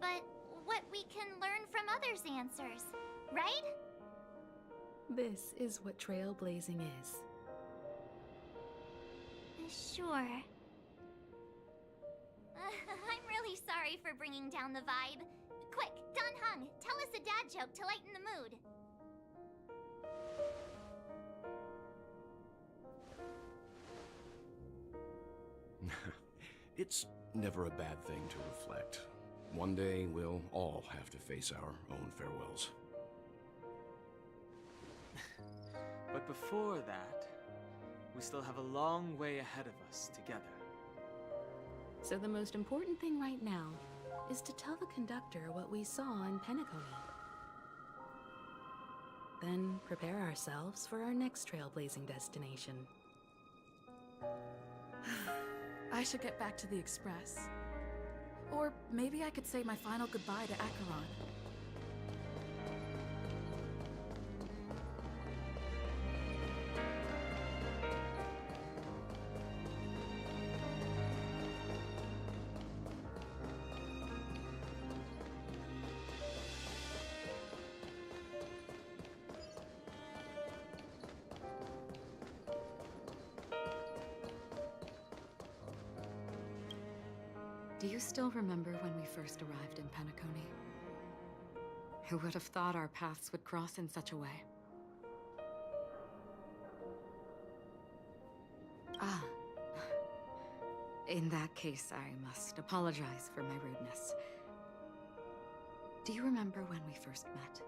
but what we can learn from others' answers, right? This is what trailblazing is. Sure. I'm really sorry for bringing down the vibe. Quick, Don Hung, tell us a dad joke to lighten the mood. It's never a bad thing to reflect. One day, we'll all have to face our own farewells. But before that, we still have a long way ahead of us together. So the most important thing right now is to tell the conductor what we saw in Penacony. Then prepare ourselves for our next trailblazing destination. I should get back to the Express. Or maybe I could say my final goodbye to Acheron. Do you still remember when we first arrived in Penacony? Who would have thought our paths would cross in such a way? Ah. In that case, I must apologize for my rudeness. Do you remember when we first met?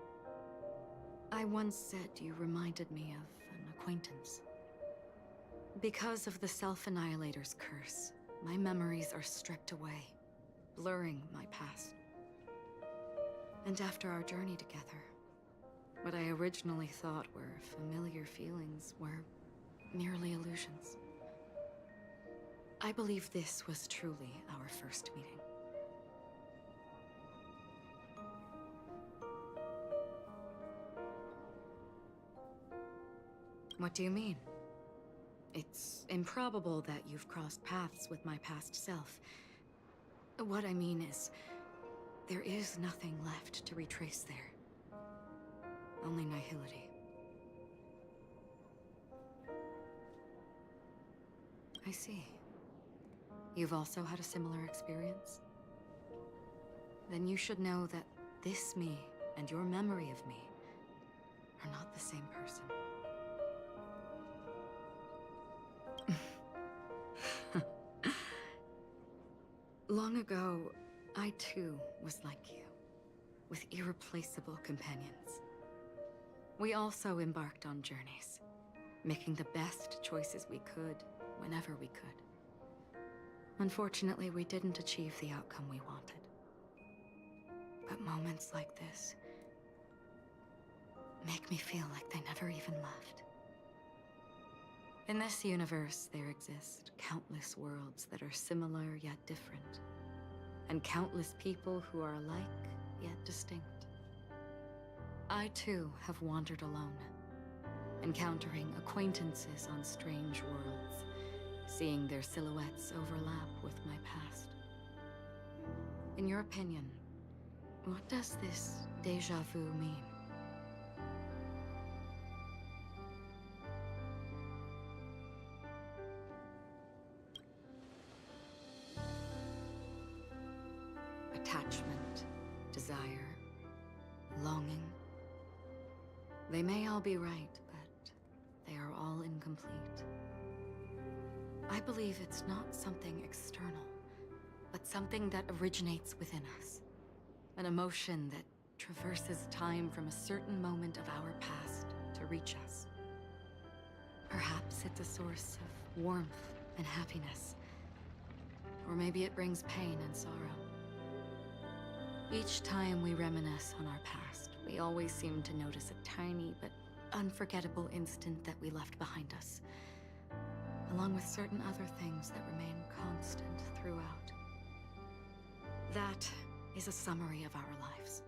I once said you reminded me of an acquaintance. Because of the Self-Annihilator's curse, my memories are stripped away, blurring my past. And after our journey together, what I originally thought were familiar feelings were merely illusions. I believe this was truly our first meeting. What do you mean? It's improbable that you've crossed paths with my past self. What I mean is, there is nothing left to retrace there. Only nihility. I see. You've also had a similar experience? Then you should know that this me and your memory of me are not the same person. Long ago, I too was like you, with irreplaceable companions. We also embarked on journeys, making the best choices we could, whenever we could. Unfortunately, we didn't achieve the outcome we wanted. But moments like this make me feel like they never even left. In this universe, there exist countless worlds that are similar yet different, and countless people who are alike yet distinct. I too have wandered alone, encountering acquaintances on strange worlds, seeing their silhouettes overlap with my past. In your opinion, what does this déjà vu mean? Attachment, desire, longing. They may all be right, but they are all incomplete. I believe it's not something external, but something that originates within us. An emotion that traverses time from a certain moment of our past to reach us. Perhaps it's a source of warmth and happiness. Or maybe it brings pain and sorrow. Each time we reminisce on our past, we always seem to notice a tiny but unforgettable instant that we left behind us, along with certain other things that remain constant throughout. That is a summary of our lives,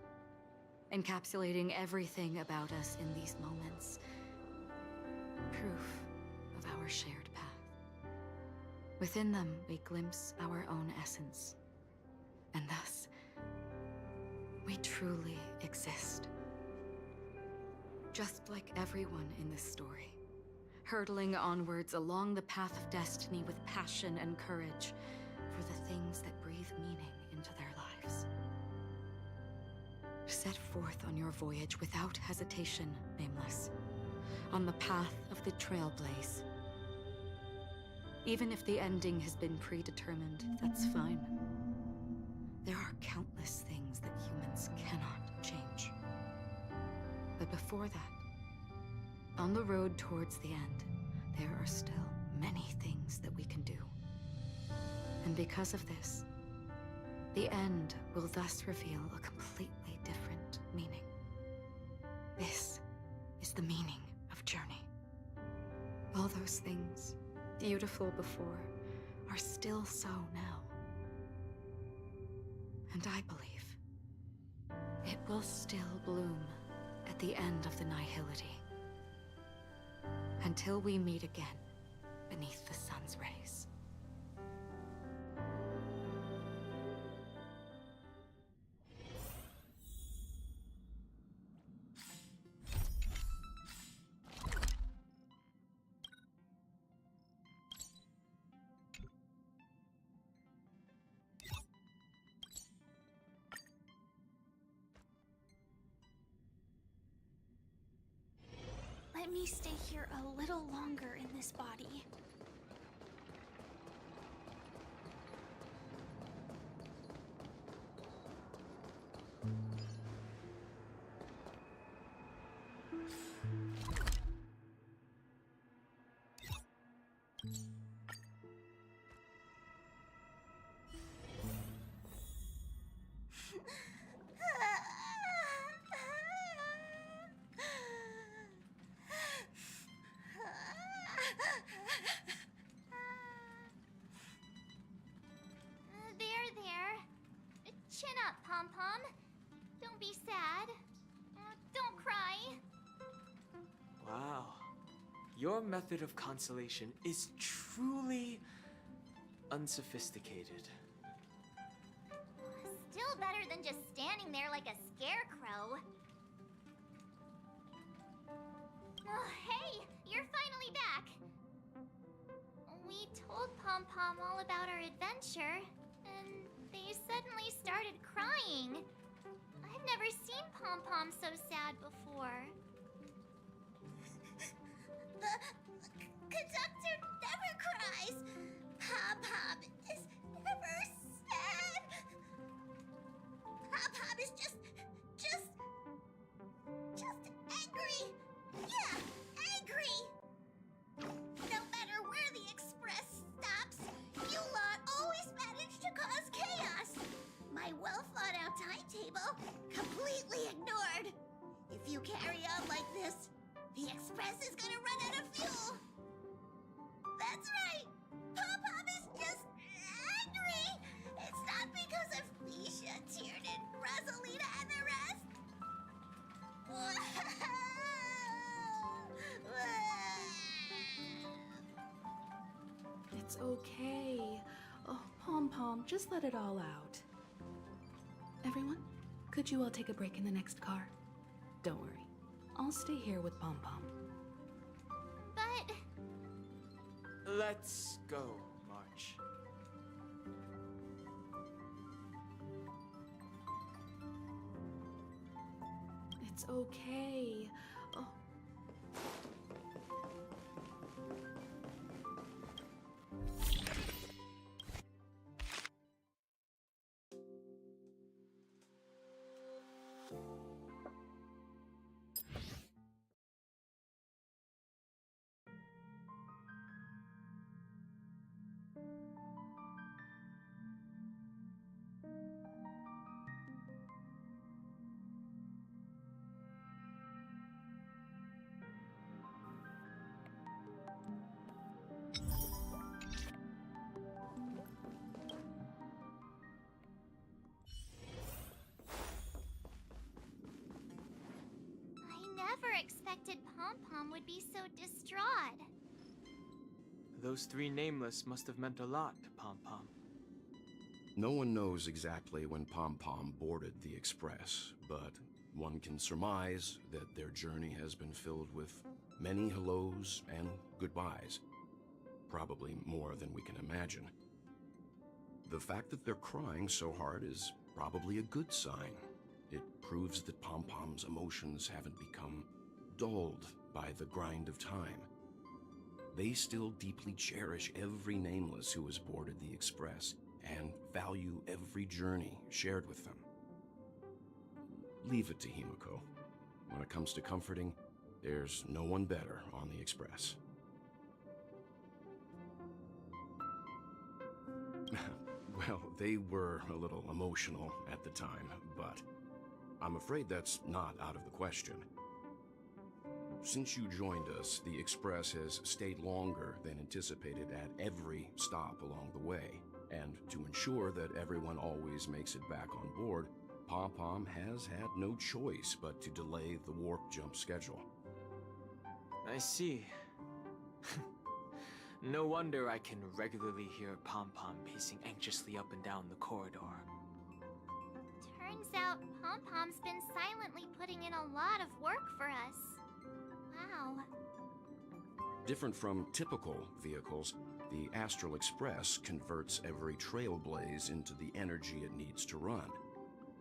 encapsulating everything about us in these moments. Proof of our shared path. Within them, we glimpse our own essence, and thus, we truly exist. Just like everyone in this story, hurtling onwards along the path of destiny with passion and courage for the things that breathe meaning into their lives. Set forth on your voyage without hesitation, Nameless, on the path of the Trailblaze. Even if the ending has been predetermined, that's fine. There are countless things that humans cannot change. But before that, on the road towards the end, there are still many things that we can do. And because of this, the end will thus reveal a completely different meaning. This is the meaning of journey. All those things, beautiful before, are still so now. And I believe it will still bloom at the end of the nihility, until we meet again beneath the sun's rays. Let me stay here a little longer in this body. There. Chin up, Pom-Pom. Don't be sad. Don't cry. Wow. Your method of consolation is truly unsophisticated. Still better than just standing there like a scarecrow. Oh, hey, you're finally back. We told Pom Pom all about our adventure, and they suddenly started crying. I've never seen Pom Pom so sad before. The conductor never cries. Pom Pom is never sad. Pom Pom is just angry. Yeah, angry. No matter where the express stops, you lot always manage to cause chaos. My well-thought-out timetable completely ignored. If you carry on like this, the express is gonna run out of fuel. That's right. Pom-Pom is just angry. It's not because of Misha, Tiernan, Rosalina, and the rest. It's okay. Oh, Pom Pom, just let it all out. Everyone, could you all take a break in the next car? Don't worry. I'll stay here with Pom Pom. But... Let's go, March. It's okay. Oh. never expected Pom Pom would be so distraught. Those three nameless must have meant a lot to Pom Pom. No one knows exactly when Pom Pom boarded the Express, but one can surmise that their journey has been filled with many hellos and goodbyes. Probably more than we can imagine. The fact that they're crying so hard is probably a good sign. It proves that Pom Pom's emotions haven't become dulled by the grind of time. They still deeply cherish every nameless who has boarded the Express and value every journey shared with them. Leave it to Himiko. When it comes to comforting, there's no one better on the Express. Well, they were a little emotional at the time, but I'm afraid that's not out of the question. Since you joined us, the Express has stayed longer than anticipated at every stop along the way. And to ensure that everyone always makes it back on board, Pom Pom has had no choice but to delay the warp jump schedule. I see. No wonder I can regularly hear Pom Pom pacing anxiously up and down the corridor. Turns out Pom Pom's been silently putting in a lot of work for us. Wow. Different from typical vehicles, the Astral Express converts every trailblaze into the energy it needs to run.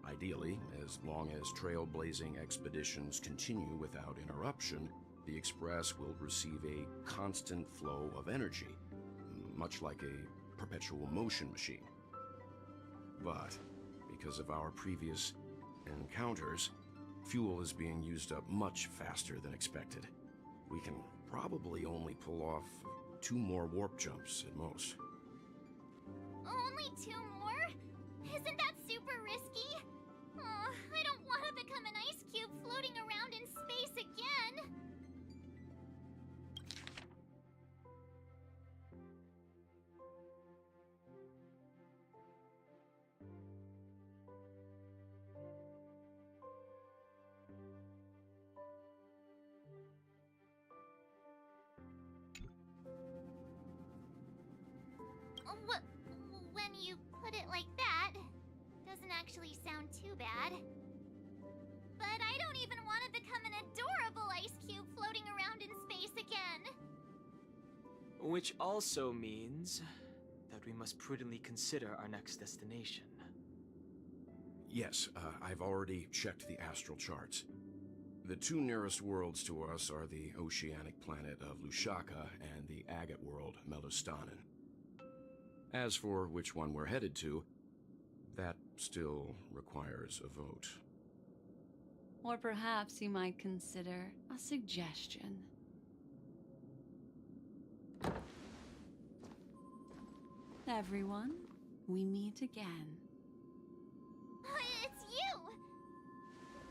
Ideally, as long as trailblazing expeditions continue without interruption, the Express will receive a constant flow of energy, much like a perpetual motion machine. But because of our previous encounters, fuel is being used up much faster than expected. We can probably only pull off 2 more warp jumps at most. Only 2 more? Isn't that super risky? Oh, I don't want to become an ice cube floating around in space again. put it like that, doesn't actually sound too bad. But I don't even want to become an adorable ice cube floating around in space again. Which also means that we must prudently consider our next destination. Yes, I've already checked the astral charts. The two nearest worlds to us are the oceanic planet of Lushaka and the agate world, Melostanen. As for which one we're headed to, that still requires a vote. Or perhaps you might consider a suggestion. Everyone, we meet again. It's you!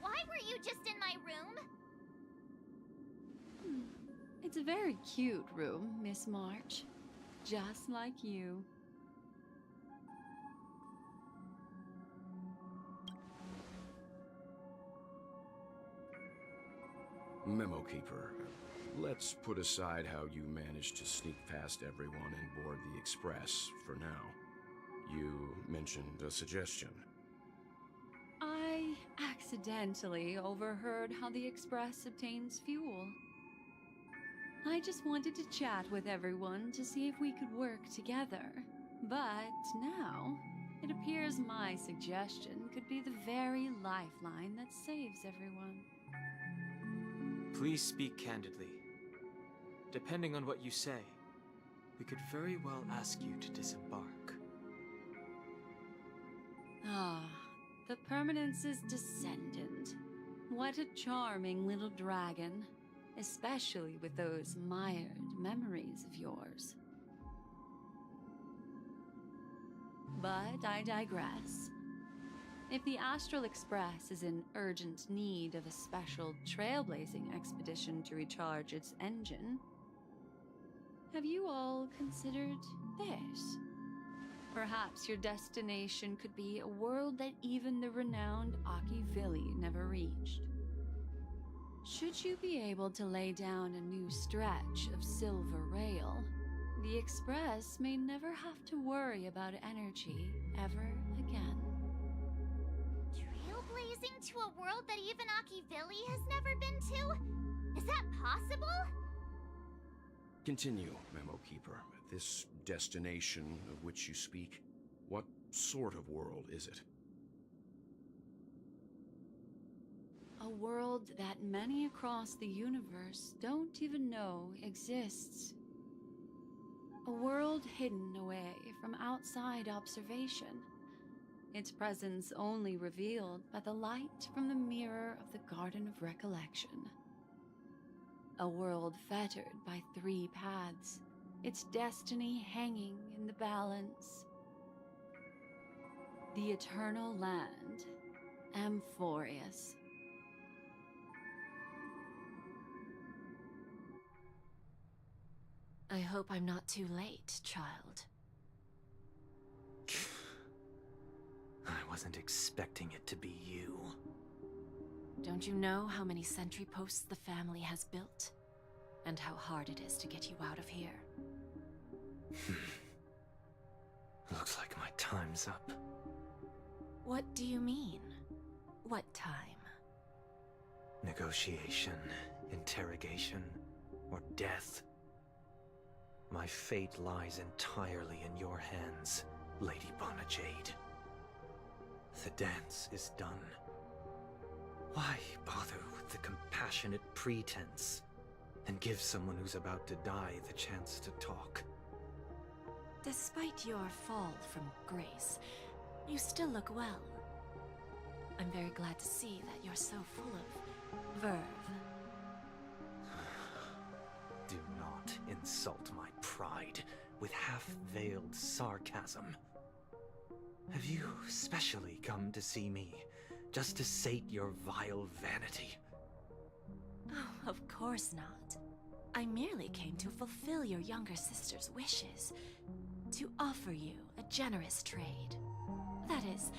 Why were you just in my room? It's a very cute room, Miss March. Just like you. Memo Keeper, let's put aside how you managed to sneak past everyone and board the Express for now. You mentioned a suggestion. I accidentally overheard how the Express obtains fuel. I just wanted to chat with everyone to see if we could work together. But now, it appears my suggestion could be the very lifeline that saves everyone. Please speak candidly. Depending on what you say, we could very well ask you to disembark. Ah, the Permanence's descendant. What a charming little dragon, especially with those mired memories of yours. But I digress. If the Astral Express is in urgent need of a special trailblazing expedition to recharge its engine, have you all considered this? Perhaps your destination could be a world that even the renowned Akivili never reached. Should you be able to lay down a new stretch of silver rail, the Express may never have to worry about energy ever again. Trailblazing to a world that even Akivili has never been to? Is that possible? Continue, Memo Keeper. This destination of which you speak, what sort of world is it? A world that many across the universe don't even know exists. A world hidden away from outside observation. Its presence only revealed by the light from the mirror of the Garden of Recollection. A world fettered by 3 paths, its destiny hanging in the balance. The Eternal Land, Amphorius. I hope I'm not too late, child. I wasn't expecting it to be you. Don't you know how many sentry posts the family has built? And how hard it is to get you out of here? Looks like my time's up. What do you mean? What time? Negotiation, interrogation, or death. My fate lies entirely in your hands, Lady Bonajade. The dance is done. Why bother with the compassionate pretense and give someone who's about to die the chance to talk? Despite your fall from grace, you still look well. I'm very glad to see that you're so full of verve. Do not insult my pride with half-veiled sarcasm. Have you specially come to see me, just to sate your vile vanity? Oh, of course not. I merely came to fulfill your younger sister's wishes, to offer you a generous trade. That is,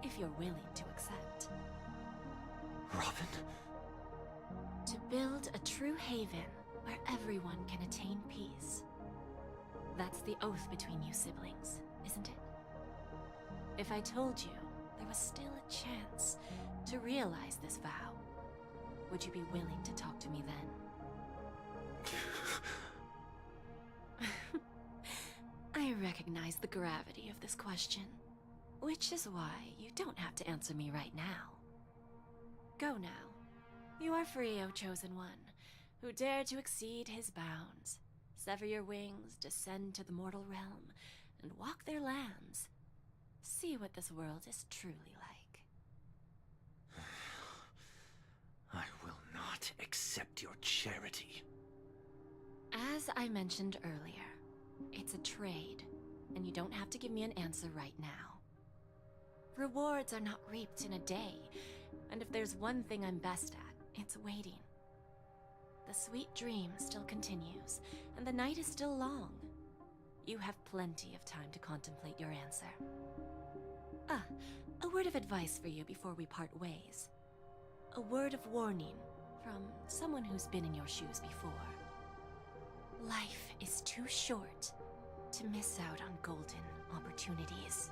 if you're willing to accept. Robin? To build a true haven where everyone can attain peace. That's the oath between you siblings, isn't it? If I told you there was still a chance to realize this vow, would you be willing to talk to me then? I recognize the gravity of this question, which is why you don't have to answer me right now. Go now. You are free, O Chosen One, who dare to exceed his bounds, sever your wings, descend to the mortal realm, and walk their lands. See what this world is truly like. I will not accept your charity. As I mentioned earlier, it's a trade, and you don't have to give me an answer right now. Rewards are not reaped in a day, and if there's one thing I'm best at, it's waiting. The sweet dream still continues, and the night is still long. You have plenty of time to contemplate your answer. A word of advice for you before we part ways. A word of warning from someone who's been in your shoes before. Life is too short to miss out on golden opportunities.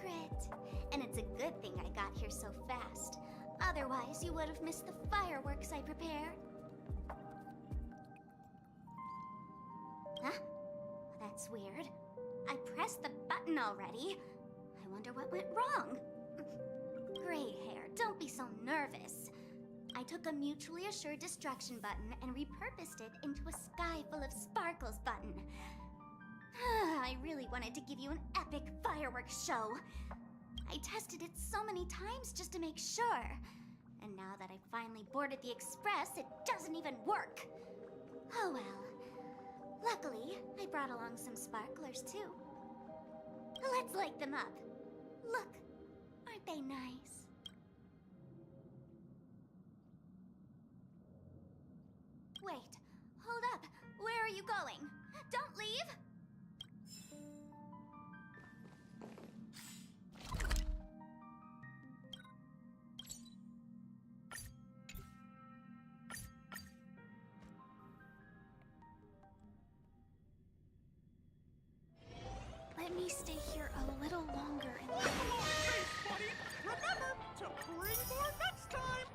secret. And it's a good thing I got here so fast. Otherwise, you would have missed the fireworks I prepared. Huh? That's weird. I pressed the button already. I wonder what went wrong. Gray hair, don't be so nervous. I took a mutually assured destruction button and repurposed it into a sky full of sparkles button. I really wanted to give you an epic fireworks show. I tested it so many times just to make sure. And now that I finally boarded the express, it doesn't even work. Oh well. Luckily, I brought along some sparklers too. Let's light them up. Look, aren't they nice? Wait, hold up. Where are you going? Don't leave! Let me stay here a little longer and... Buddy, remember to bring more next time!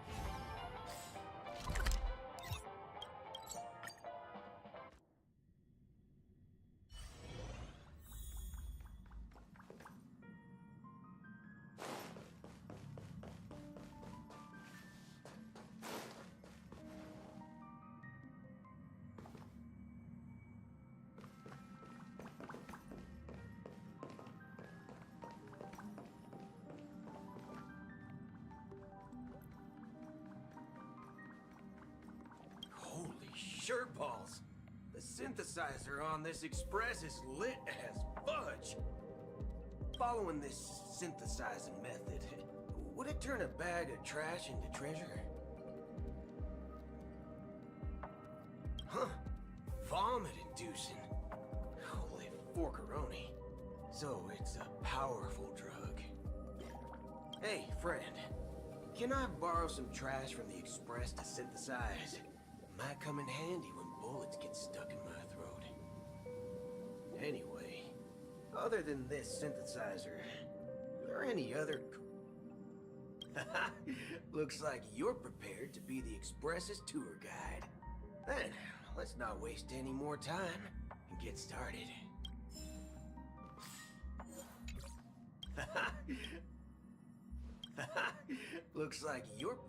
Shirt balls. The synthesizer on this express is lit as fudge. Following this synthesizing method, would it turn a bag of trash into treasure? Huh. Vomit-inducing. Holy forkeroni. So it's a powerful drug. Hey, friend. Can I borrow some trash from the express to synthesize? Might come in handy when bullets get stuck in my throat. Anyway, other than this synthesizer, are there any other... Looks like you're prepared to be the Express's tour guide. Then, let's not waste any more time and get started. Looks like you're...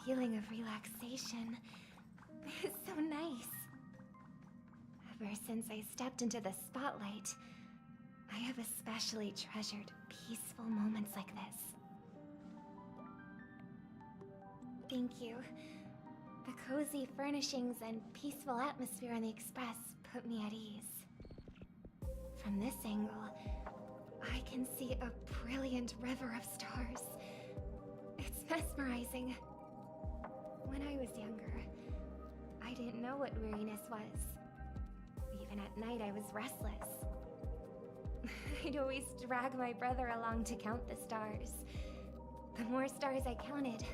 Feeling of relaxation is so nice. Ever since I stepped into the spotlight, I have especially treasured peaceful moments like this. Thank you. The cozy furnishings and peaceful atmosphere in the Express put me at ease. From this angle, I can see a brilliant river of stars. It's mesmerizing. When I was younger, I didn't know what weariness was. Even at night, I was restless. I'd always drag my brother along to count the stars. The more stars I counted,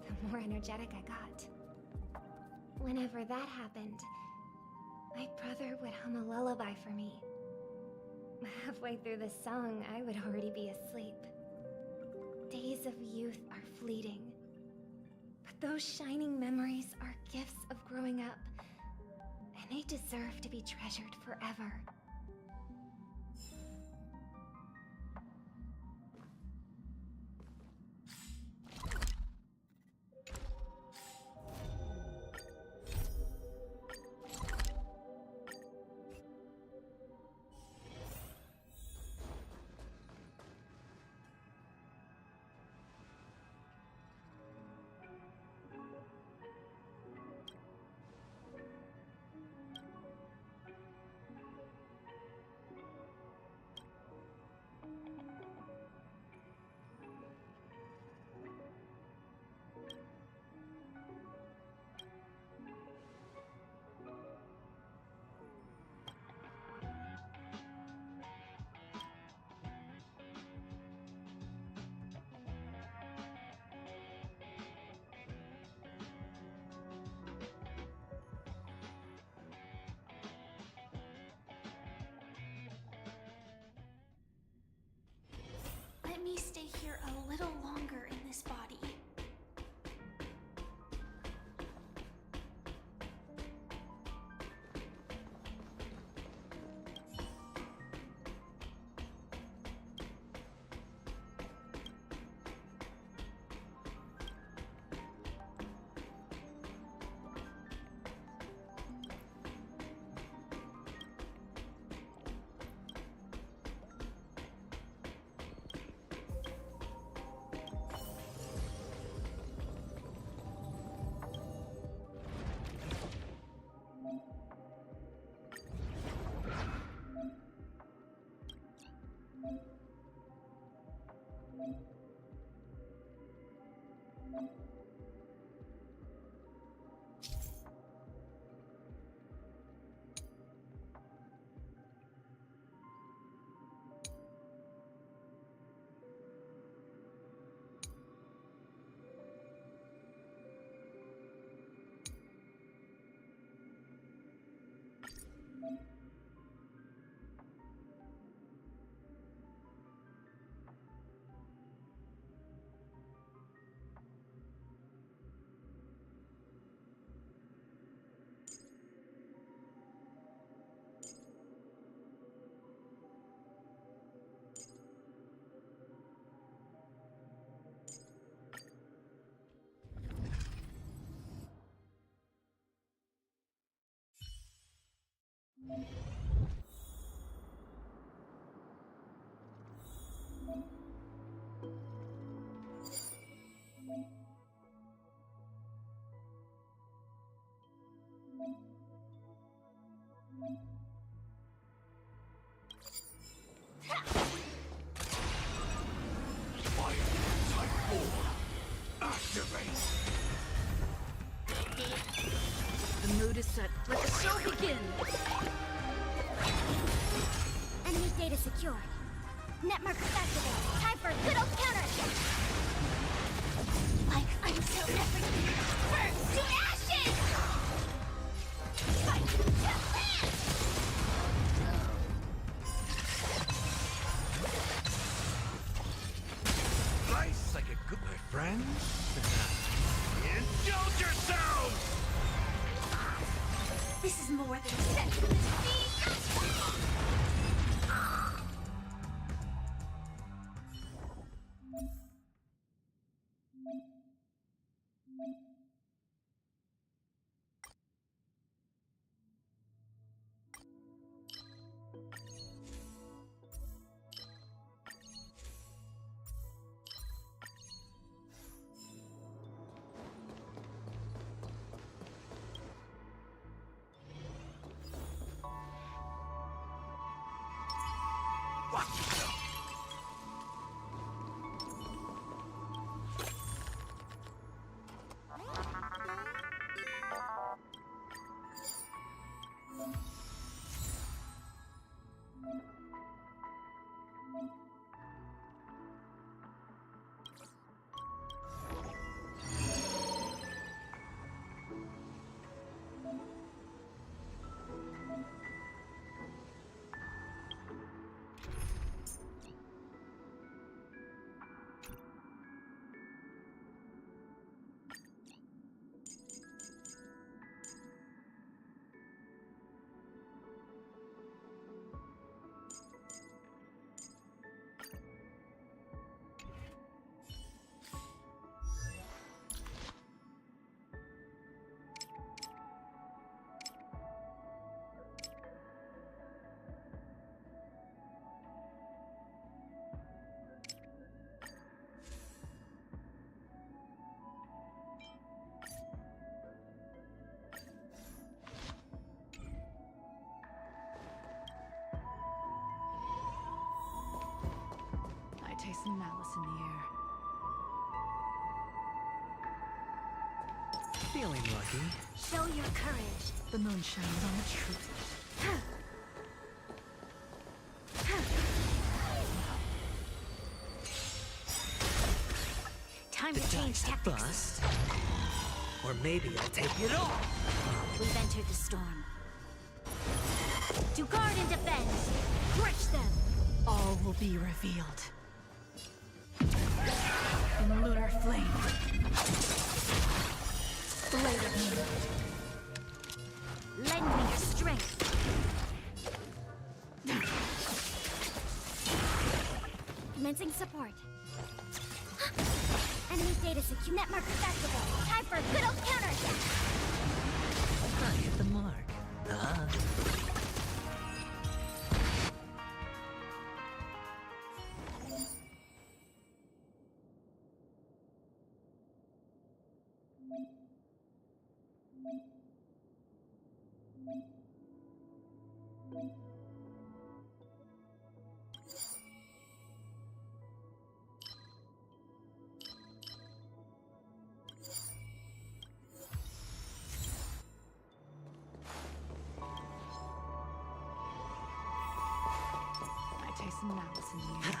the more energetic I got. Whenever that happened, my brother would hum a lullaby for me. Halfway through the song, I would already be asleep. Days of youth are fleeting. But those shining memories are gifts of growing up. And They deserve to be treasured forever. Let me stay here a little longer in this body. The mood is set. Let the show begin! Enemy data secured. Net markers activated. Time for a good old counterattack. Like until everything burns to ashes! Fight to land! Slice like a good my friends. Indulge yourselves! This is more than set for this being. some malice in the air. Feeling lucky. Show your courage. The moon shines on the truth. Time to change tactics. Bust. Or maybe I'll take it all. We've entered the storm. To guard and defend. Crush them. All will be revealed. In lunar flame. Blade of moonlight. Lend me your strength. Commencing support. Enemy data secure. Netmark accessible. Time for a good old counterattack. I hit the mark. I taste some malice in the air.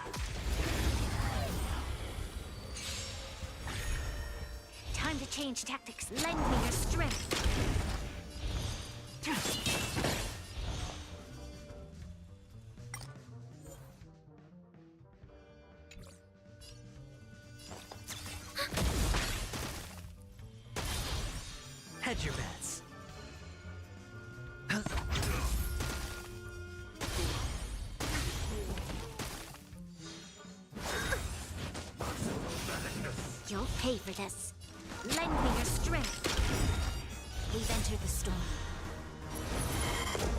Time to change tactics. Lend me your strength. Hedge your bets. You'll pay for this. Lend me your strength. We've entered the storm.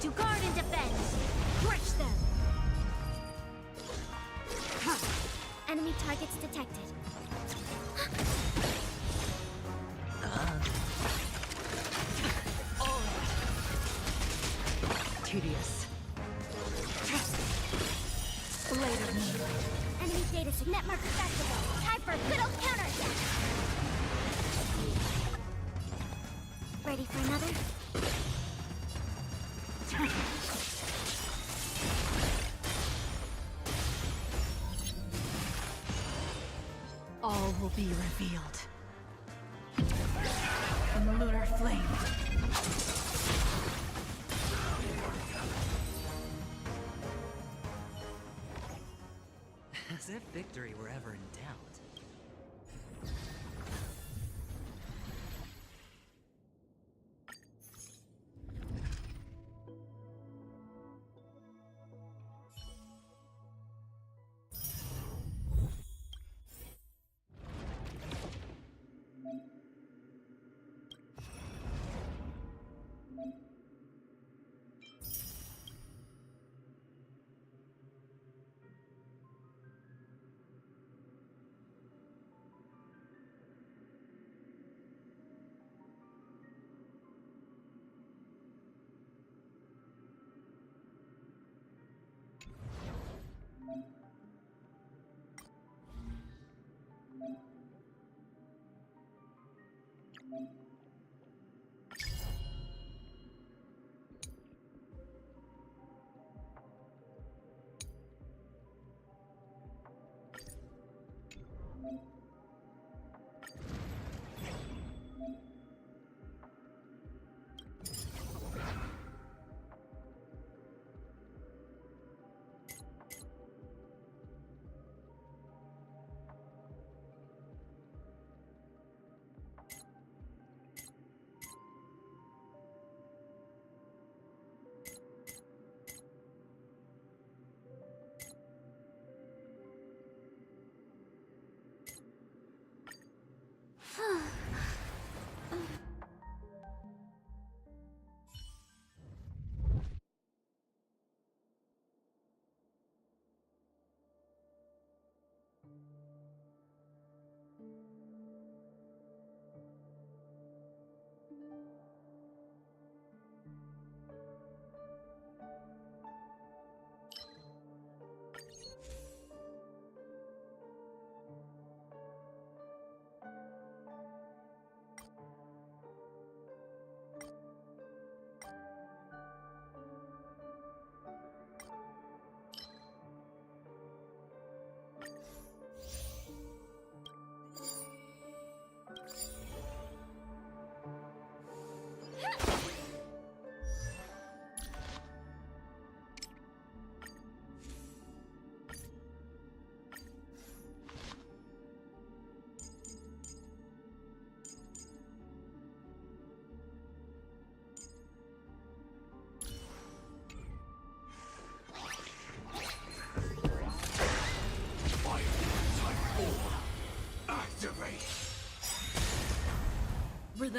To guard and defend. Crush them. Enemy targets detected. Tedious. Blade of moonlight. Enemy data set. Netmark accessible. Time for a good old counterattack. Ready for another? All will be revealed. In the lunar flame. As if victory were ever in doubt.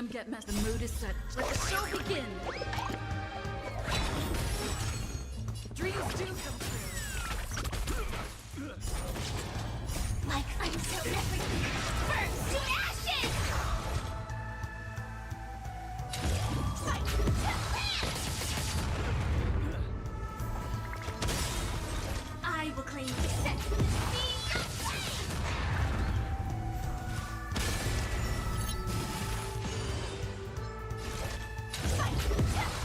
them get messed. The mood is set. Let the show begin! Dreams do come true. Like until everything burns to ashes! Fight to land! I will claim success in this sea of flame! Fight to land!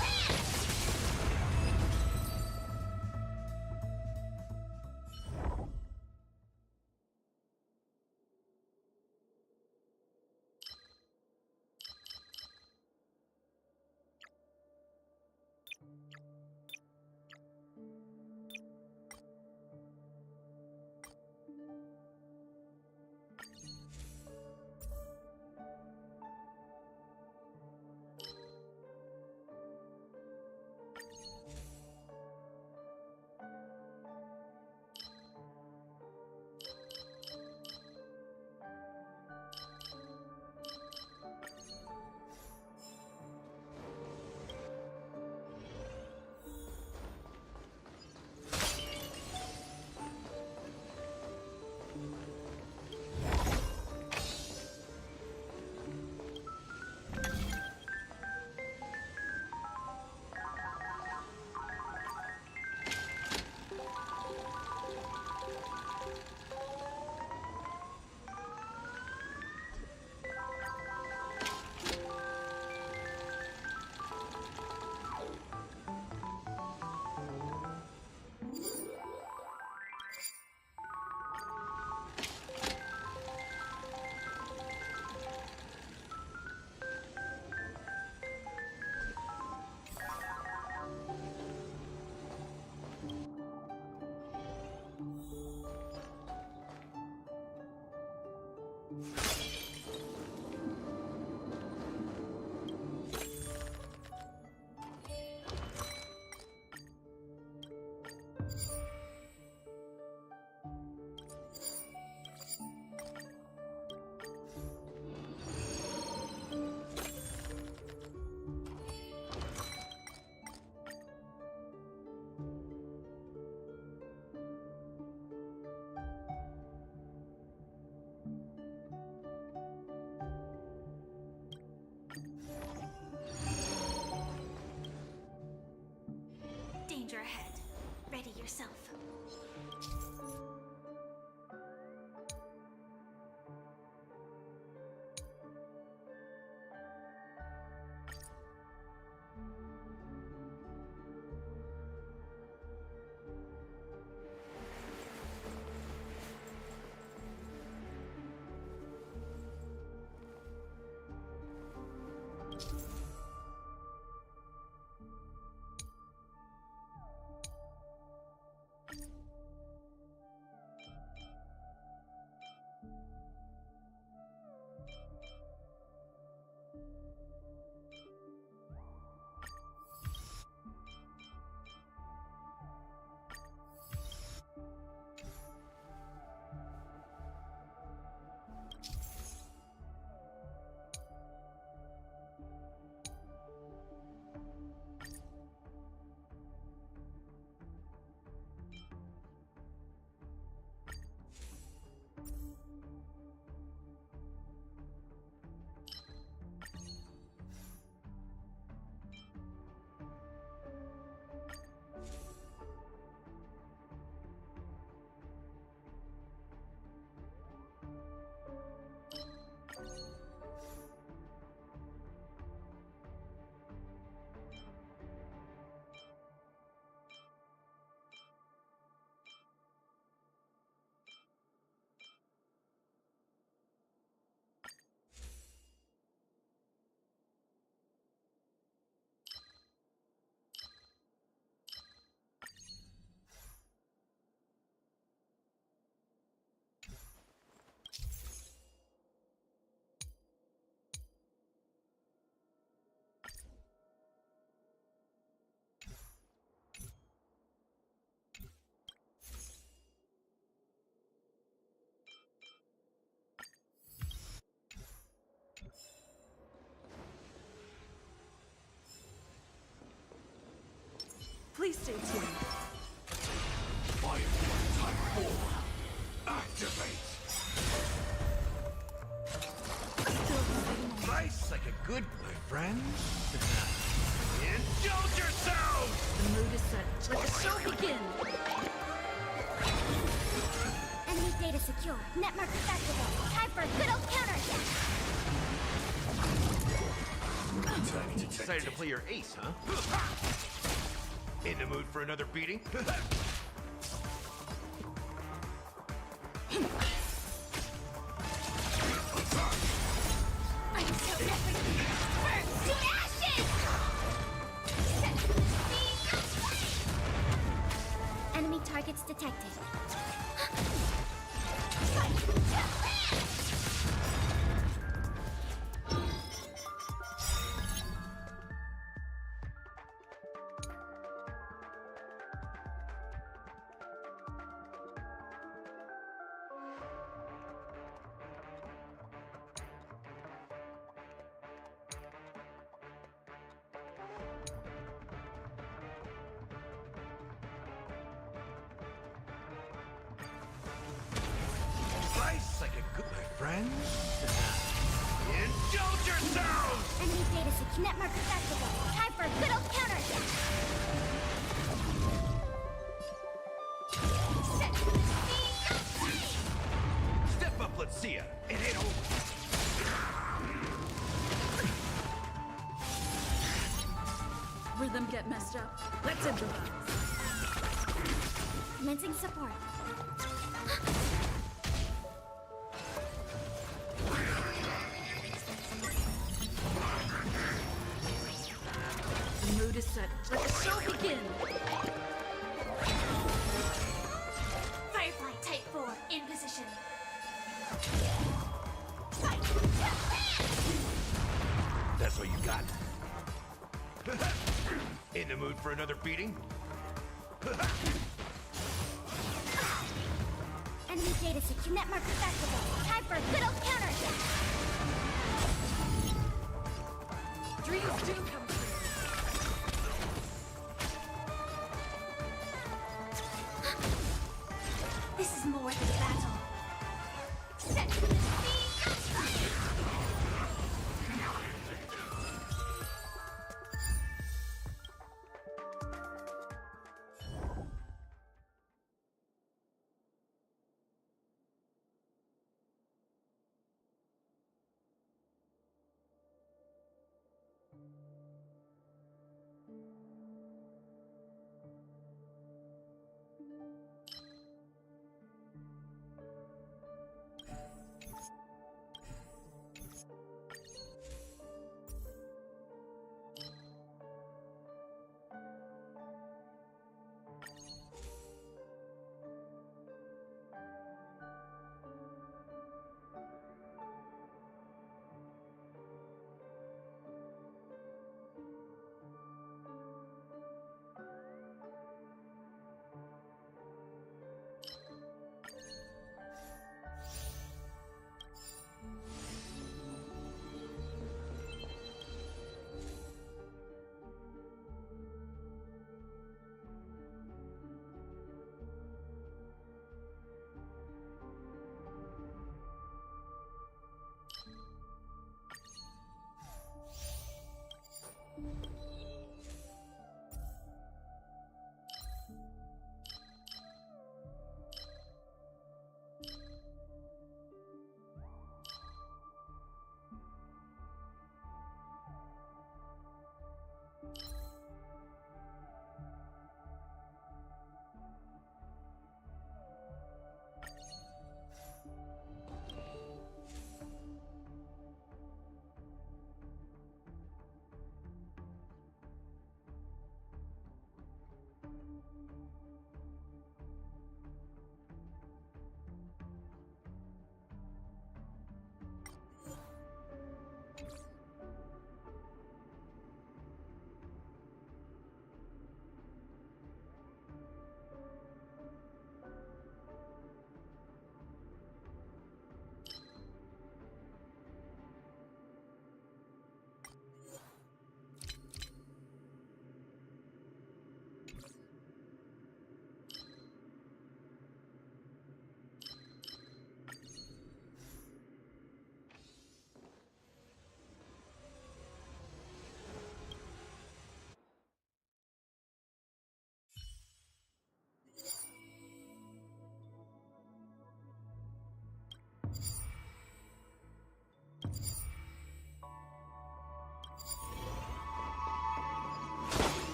Danger ahead. Ready yourself. Please stay tuned. Firefly Type 4. Activate! Nice, like a good boy, friends. Indulge yourselves! The mood is set. Let the show begin! Enemy data secure. Net markers activated. Time for a good old counterattack. Decided to play your ace, huh? In the mood for another beating? Until everything burns to ashes! Enemy targets detected. Nice, like a good boy, friends. Indulge yourselves! Enemy data secure. Net markers activated. Time for a good old counterattack. Step up, let's see ya. It ain't over. Rhythm get messed up. Let's improvise. Commencing support. The mood is set. Let the show begin! Firefly Type 4 in position. That's what you got? In the mood for another beating? Enemy data secure. Net markers activated. Time for a good old counterattack. Dreams do come true. This is more than a battle.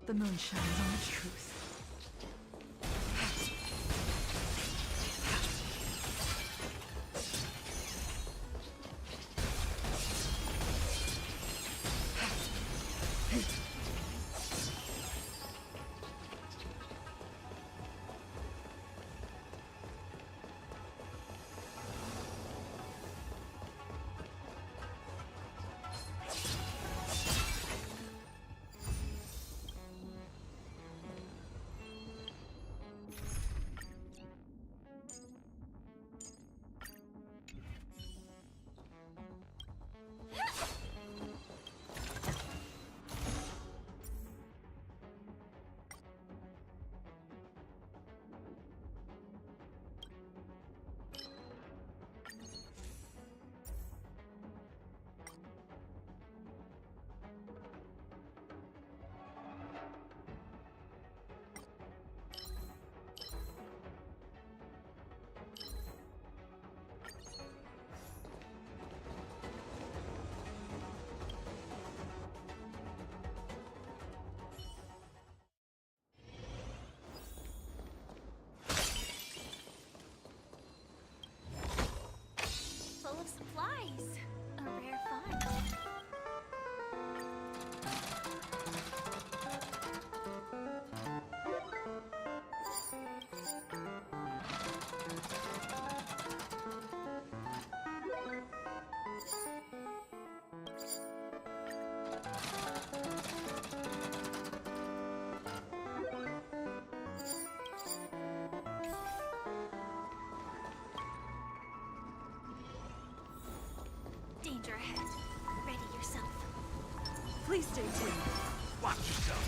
The moon shines on the truth. Full of supplies. A rare find. Danger ahead. Ready yourself. Please stay tuned. Watch yourself.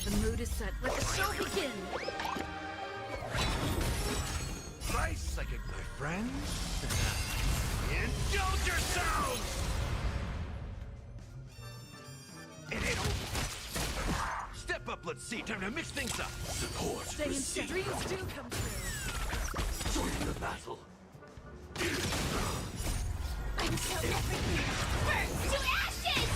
The mood is set. Let the show begin. Try psychic, my friends. Indulge yourselves! It ain't over. Step up, let's see. Time to mix things up. Support. Stay in dreams do come true. Join the battle. Until everything burns to ashes!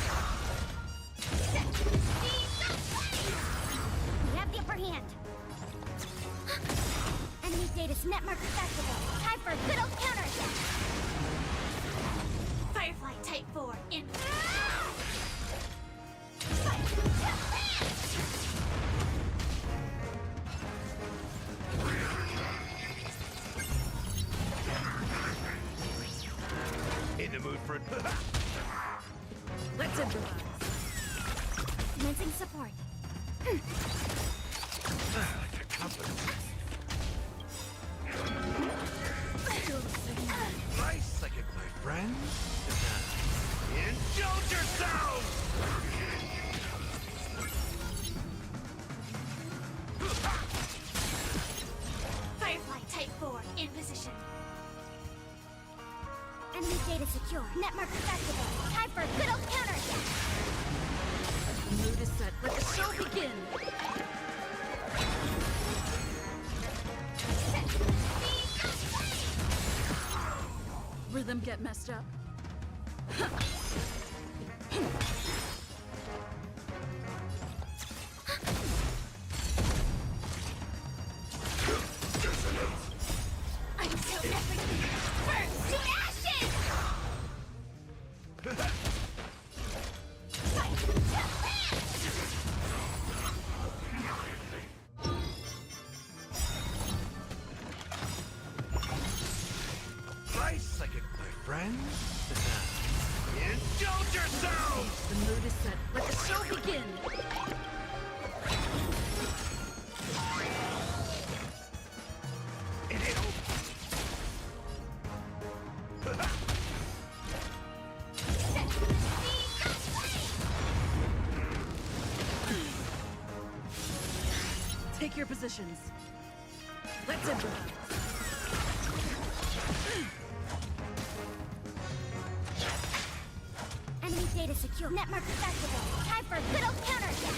We have the upper hand. Enemy data's net marker festival. Time for a good old counterattack. Firefly Type 4 in. Let's improvise. Commencing support. Nice second, my friend. Indulge yourselves! Firefly Type 4 in position. Enemy data secure. Netmark activated. Time for a good old counterattack. The mood is set. Let the show begin. Rhythm get messed up. I'm so everything. Burn to ashes! Fight to Nice second, my friend. Indulge yourselves! The mood is set. Let the show begin. Take your positions. Let's improvise. Enemy data secure. Netmark activated. Time for a good old counterattack.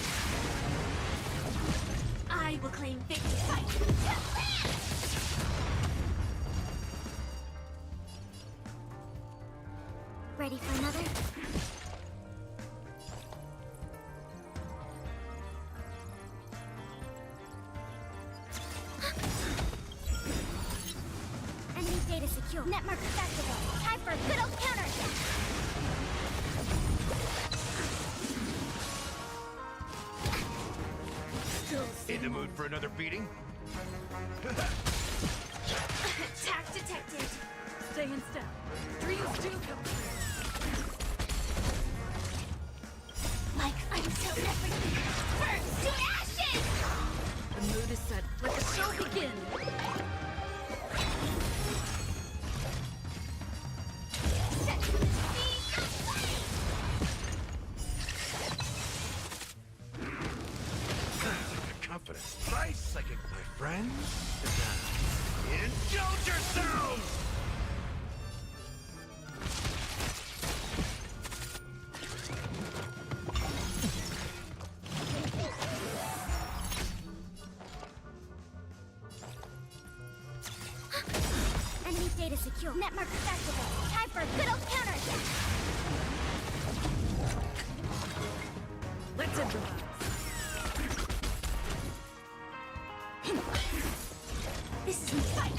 I will claim victory. Fight to ready for another? Enemy data secure. Netmark activated. Time for a good old counterattack. In the mood for another beating? Attack detected. Stay in step. Dreams do come true. Like I'm so everything. Burn to ashes! The mood is set. Let the show begin. Confidence. Nice second, my friend. Indulge yourselves! Enemy data secure. Netmark activated. Time for a good old counterattack. Let's improvise. This is my fight.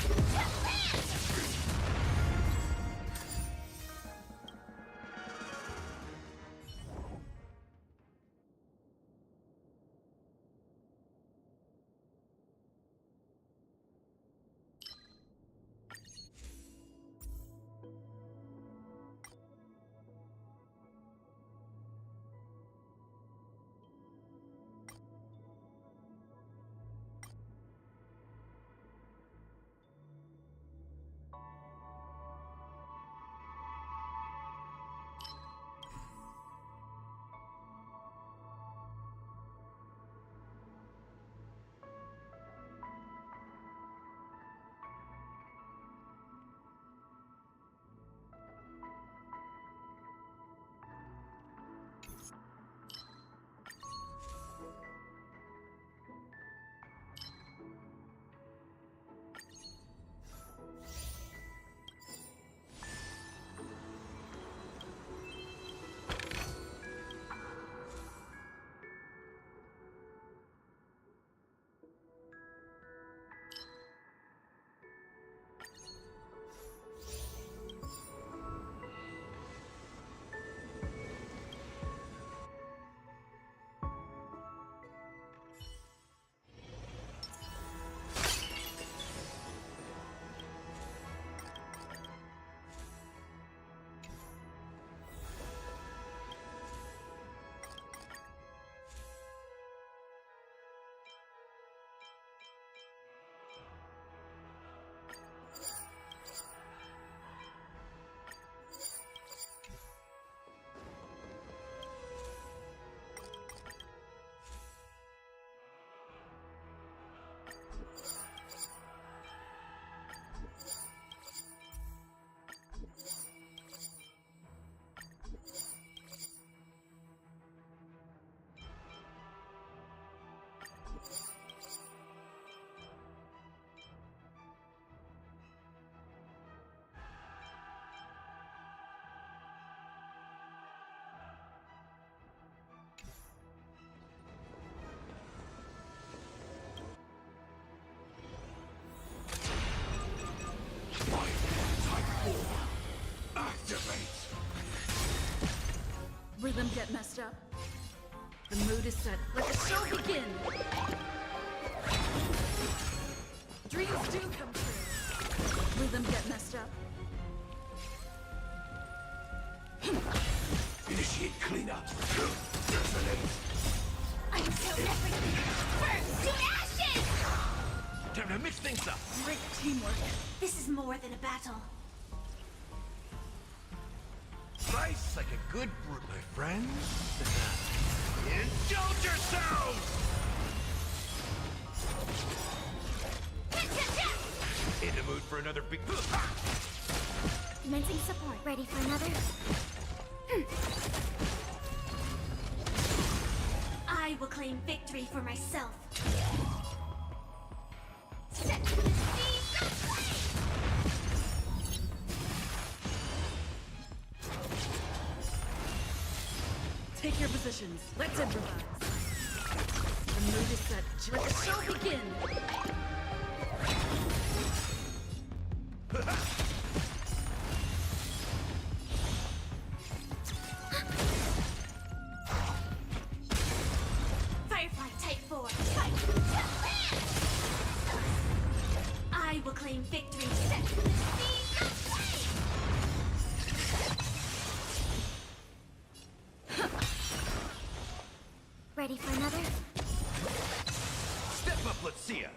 get messed up. The mood is set. Let the show begin! Dreams do come true. Will them get messed up? Initiate cleanup. Until everything burns to ashes! Time to mix things up. Great teamwork. This is more than a battle. Nice like a good brute, my friends. Indulge yourselves! In the mood for another big... Commencing support. Ready for another? I will claim victory for myself. Set to the seas of flame! Take your positions. Let's improvise. The mood is set. Let the show begin! Firefly Type 4. I will claim victory. Set to the seas of flame! Ready for another? Step up, let's see ya.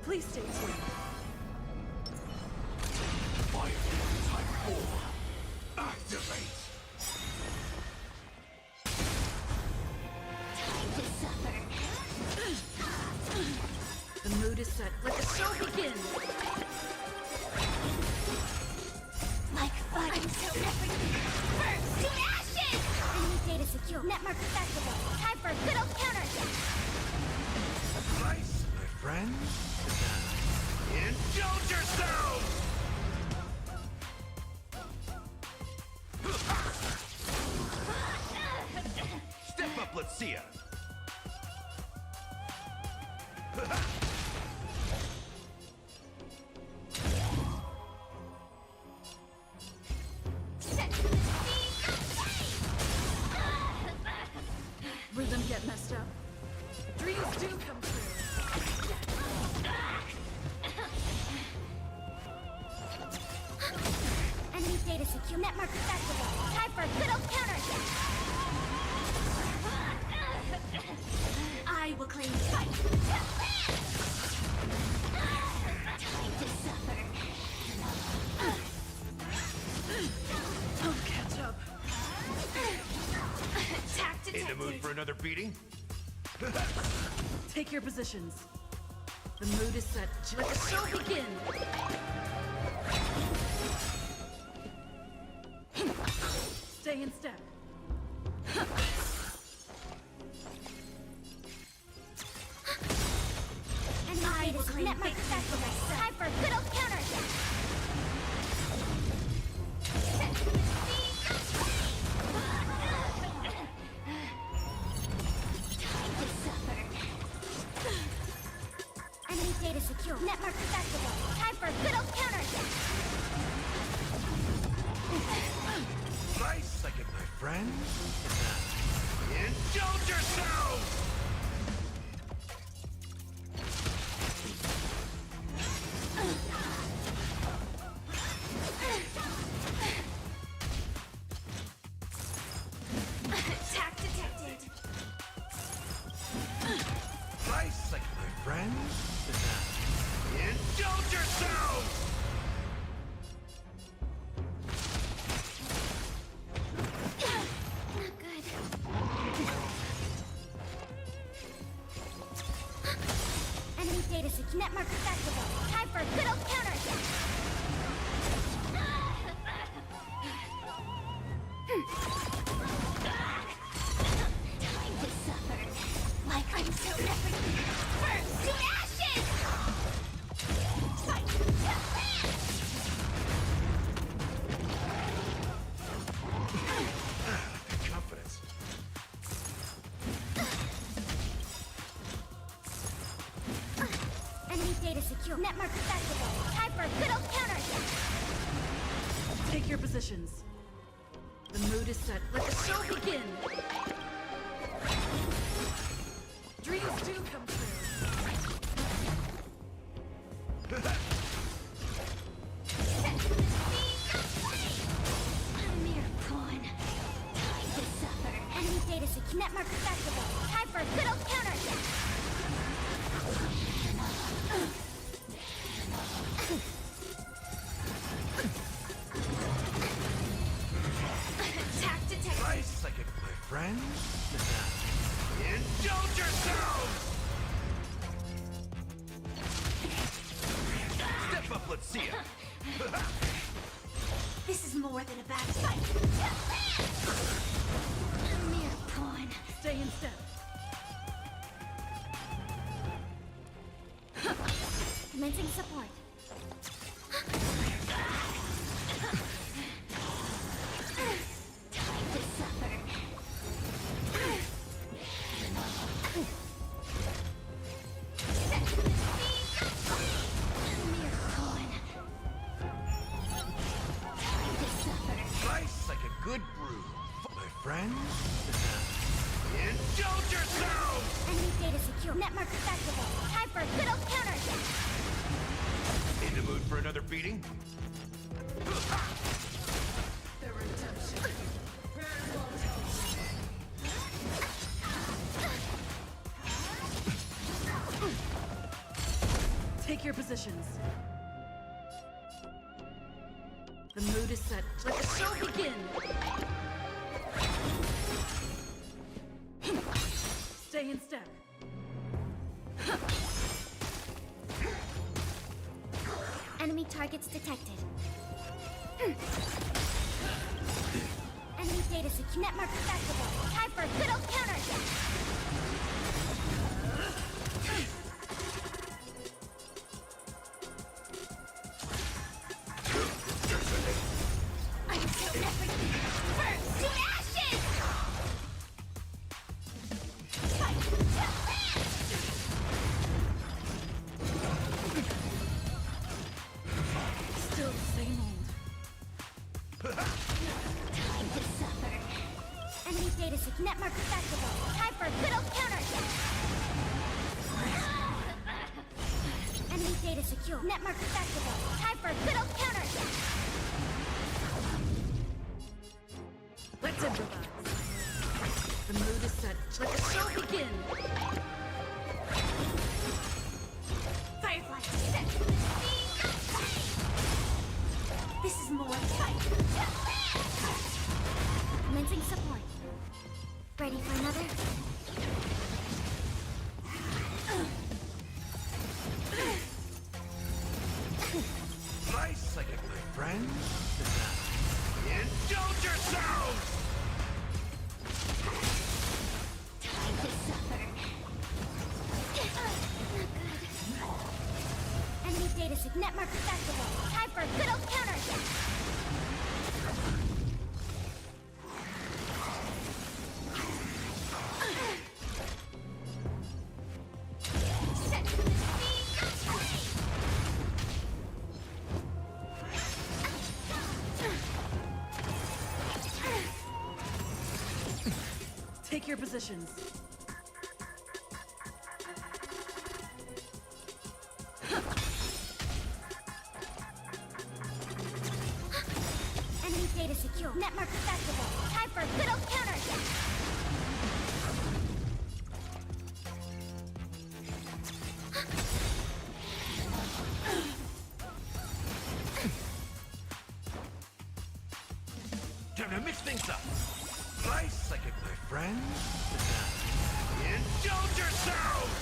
Please stay tuned. Fire Type 4. Activate. Time to suffer. The mood is set. Let the show begin. Like fire until everything burns to ashes! Enemy data secure. Net markers activated. Time for a good old counterattack. Nice, my friends. Indulge yourselves! Step up, let's see ya. Set to the get messed up. Dreams do come true. Enemy data secure. Network activated. Time for a good old counterattack. I will claim fight. Time to suffer. Don't catch up. Attack In the mood detected. for another beating? Take your positions. The mood is set. Let the show begin. Stay in step. Enemy data secure. Network activated. Time for a good old counterattack. Enemy data secure. Network activated. Time for a good old counterattack. Nice second, my friend. Indulge yourself! Attack detected. Nice second, my friend. Indulge yourself! Not good. Enemy data secure. Network activated. Time for a good old counterattack. Time to suffer. Like until everything burns to ashes! Fight! Confidence. Enemy data secure. Network activated. Time for a good old counterattack. Take your positions. The mood is set. Let the show begin. Dreams do come true. A mere pawn. Time to suffer. Enemy data secure. Network activated. Time for a good old counterattack. Attack detected. Nice second, my friend. Indulge yourself! Step up, let's see ya. This is more than a bad fight. A mere pawn. Stay in step. Commencing support. Time to suffer. A mere pawn. Time to suffer. Nice like a good brew. My friend. Indulge yourself! Enemy data secure. Network activated. Time for a good old counterattack. In the mood for another beating? The redemption. Take your positions. The mood is set. Let the show begin. Stay in step. Enemy targets detected. Enemy data secure. Network activated. Time for a good old counterattack. Until everything burns to ashes! Fight! Still the same old. Time to suffer. Enemy data secure. Network activated. Time for for good old counter! Enemy data secure. Netmark activated. Time for good old counter! Let's improvise. The mood is set. Let the show begin. Firefly, set to the speed of light! This is more fight! Commencing support. Ready for another? Nice psychic, my friend. Indulge yourselves! Time to suffer. Enemy data sig netmark activated. Time for good old counter! Set to the speed of light! Take your positions. Enemy data secure. Netmark activated. Time for good old counter! Time to mix things up. Nice psychic, my friend. Indulge yourselves!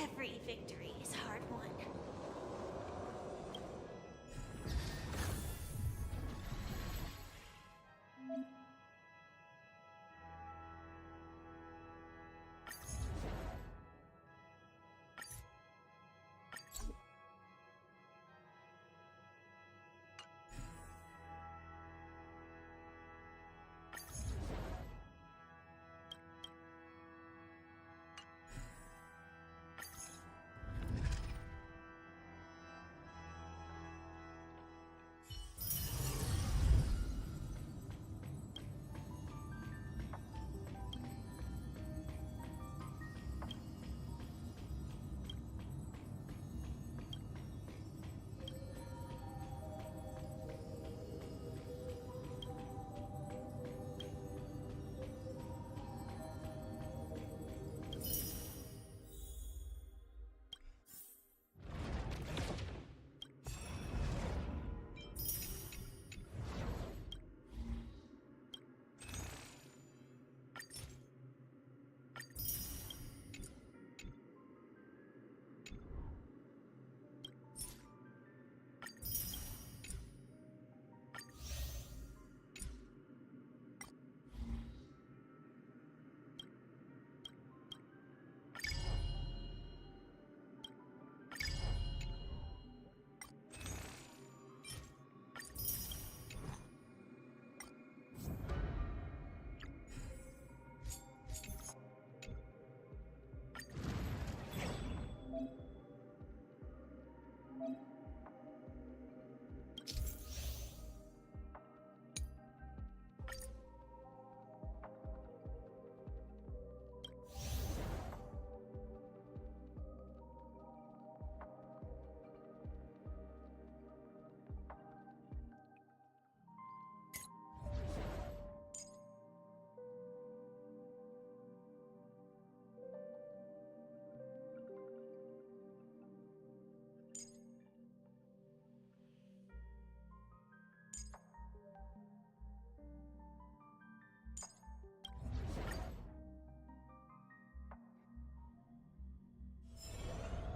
Every victory is hard won.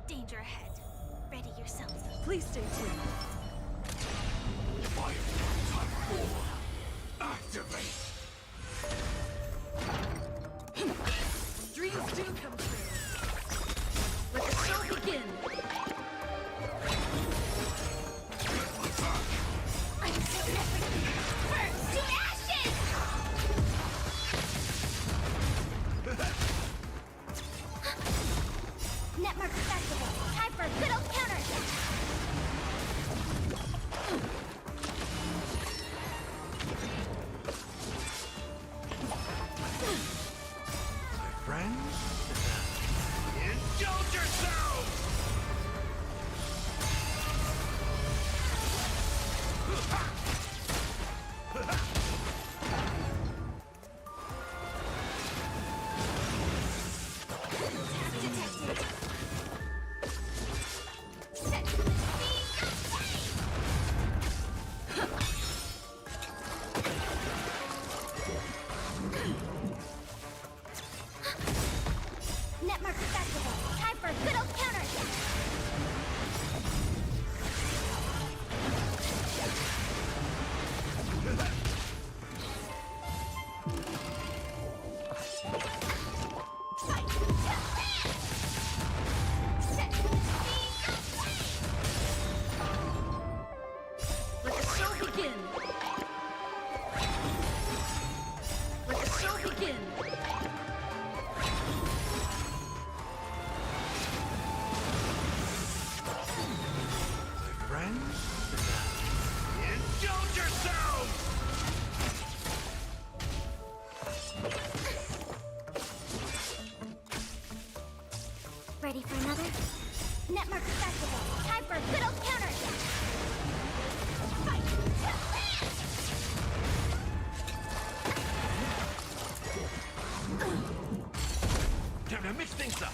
Danger ahead. Ready yourself. Please stay tuned. Fire Type 4. Activate. Dreams do come true. Let the show begin. I'm so everything. Burn to ashes! Network Festival. Time for a good old counter. Fight. Time to mix things up.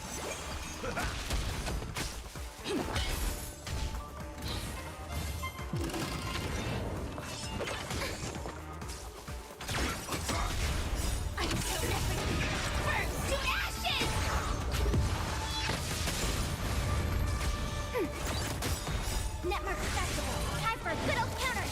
Network Festival. Time for a good old counter.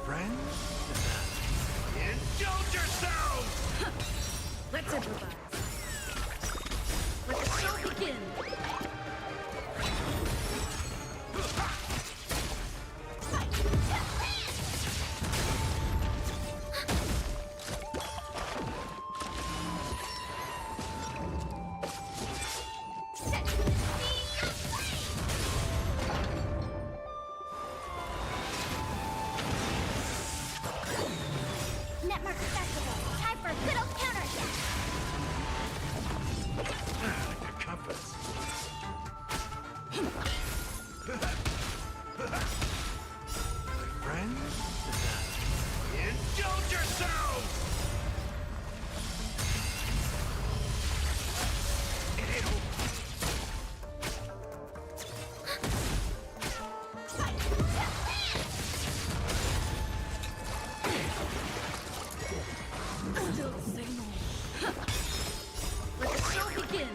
Friends? Indulge yourselves! Let's improvise. Let the show begin. Network Festival. Time for a good old counter. I like their confidence. My friends? Indulge yourselves! Still the same old. Let the show begin.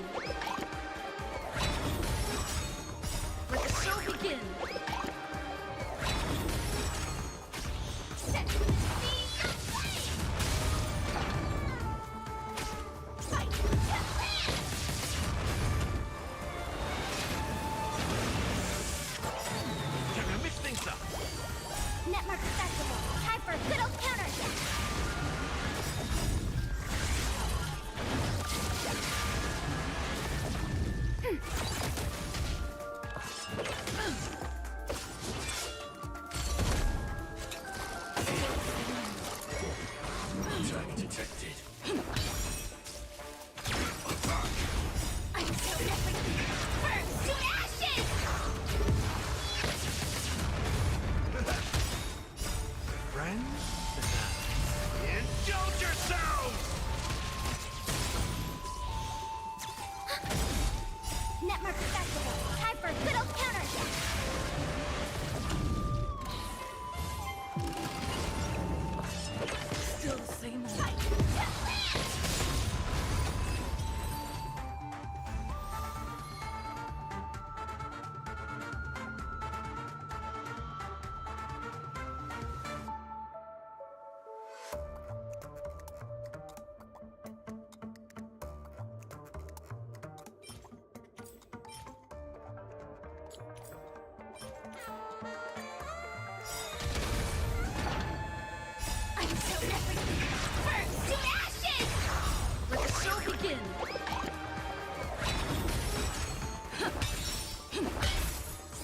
Let the show begin. Time to mix things up. Network Festival. Time for a good old counter. Target detected. I'm so everything. Burn to ashes! Friends? Indulge yourselves! Network Festival. Time for a good old counter. Still the same old. I'm so everything. Burn to ashes! Let the show begin.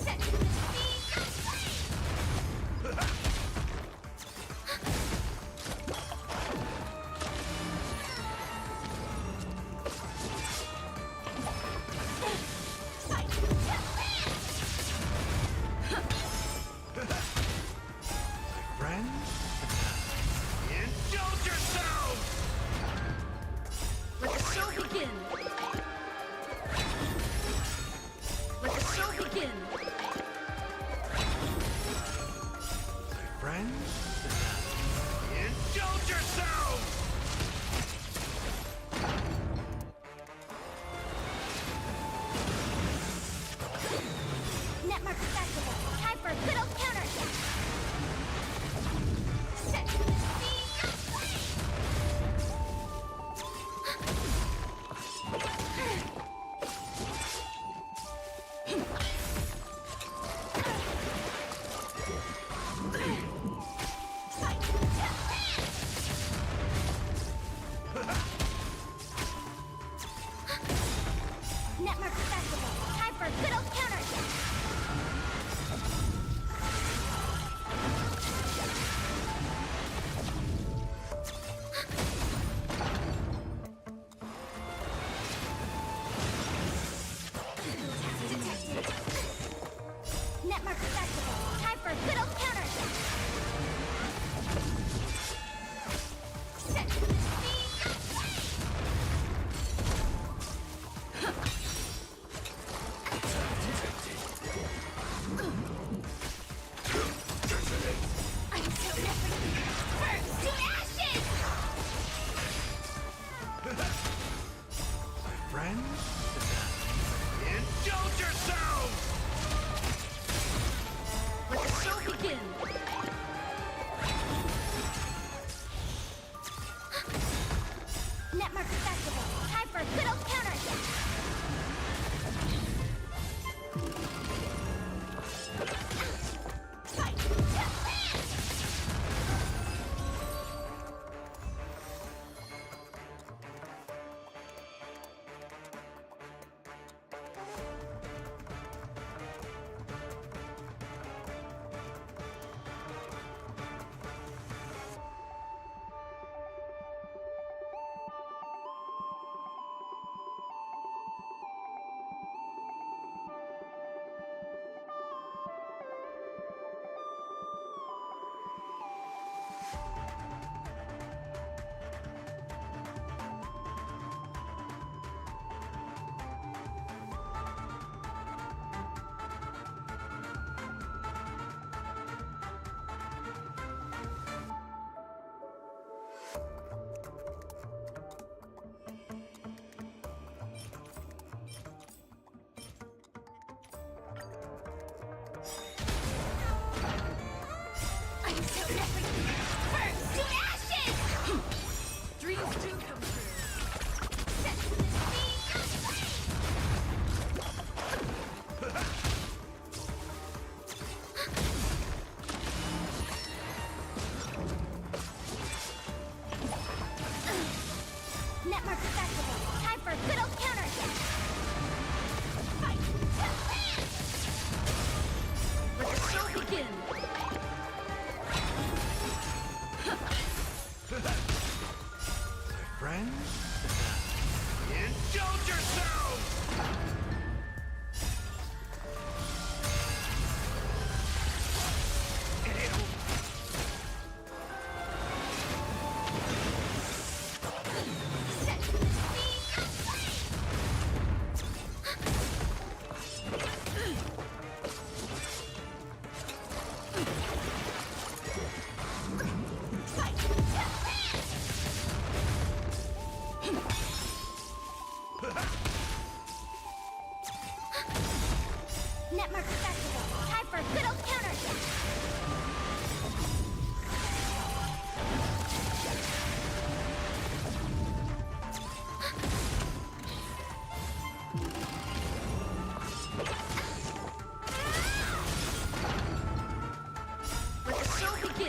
Set the seas aflame! Fight to land! Friends? Indulge yourselves! Let the show begin. Let the show begin. Friends? Indulge yourselves! Network Festival. Time for a good old counter. Set the seas aflame! Fight to land!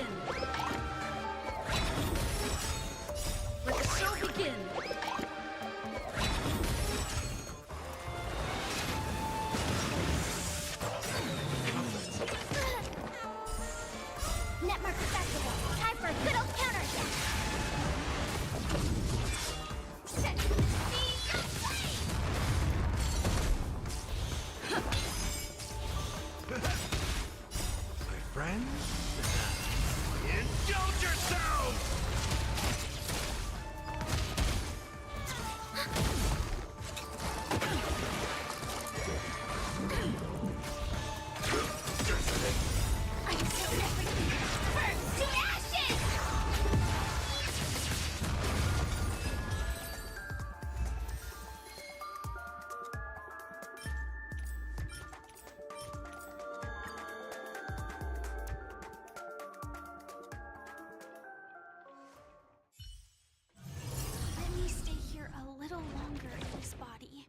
begin! Let the show begin! Netmark Festival. Time for a good old counterattack. Set the scene aflame! My friends, indulge yourselves! I feel everything burn to ashes! Let me stay here a little longer in this body.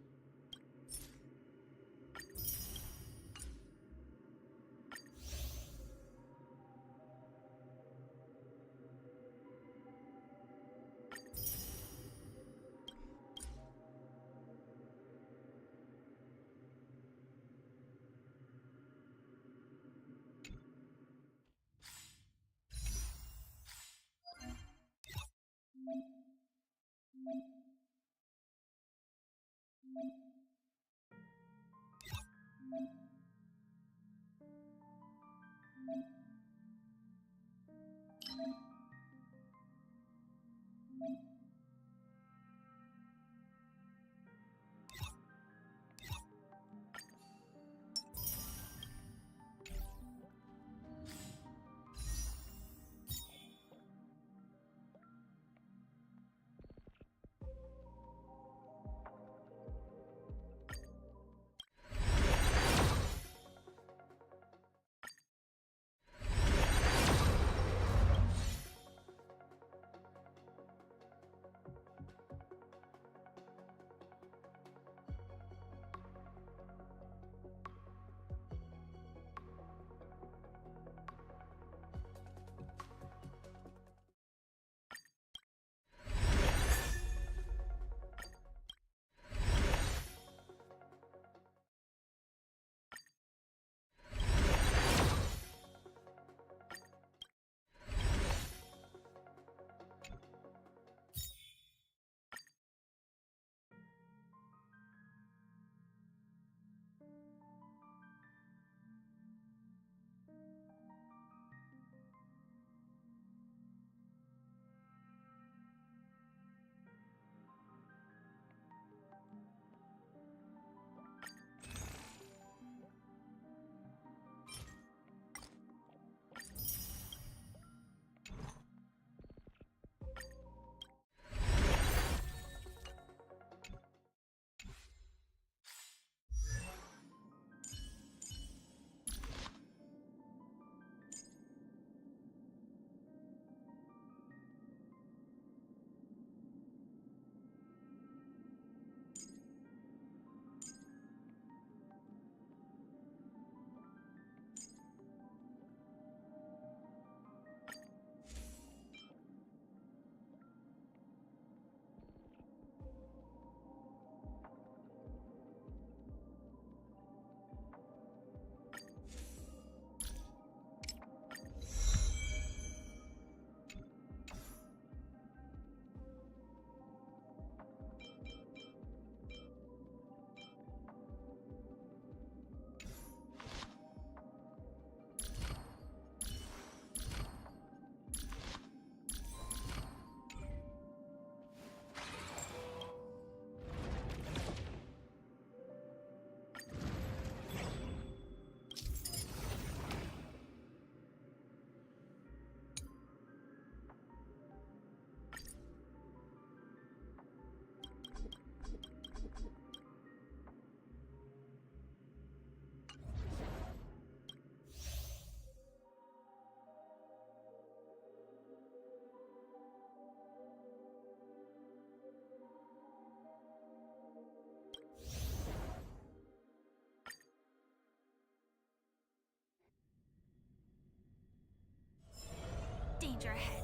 charger ahead.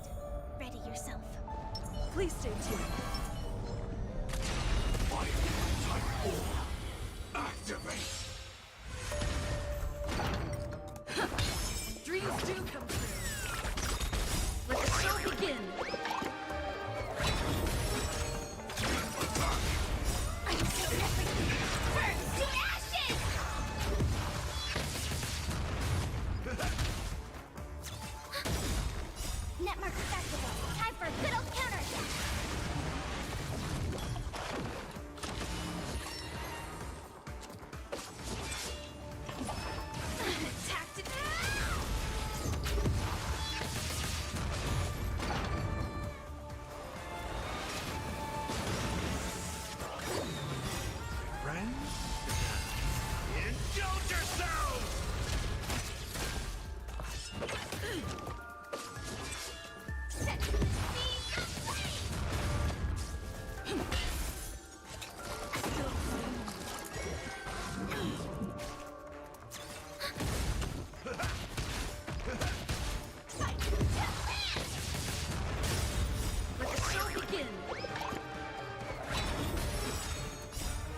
Ready yourself. Please stay tuned. Activate! Dreams do come true. Let the show begin. Until everything burns to ashes! Netmark Festival. Time for a good old counterattack. Attacked it. Friends? Indulge yourselves! Set to the speed of Let the show begin.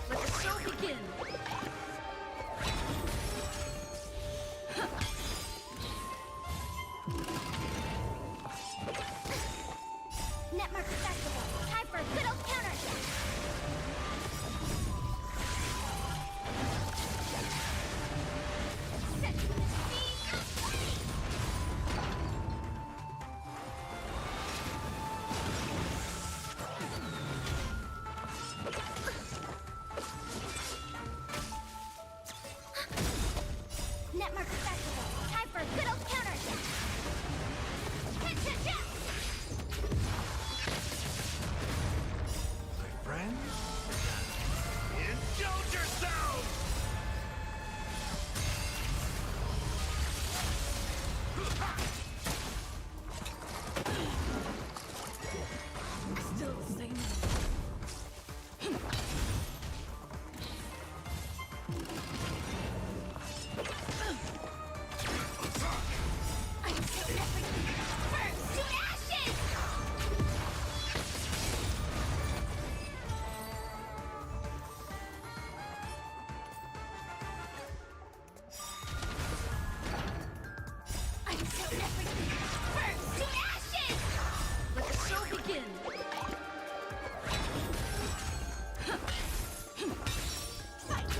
Let the show begin. Netmark Festival. Time for a good old counterattack. Set to the speed of Netmark Festival. Time for a good old counterattack. Hit, hit, hit. My friends? Indulge yourselves! Still the same. Until everything burns to ashes! Until everything burns to ashes! Let the show begin. Fight to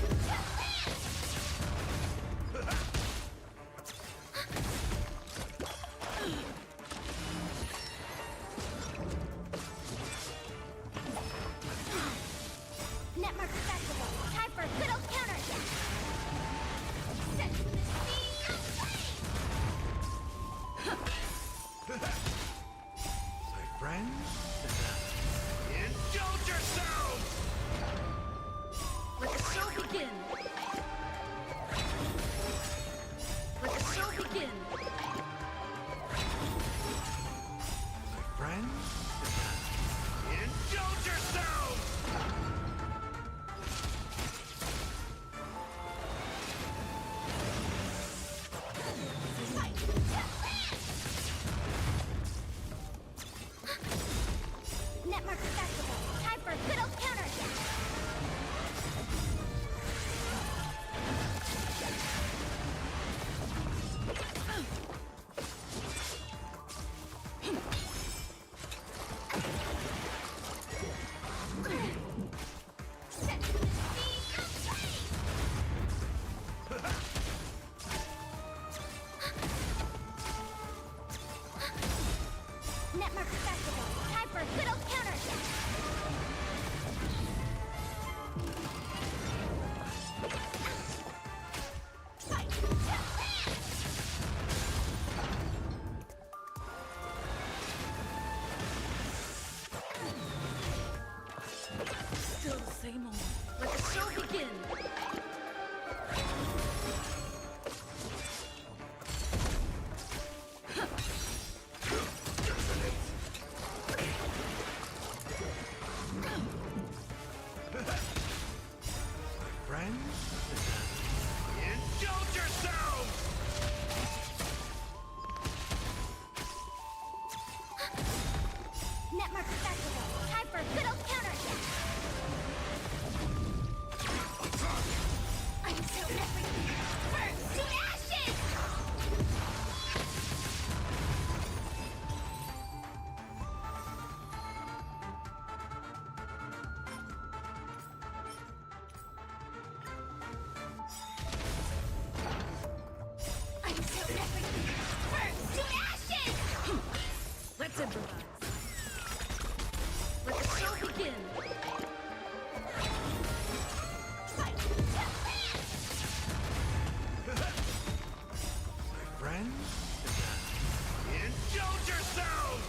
Netmark Festival. Time for a good old counterattack. Set to the speed of My friends? Indulge yourselves! Let the show begin. Let the show begin. My friends? Indulge yourselves! Netmark Festival. Time for a good old counterattack. improvise. Let the show begin. My friends, indulge yourselves!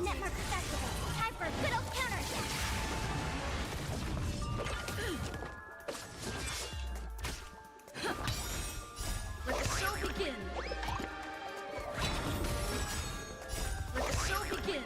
Network Festival. Time for a good old counterattack. Let the show begin. Let the show begin.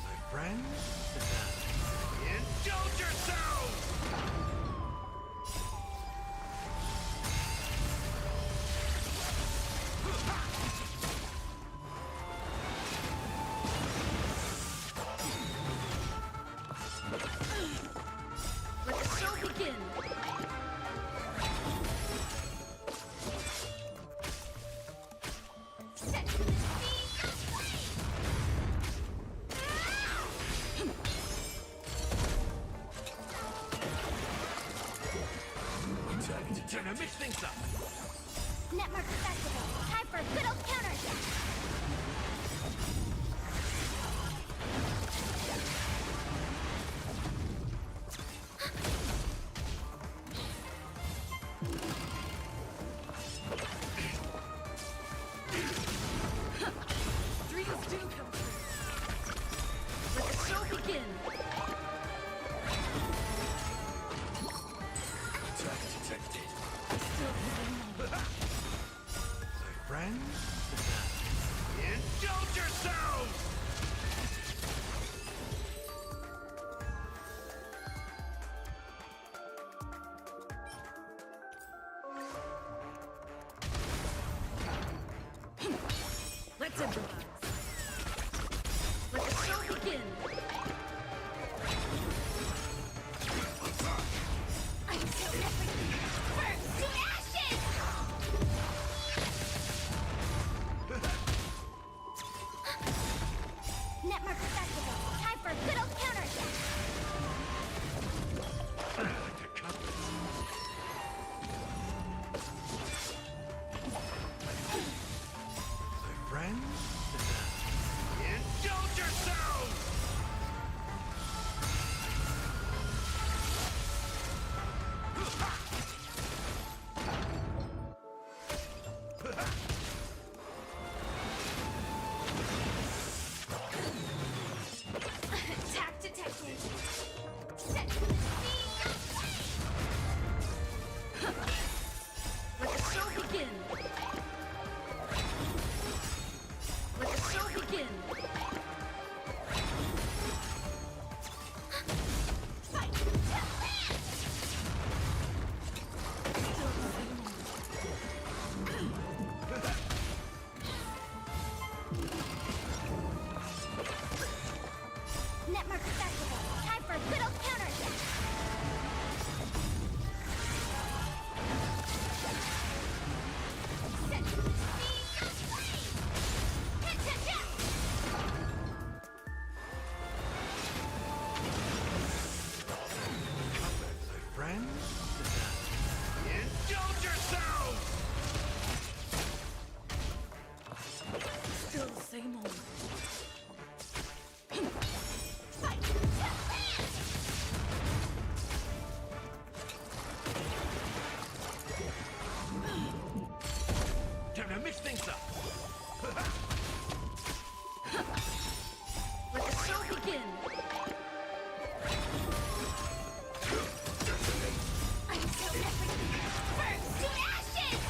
My friends, indulge yourselves! Let the show begin. Time to mix things up! Network Festival. Time for a good old counterattack. Dreams do come true. Let the show begin. Attack detected. Still the same. My friends, indulge yourselves! Let's improvise. Let the show begin. Until everything burns to ashes! Network Festival. Time for a good old counterattack. I like to cut this. My friends, indulge yourselves! Attack detected. Let the show begin. Let the show begin. Still the same. Network Festival. Time for a good old counterattack. My friends, indulge yourselves! Still the same old. Time to mix things up! Let the show begin. Until everything burns to ashes!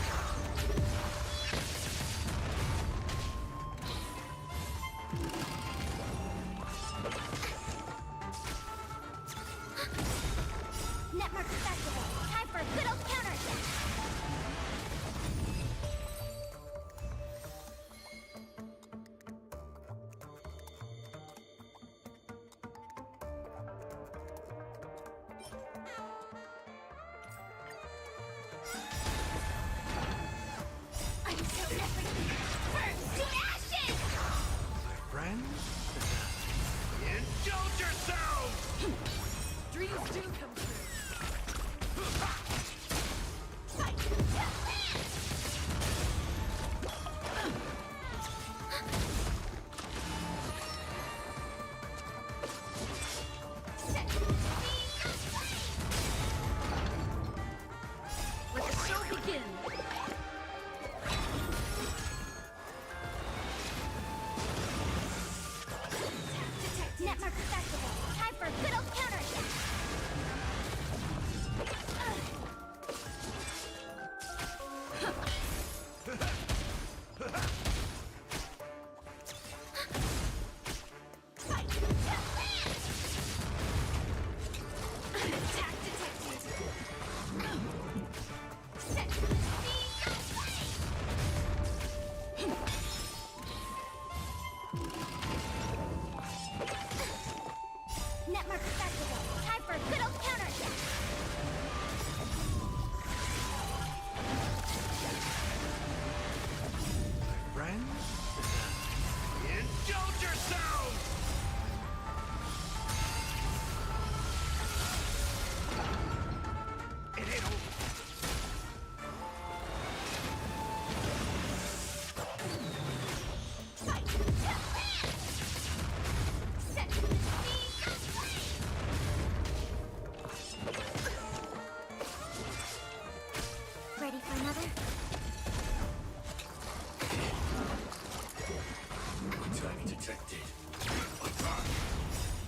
detected.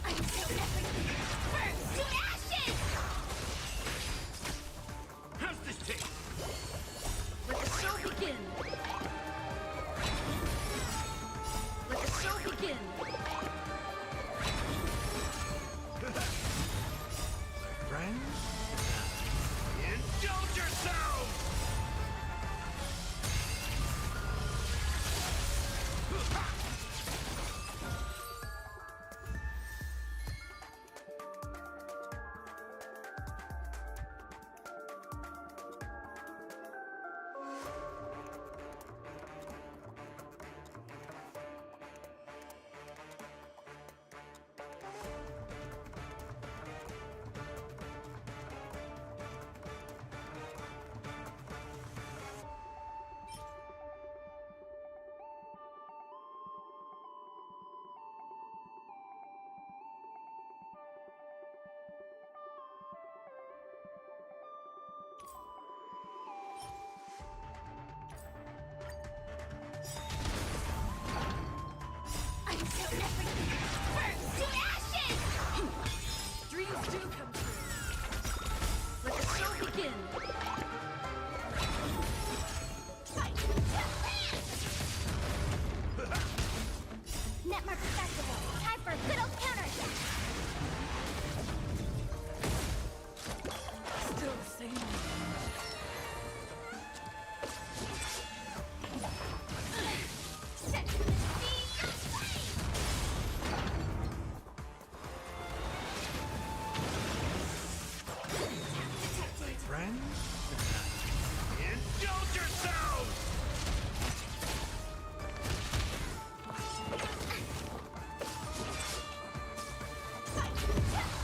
Until everything burns to ashes! How's this taste? Let the show begin. Let the show begin. Friends? Indulge yourselves! Until everything burns to ashes! Dreams do come true. Let the show begin. Fight to last! Netmark Festival, time for a good old counterattack! Still the same. Set the scene aflame! Friends? Indulge yourselves! Fight to last!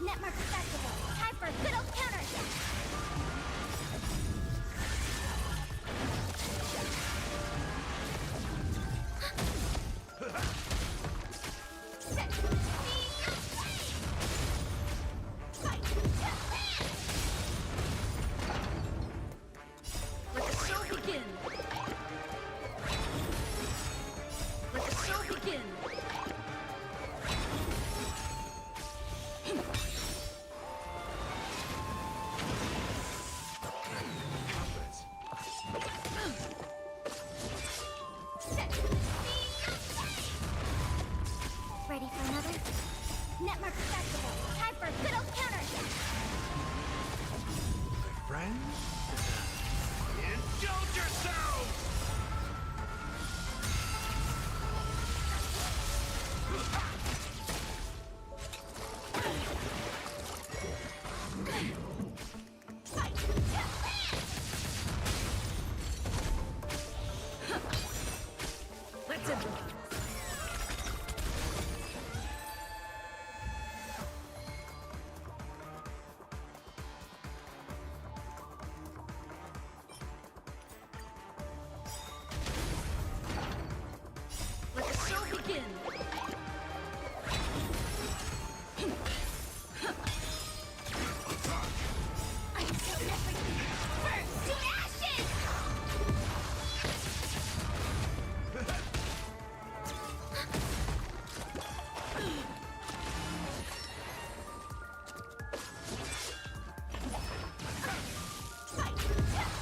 Netmark Festival, time for a good old counterattack! Set the scene aflame! Fight to last! Let the show begin. Let the show begin. Set the scene aflame! Ready for another? Netmark Festival, time for a good old counterattack! Friends? Indulge yourselves! Fight to last! Let's improvise. Let the show begin. Until everything burns to ashes! Fight to last!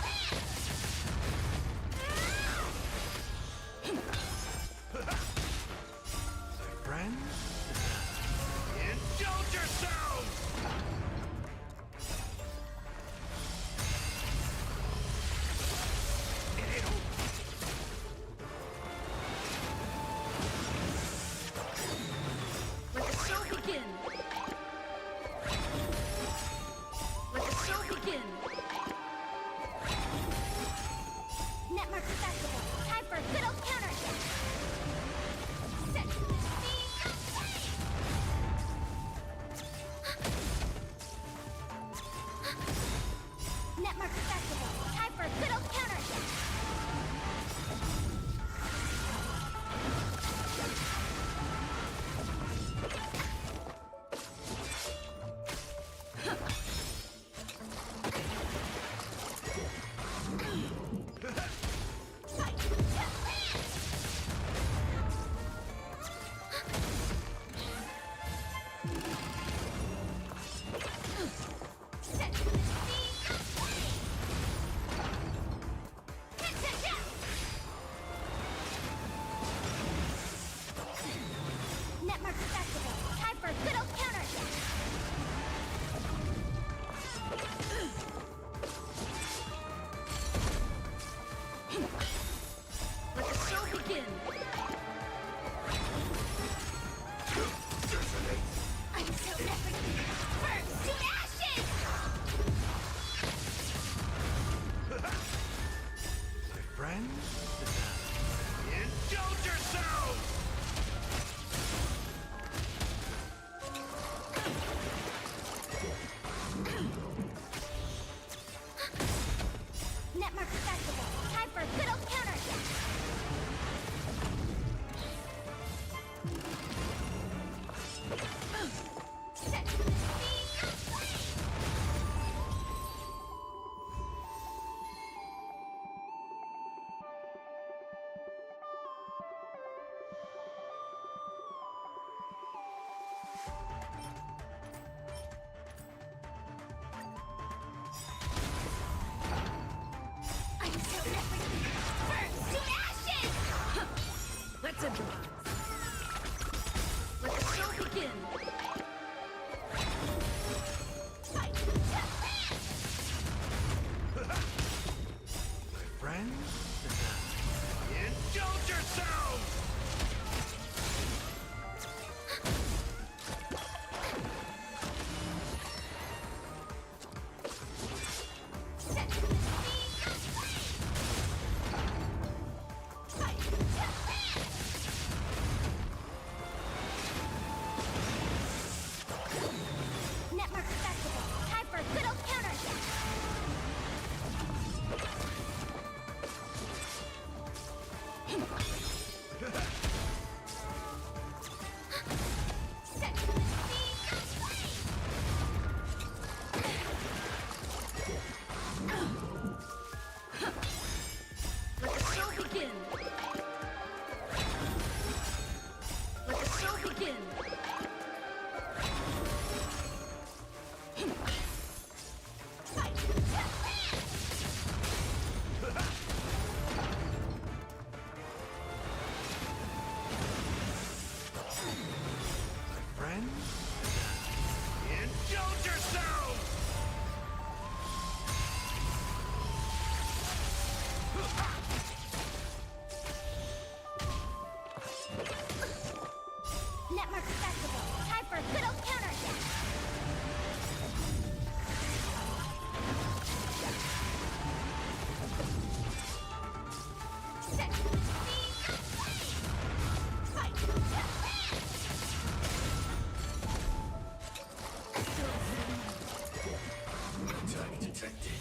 protected.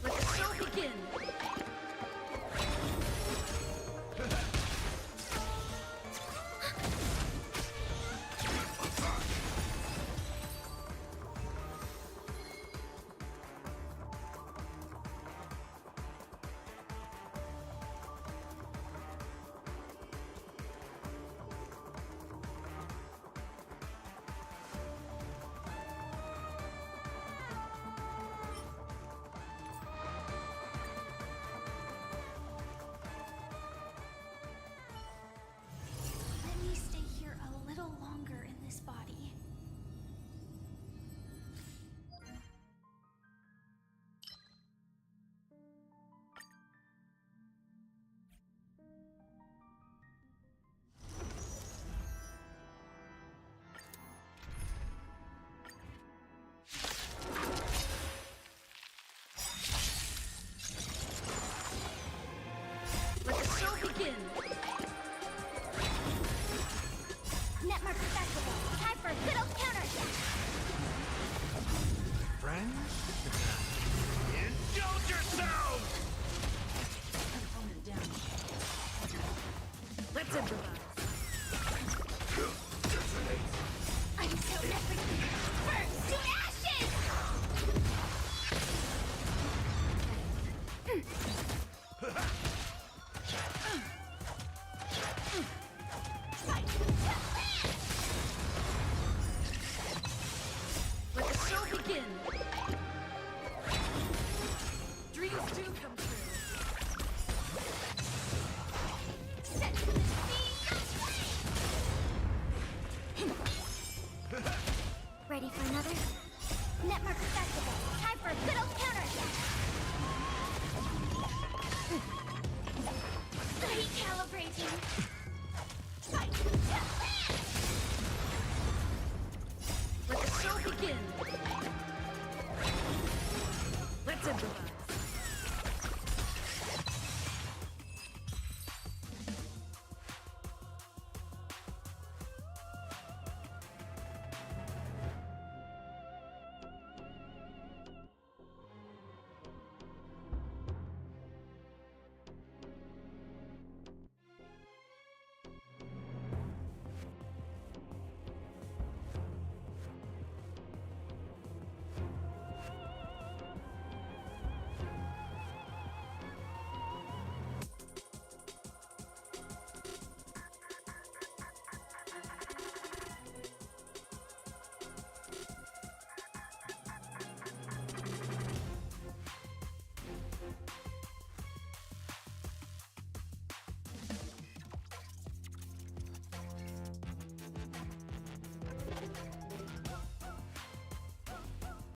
Let the show begin! Let me stay here a little longer in this body. Let the show begin! Netmark Festival. Time for a good old counterattack. Friends? Indulge yourselves! Opponent down. Let's improvise. I'm so everything. Burn to ashes! Fight to last! Let the show begin!